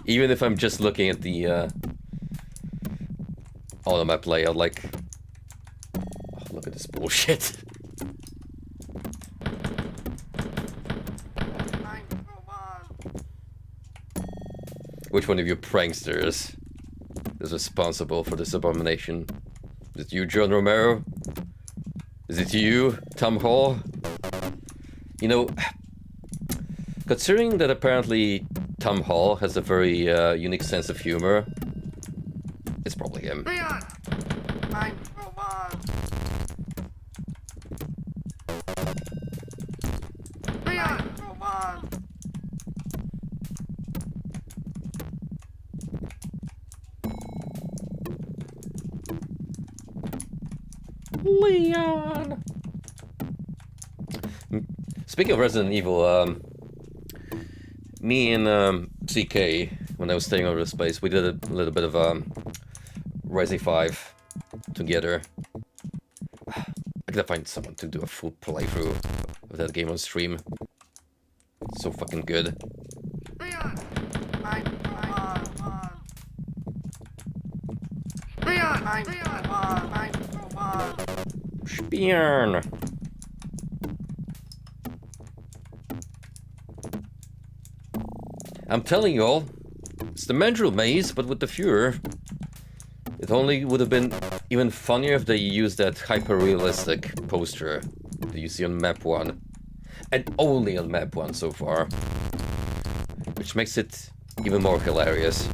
Even if I'm just looking at the on-map layout, like, oh, look at this bullshit. Which one of you pranksters is responsible for this abomination? Is it you, John Romero? Is it you, Tom Hall? You know, considering that apparently Tom Hall has a very unique sense of humor, it's probably him. Leon! I'm Roman! Leon! Roman! Leon! Speaking of Resident Evil, me and CK, when I was staying over this place, we did a little bit of Resi 5 together. I gotta find someone to do a full playthrough of that game on stream. It's so fucking good. Leon! I'm Roman! Leon! I'm Roman! I'm Roman! Spion! I'm telling you all, it's the Mandrill Maze, but with the Fuhrer. It only would have been even funnier if they used that hyper-realistic poster that you see on map 1. And only on map 1 so far. Which makes it even more hilarious.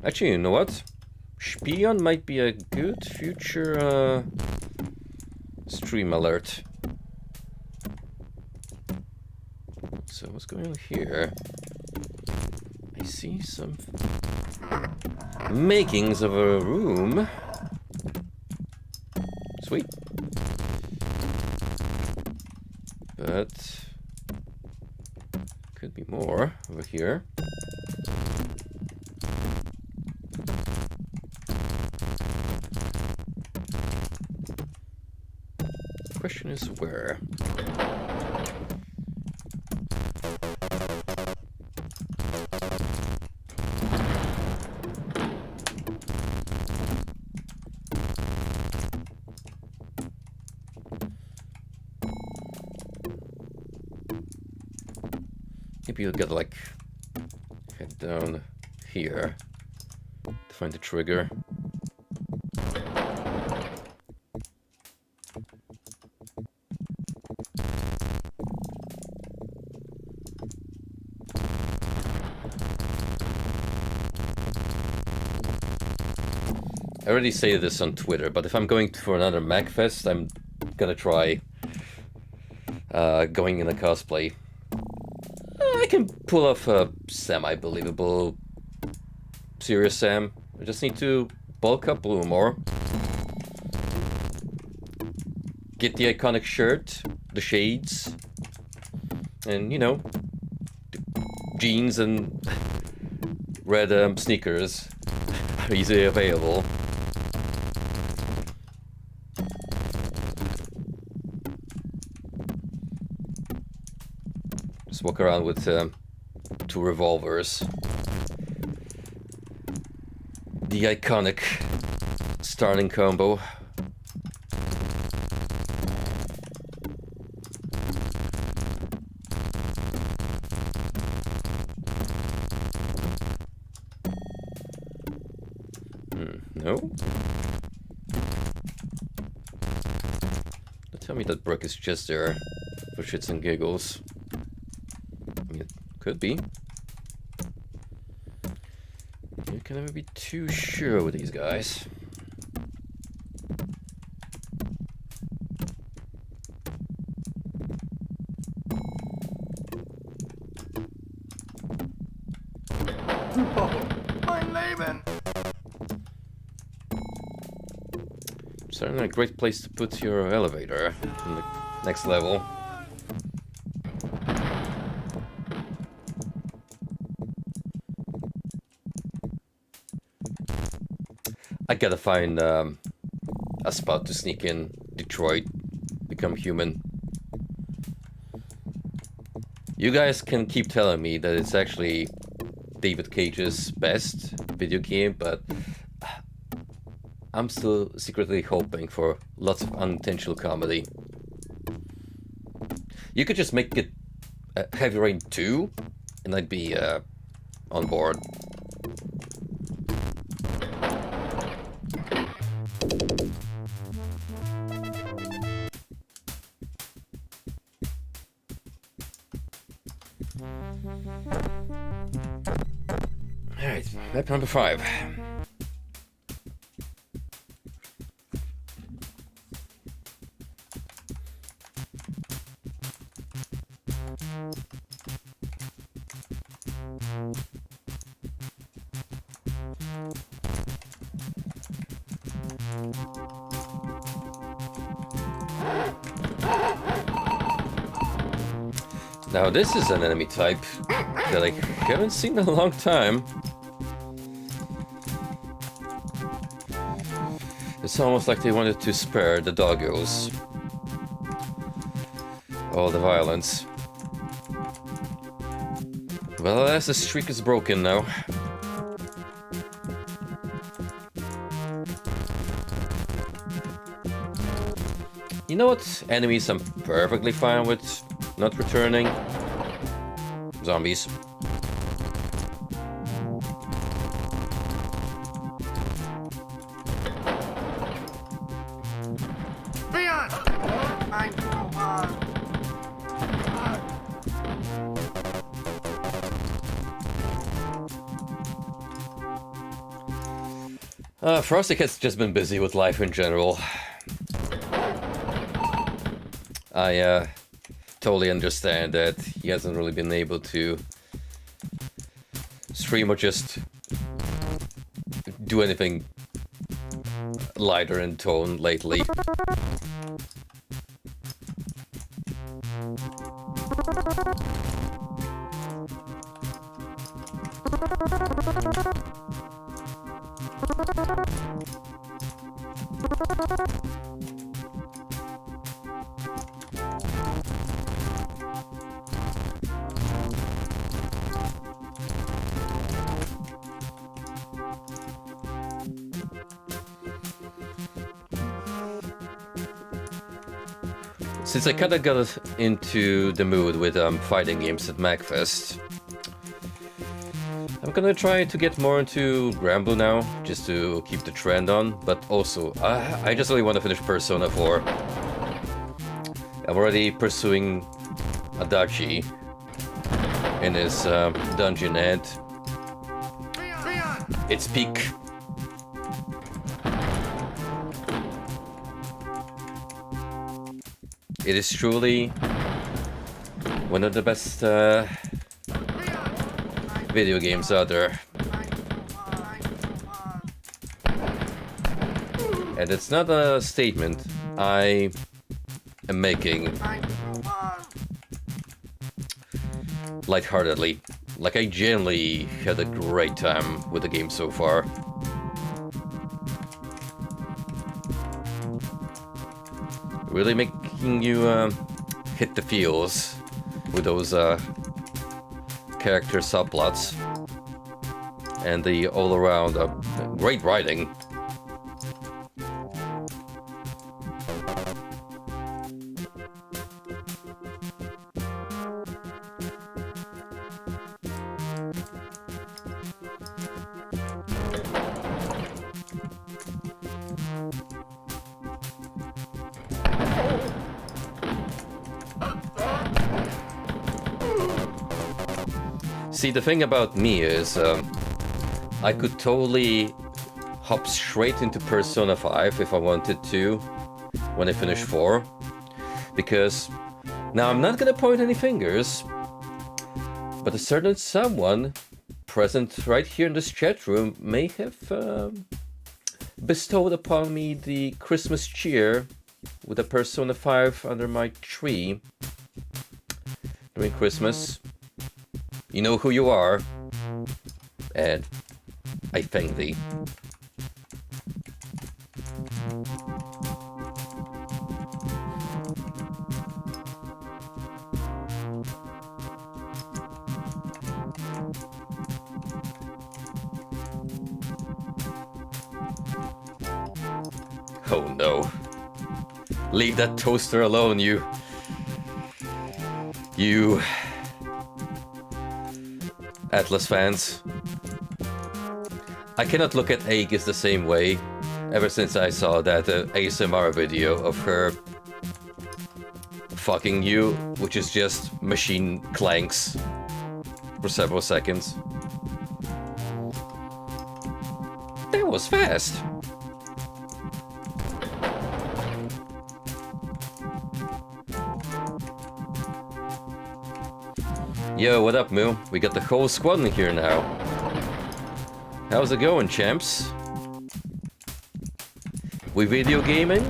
Actually, you know what? Spion might be a good future stream alert. So what's going on here? I see some makings of a room. Sweet. But could be more over here. Question is where? Maybe you'll get like head down here to find the trigger. I already say this on Twitter, but if I'm going for another MacFest, I'm gonna try going in a cosplay. I can pull off a semi-believable Serious Sam. I just need to bulk up a little more. Get the iconic shirt, the shades, and you know, jeans and red sneakers are easily available. Just walk around with 2 revolvers. The iconic starting combo. No? Don't tell me that brick is just there for shits and giggles. I mean, it could be. You can never be too sure with these guys. Mein Leben! Certainly a great place to put your elevator in the next level. I gotta find a spot to sneak in Detroit, become human. You guys can keep telling me that it's actually David Cage's best video game, but I'm still secretly hoping for lots of unintentional comedy. You could just make it Heavy Rain 2, and I'd be on board. Alright, map number 5. Now this is an enemy type that I haven't seen in a long time. It's almost like they wanted to spare the doggos all the violence. Well, alas, the streak is broken now. You know what enemies I'm perfectly fine with not returning? Zombies. Leon! Mein Opa! Frosty has just been busy with life in general. I totally understand that he hasn't really been able to stream or just do anything lighter in tone lately. Since I kinda got into the mood with fighting games at MagFest, I'm gonna try to get more into Granblue now, just to keep the trend on, but also, I just really want to finish Persona 4. I'm already pursuing Adachi in his dungeon, and it's peak. It is truly one of the best video games out there. And it's not a statement I am making lightheartedly. Like, I genuinely had a great time with the game so far. Really making you hit the feels with those character subplots and the all-around great writing. See, the thing about me is, I could totally hop straight into Persona 5 if I wanted to, when I finish 4. Because, now I'm not gonna point any fingers, but a certain someone present right here in this chat room may have bestowed upon me the Christmas cheer with a Persona 5 under my tree during Christmas. You know who you are, and I thank thee. Oh no. Leave that toaster alone, you Atlas fans. I cannot look at Aegis the same way ever since I saw that ASMR video of her fucking you, which is just machine clanks for several seconds. That was fast. Yo, what up, Moo? We got the whole squad in here now. How's it going, champs? We video gaming?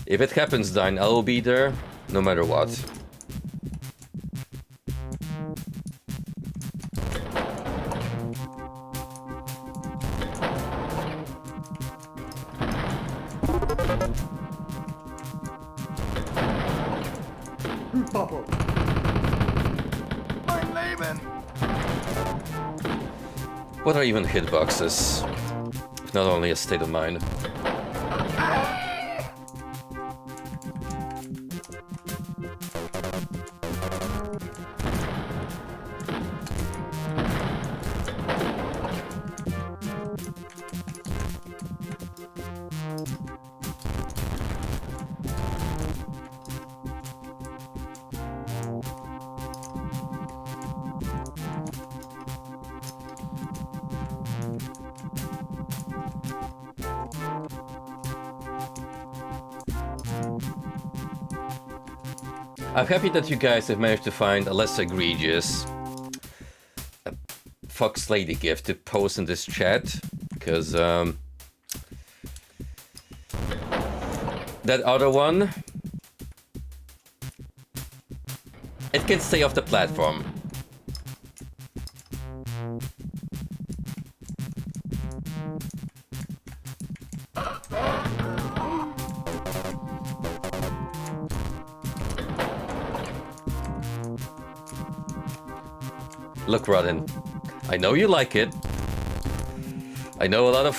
If it happens, Dine, I'll be there, no matter what. What are even hitboxes, if not only a state of mind? I'm happy that you guys have managed to find a less egregious Fox Lady gift to post in this chat, because that other one, it can stay off the platform. Look, Rodin, I know you like it. I know a lot of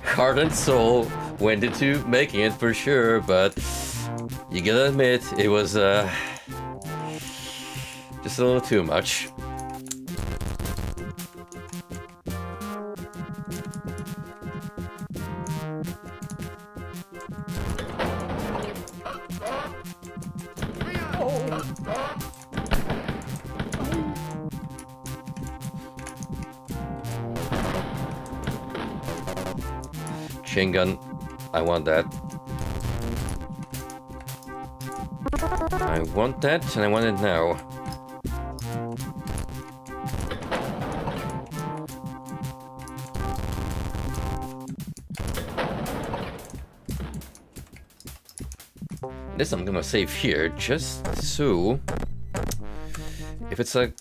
heart and soul went into making it for sure, but you gotta admit, it was just a little too much. Chain gun, I want that. I want that, and I want it now. This I'm gonna save here, just so if it's a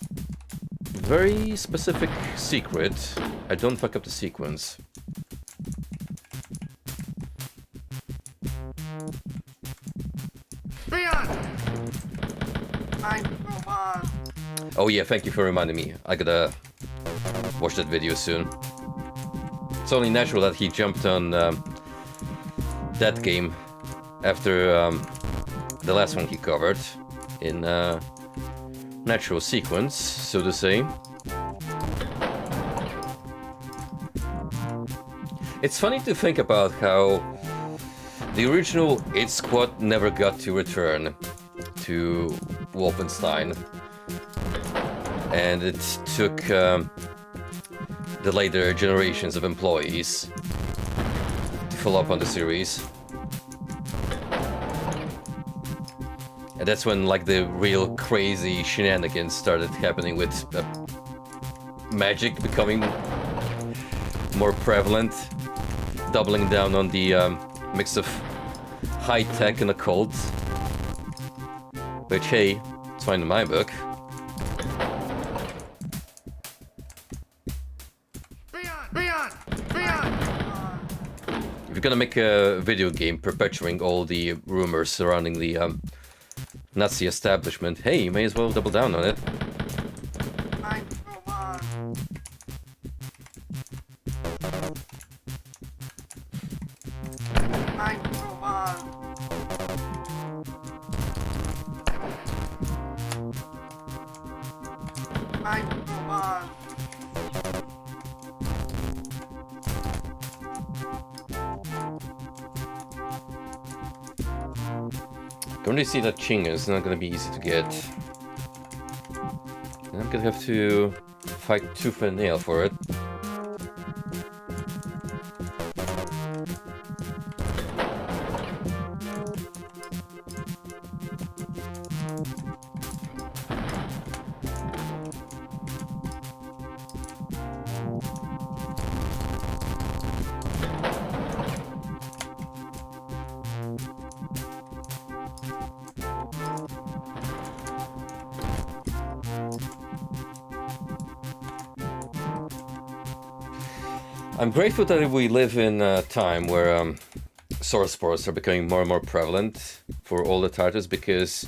very specific secret, I don't fuck up the sequence. Oh yeah, thank you for reminding me. I gotta watch that video soon. It's only natural that he jumped on that game after the last one he covered in natural sequence, so to say. It's funny to think about how the original 8 Squad never got to return to Wolfenstein, and it took the later generations of employees to follow up on the series. And that's when like the real crazy shenanigans started happening, with magic becoming more prevalent, doubling down on the mix of high tech and occult, which, hey, it's fine in my book. If you're gonna make a video game perpetuating all the rumors surrounding the Nazi establishment, hey, you may as well double down on it. Going to see that Ching is not going to be easy to get. And I'm going to have to fight tooth and nail for it. I'm grateful that we live in a time where source ports are becoming more and more prevalent for all the titles, because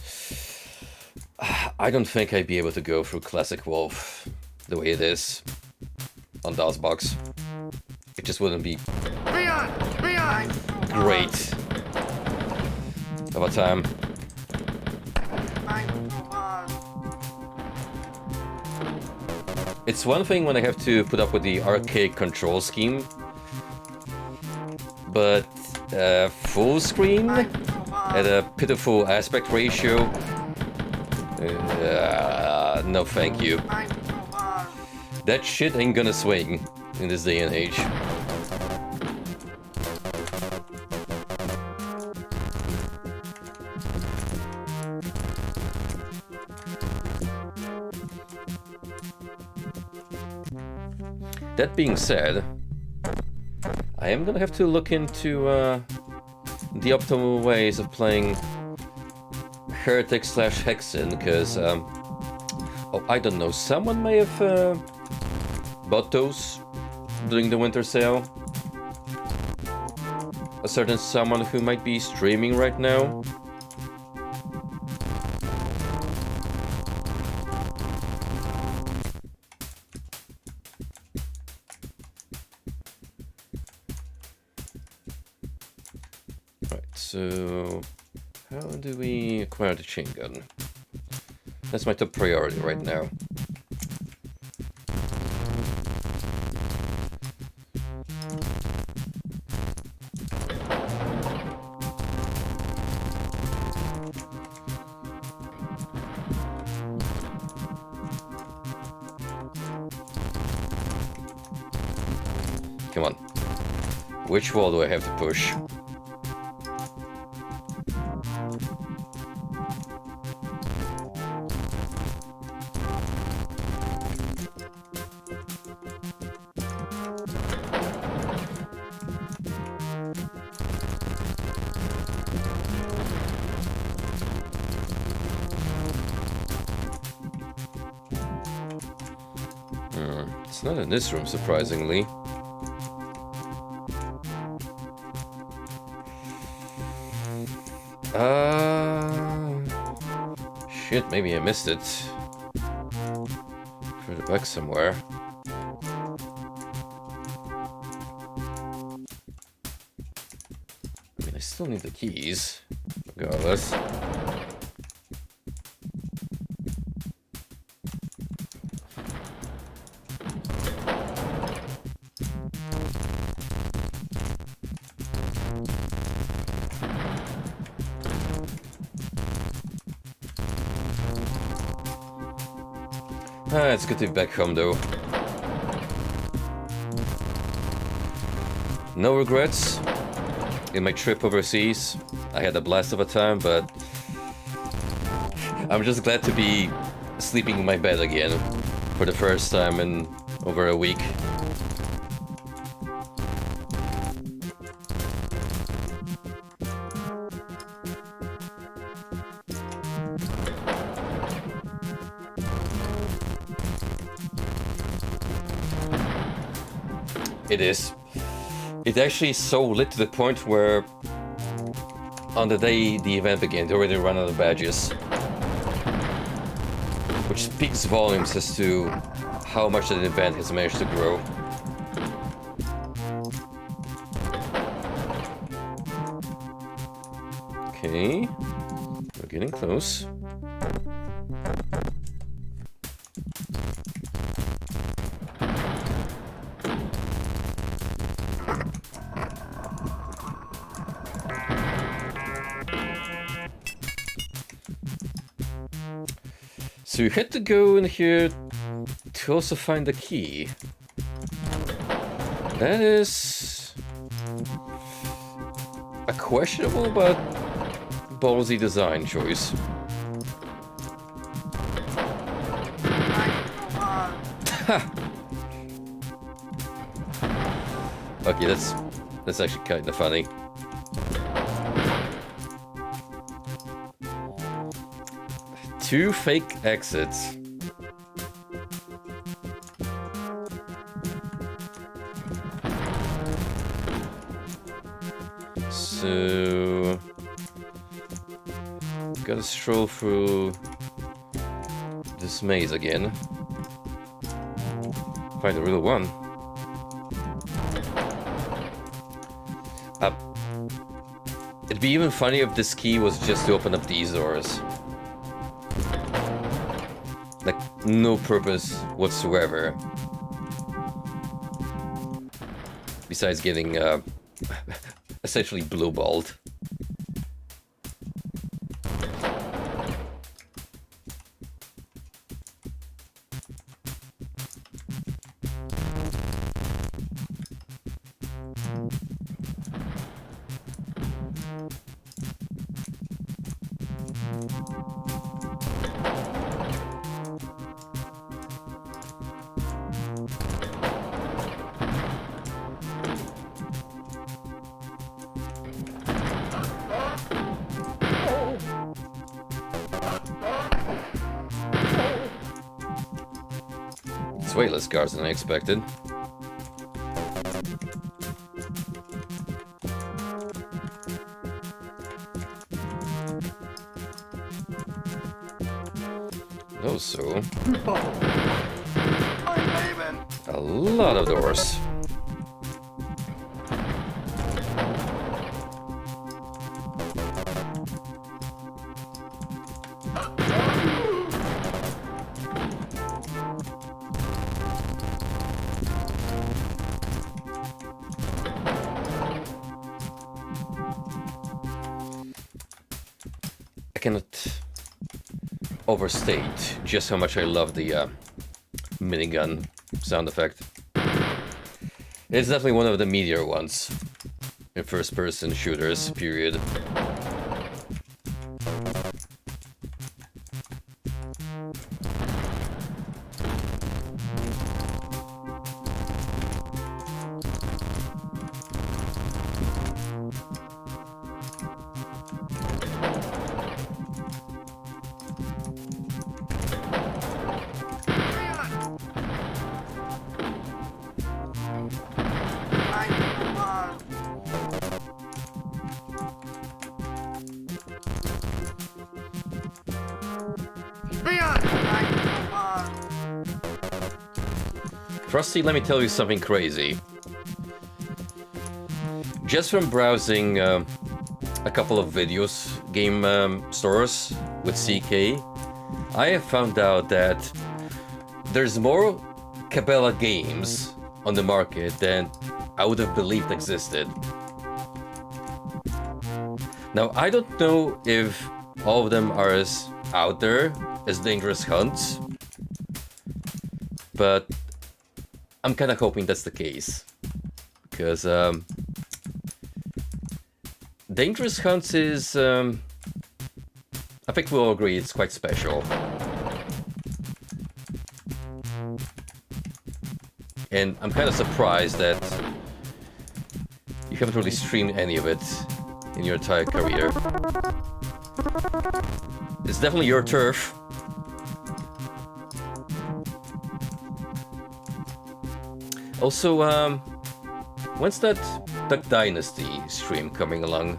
I don't think I'd be able to go through Classic Wolf the way it is on DOSBox. It just wouldn't be great of a time. It's one thing when I have to put up with the arcade control scheme, but full screen at a pitiful aspect ratio, no thank you. That shit ain't gonna swing in this day and age. That being said, I am gonna have to look into the optimal ways of playing Heretic / Hexen, because oh, I don't know, someone may have bought those during the winter sale. A certain someone who might be streaming right now. Right, so how do we acquire the chain gun? That's my top priority right now. Come on. Which wall do I have to push? It's not in this room, surprisingly. Shit, maybe I missed it. Further back somewhere. I mean, I still need the keys, regardless. It's good to be back home, though. No regrets in my trip overseas. I had a blast of a time, but I'm just glad to be sleeping in my bed again for the first time in over a week. It is. It actually is so lit to the point where on the day the event began, they already ran out of badges. Which speaks volumes as to how much that event has managed to grow. Okay, we're getting close. So you had to go in here to also find the key. That is a questionable but ballsy design choice. Okay, that's actually kind of funny. Two fake exits. So gotta stroll through this maze again. Find the real one. It'd be even funny if this key was just to open up these doors. Like, no purpose whatsoever. Besides getting, essentially blue-balled. way less guards than I expected. Also, a lot of doors. I cannot overstate just how much I love the minigun sound effect. It's definitely one of the meatier ones in first-person shooters, period. Frosty, let me tell you something crazy. Just from browsing a couple of game stores with CK, I have found out that there's more Cabela games on the market than I would have believed existed. Now, I don't know if all of them are as out there as Dangerous Hunts, but I'm kind of hoping that's the case, because Dangerous Hunts is, I think we'll agree, it's quite special. And I'm kind of surprised that you haven't really streamed any of it in your entire career. It's definitely your turf. Also, when's that Duck Dynasty stream coming along,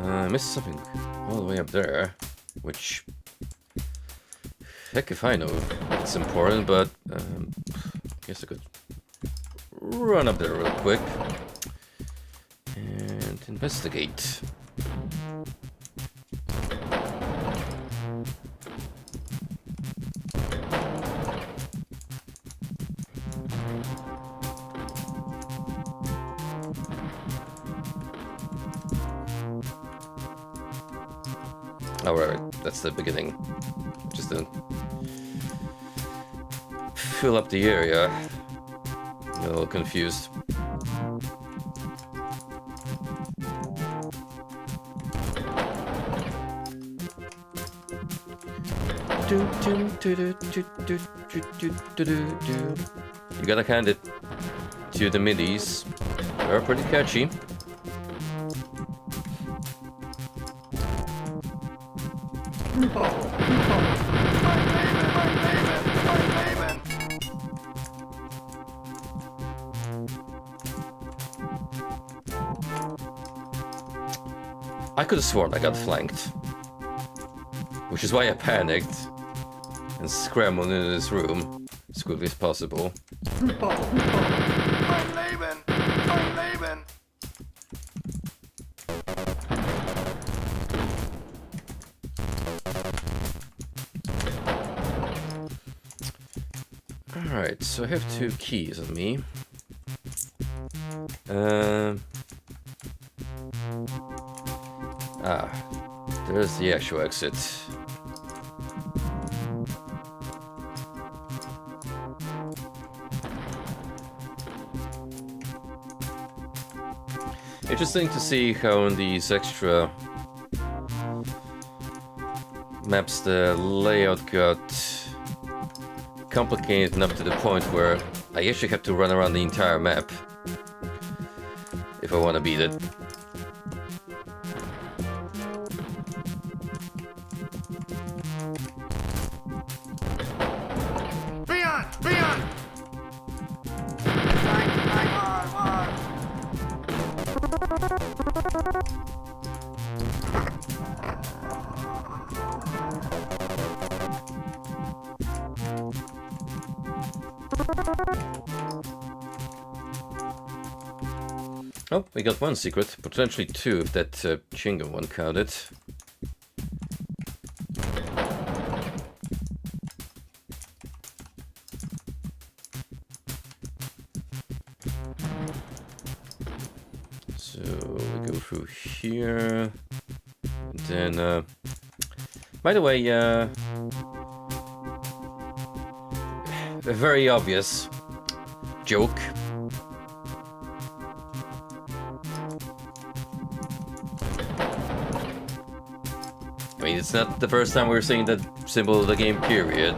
I missed something all the way up there, which, heck if I know it's important, but I guess I could run up there real quick and investigate. Oh, right, that's the beginning. Just to fill up the area. I'm a little confused. You gotta hand it to the middies. They're pretty catchy. I could have sworn I got flanked, which is why I panicked and scrambled into this room as quickly as possible. Alright, so I have 2 keys on me. Ah, there's the actual exit. Interesting to see how in these extra maps the layout got complicated enough to the point where I actually have to run around the entire map if I want to beat it. Leon! Leon! Mine. Oh, we got one secret, potentially two if that Chinga one counted. So we go through here. And then, by the way, a very obvious joke. I mean, it's not the first time we're seeing that symbol of the game, period.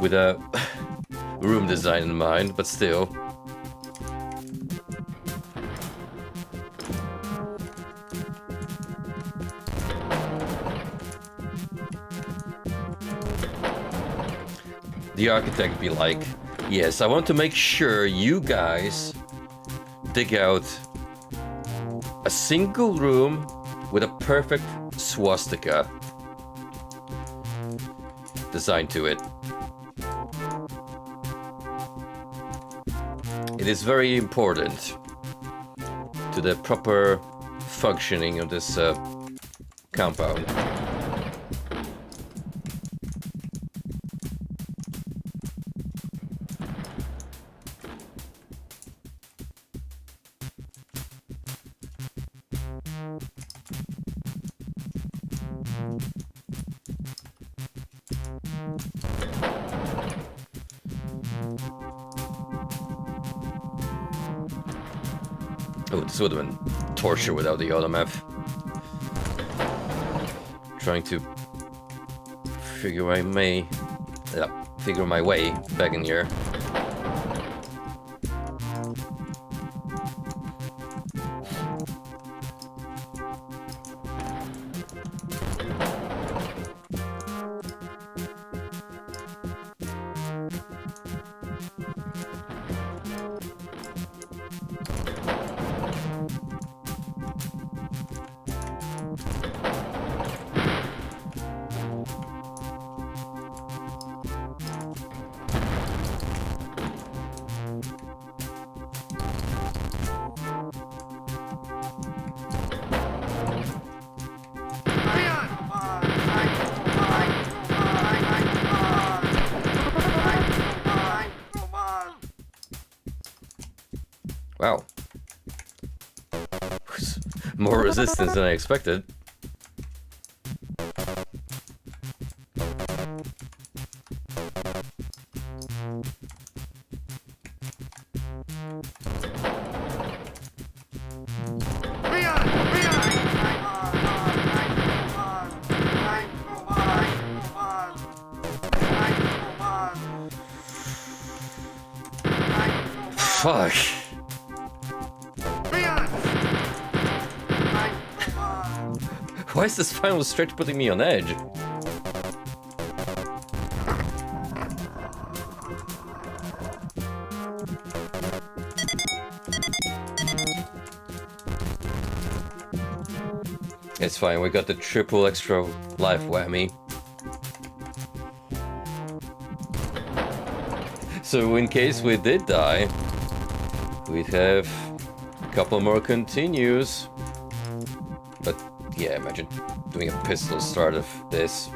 With a room design in mind, but still. The architect be like, yes, I want to make sure you guys dig out a single room with a perfect swastika designed to it. It is very important to the proper functioning of this compound. Oh, this would have been torture without the auto map. Trying to figure my way back in here. Wow. More resistance than I expected. Fuck. Why is this final stretch putting me on edge? It's fine, we got the triple extra life whammy. So in case we did die, we'd have a couple more continues. But yeah, imagine doing a pistol start of this.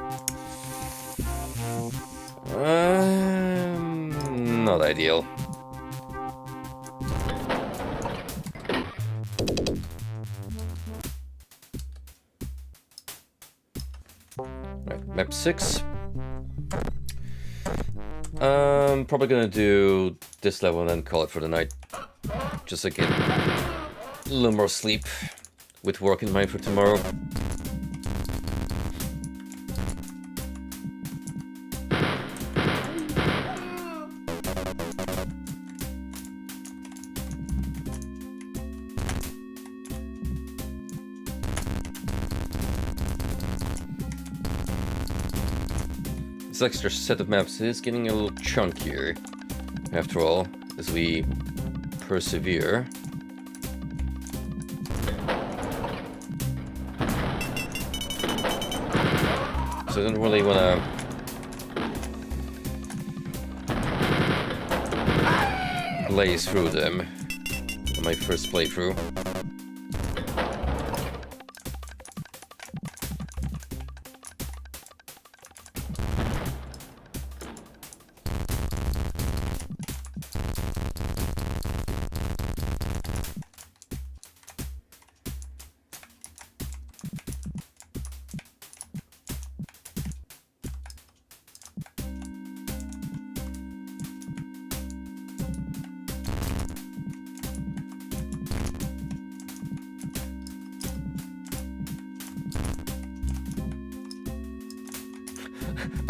Not ideal. Map 6. Probably gonna do this level and then call it for the night. Just to get a little more sleep with work in mind for tomorrow. This extra set of maps is getting a little chunkier, after all, as we persevere. So I don't really want to blaze through them on my first playthrough.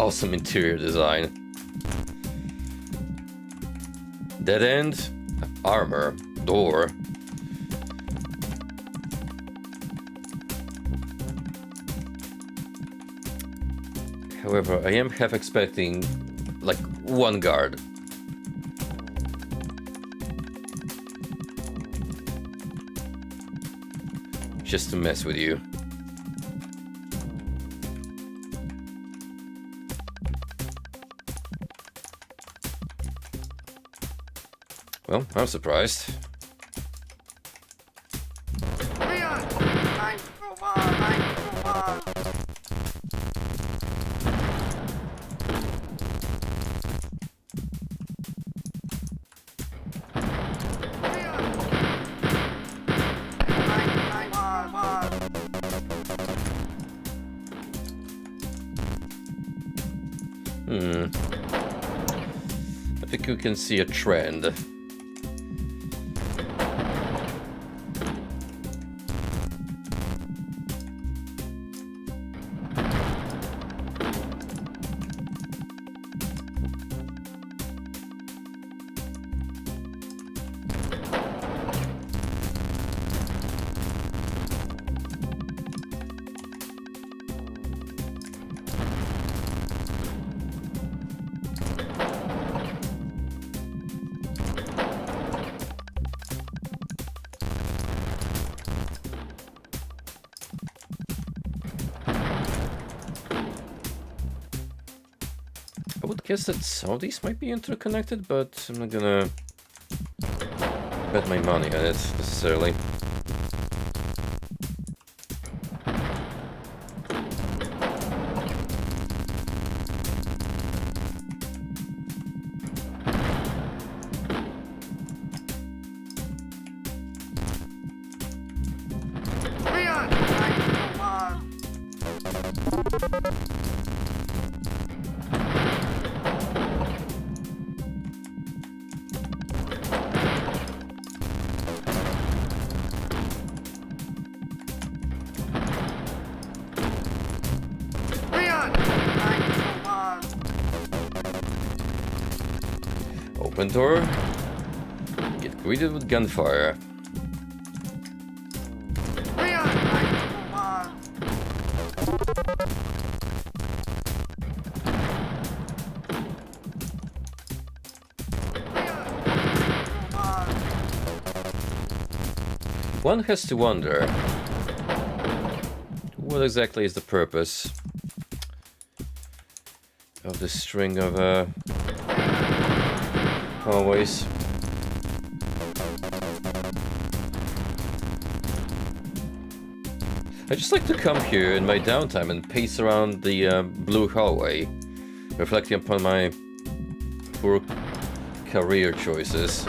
Awesome interior design. Dead end, armor, door. However, I am half expecting like one guard. Just to mess with you. Well, I'm surprised. I think you can see a trend. I would guess that some of these might be interconnected, but I'm not gonna bet my money on it necessarily. Open door. Get greeted with gunfire. One has to wonder, what exactly is the purpose of this string of hallways? I just like to come here in my downtime and pace around the blue hallway, reflecting upon my poor career choices.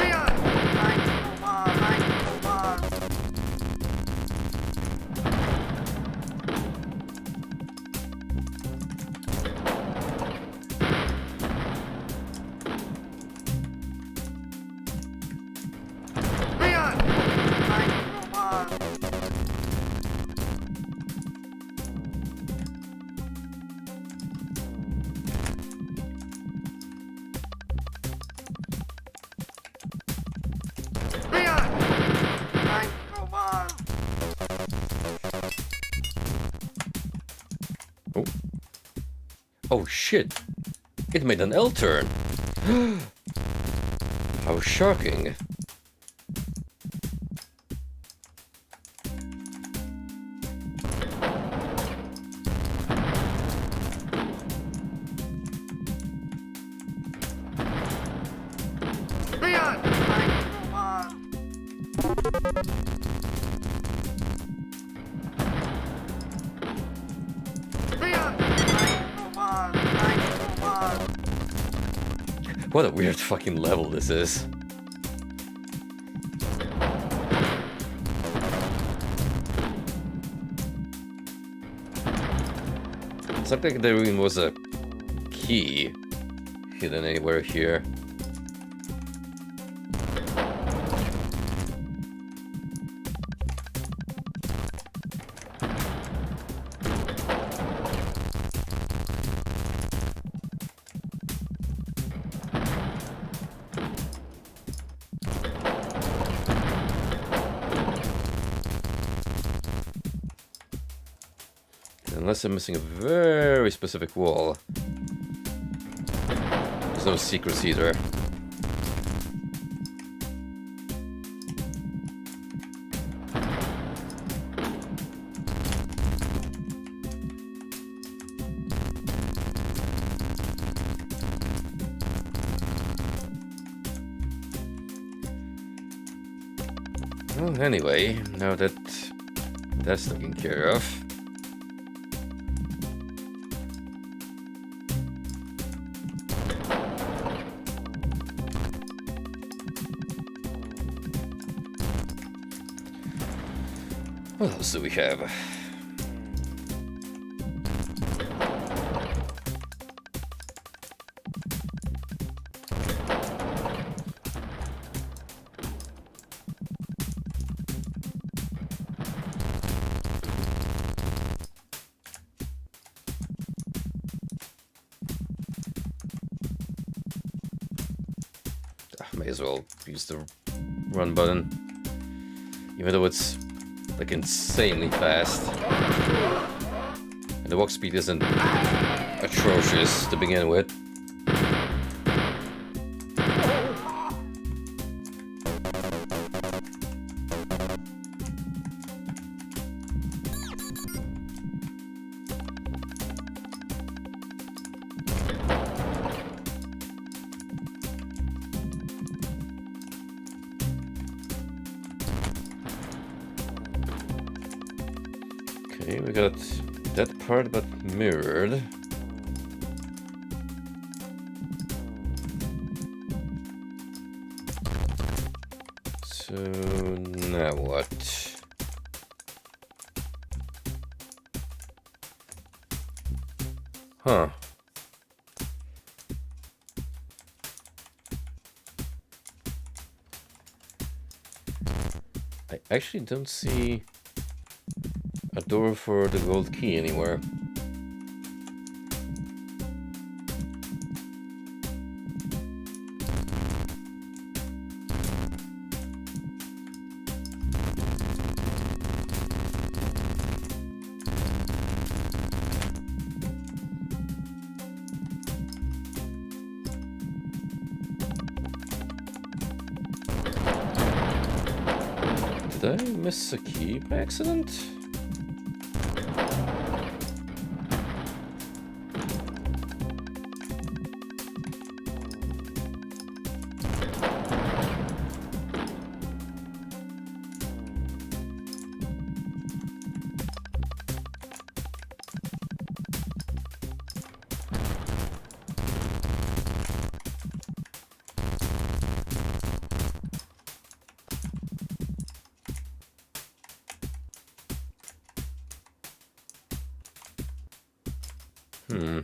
Oh shit! It made an L turn! How shocking! Leon! Mine! Come on! Leon! Mine! Come on! Mine! Come on! What a weird fucking level this is. It's not like there even was a key hidden anywhere here. Unless I'm missing a very specific wall. There's no secrets either. Well, anyway, now that that's taken care of. What else do we have? May as well use the run button, even though it's like insanely fast. And the walk speed isn't atrocious to begin with. Okay, we got that part but mirrored. So now what? Huh. I actually don't see a door for the gold key anywhere. Did I miss a key by accident? Hmm.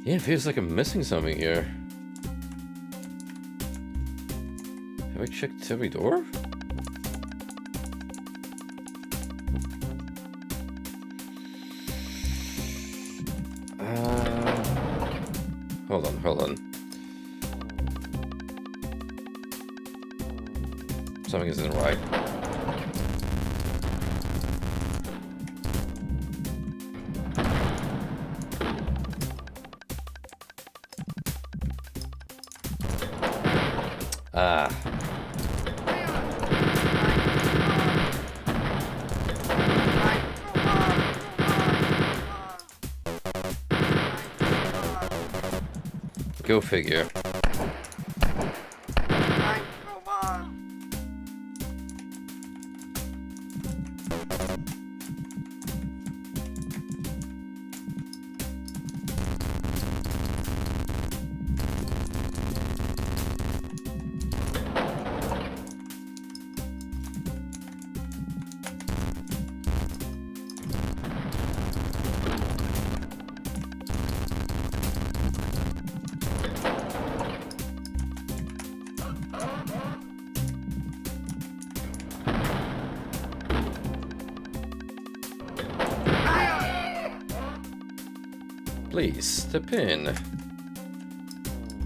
Yeah, it feels like I'm missing something here. Have I checked every door? Hold on. Something isn't right. Ah. Go figure. Please, step in.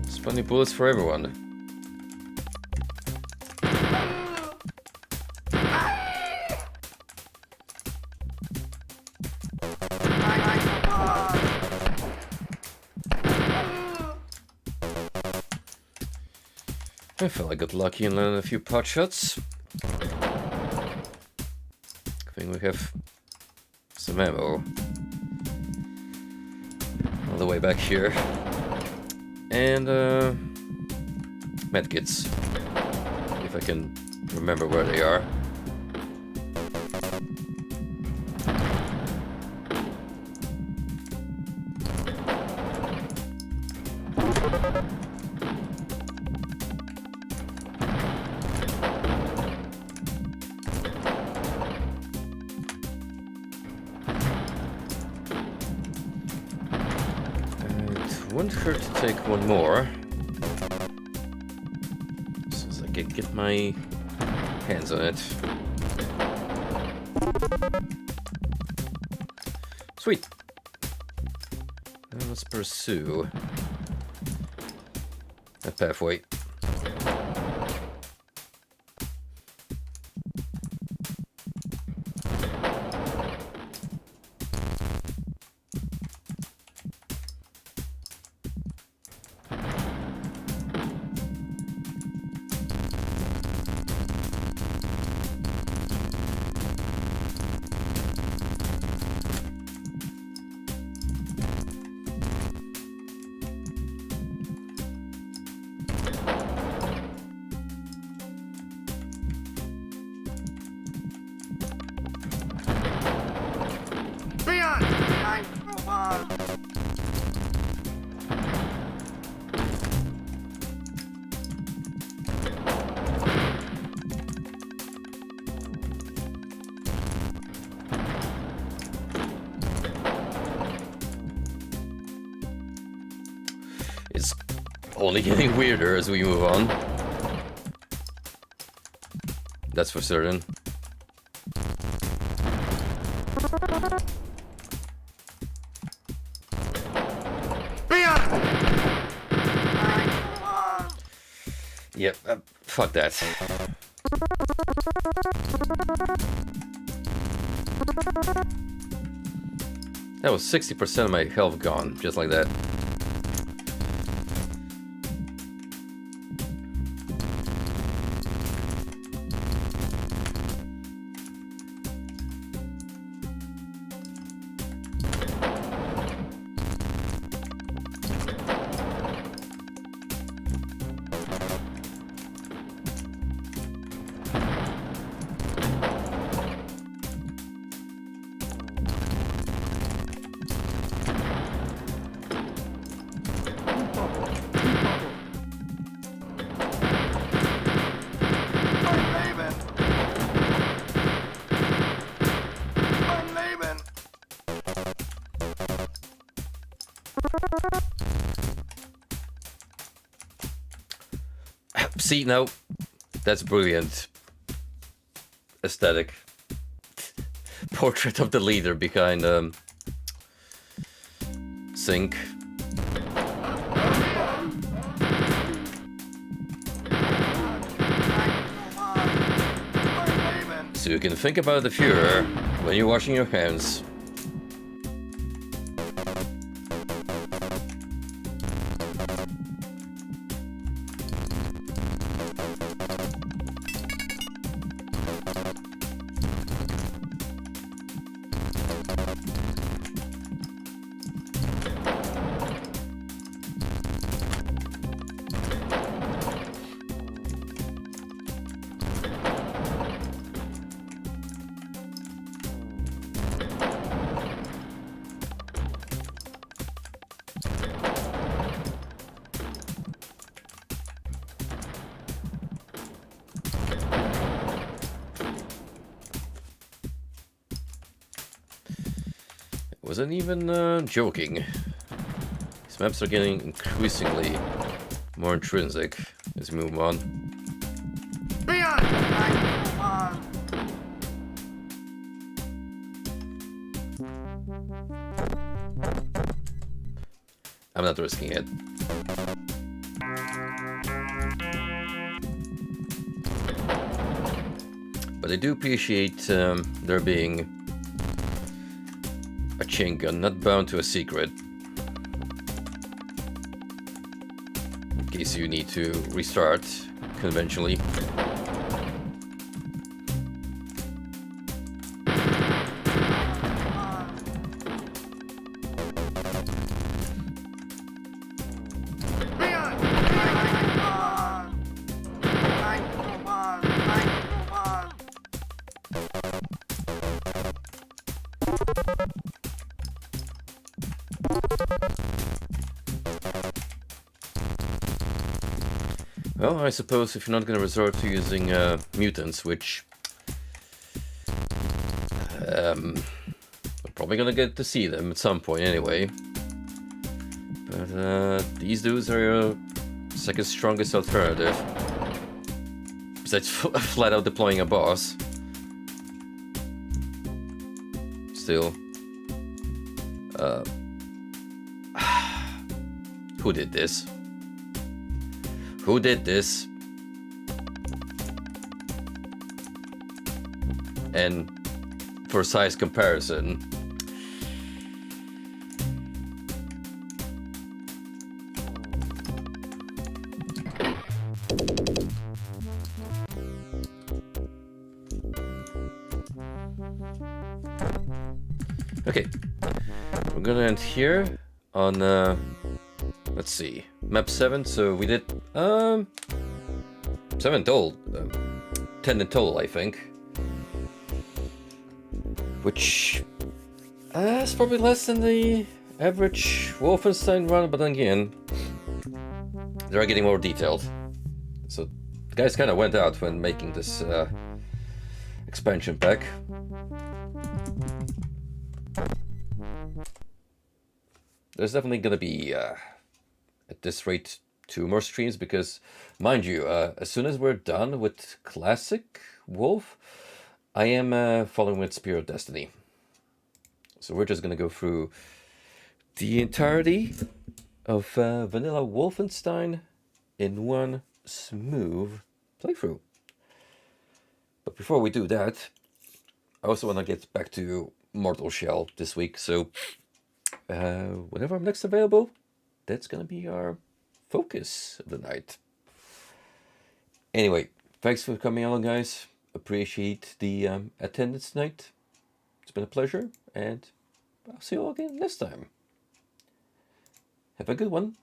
Spawning bullets for everyone. I felt I got lucky and landed a few pot shots. I think we have some ammo all the way back here. And medkits, if I can remember where they are. Wouldn't hurt to take one more, since I can get my hands on it. Sweet. Now let's pursue that pathway. It's only getting weirder as we move on. That's for certain. Yep, fuck that. That was 60% of my health gone, just like that. See, now, that's brilliant. Aesthetic. Portrait of the leader behind sink. So you can think about the Fuhrer when you're washing your hands. Wasn't even joking. These maps are getting increasingly more intrinsic as we move on. Leon! Come on! I'm not risking it. But I do appreciate there being a chain gun, not bound to a secret. In case you need to restart conventionally. Well, I suppose if you're not going to resort to using mutants, which we're probably going to get to see them at some point anyway. But these dudes are your second strongest alternative. Besides flat out deploying a boss. Still. Who did this? Who did this? And for size comparison, okay, we're gonna end here on let's see, map 7. So we did 7 total, 10 in total, I think. Which is probably less than the average Wolfenstein run, but then again, they are getting more detailed. So the guys kind of went out when making this expansion pack. There's definitely gonna be, at this rate, 2 more streams because, mind you, as soon as we're done with Classic Wolf, I am following with Spear of Destiny. So we're just gonna go through the entirety of Vanilla Wolfenstein in one smooth playthrough. But before we do that, I also want to get back to Mortal Shell this week, so whenever I'm next available, that's gonna be our focus of the night. Anyway, thanks for coming along, guys. Appreciate the attendance tonight. It's been a pleasure, and I'll see you all again next time. Have a good one.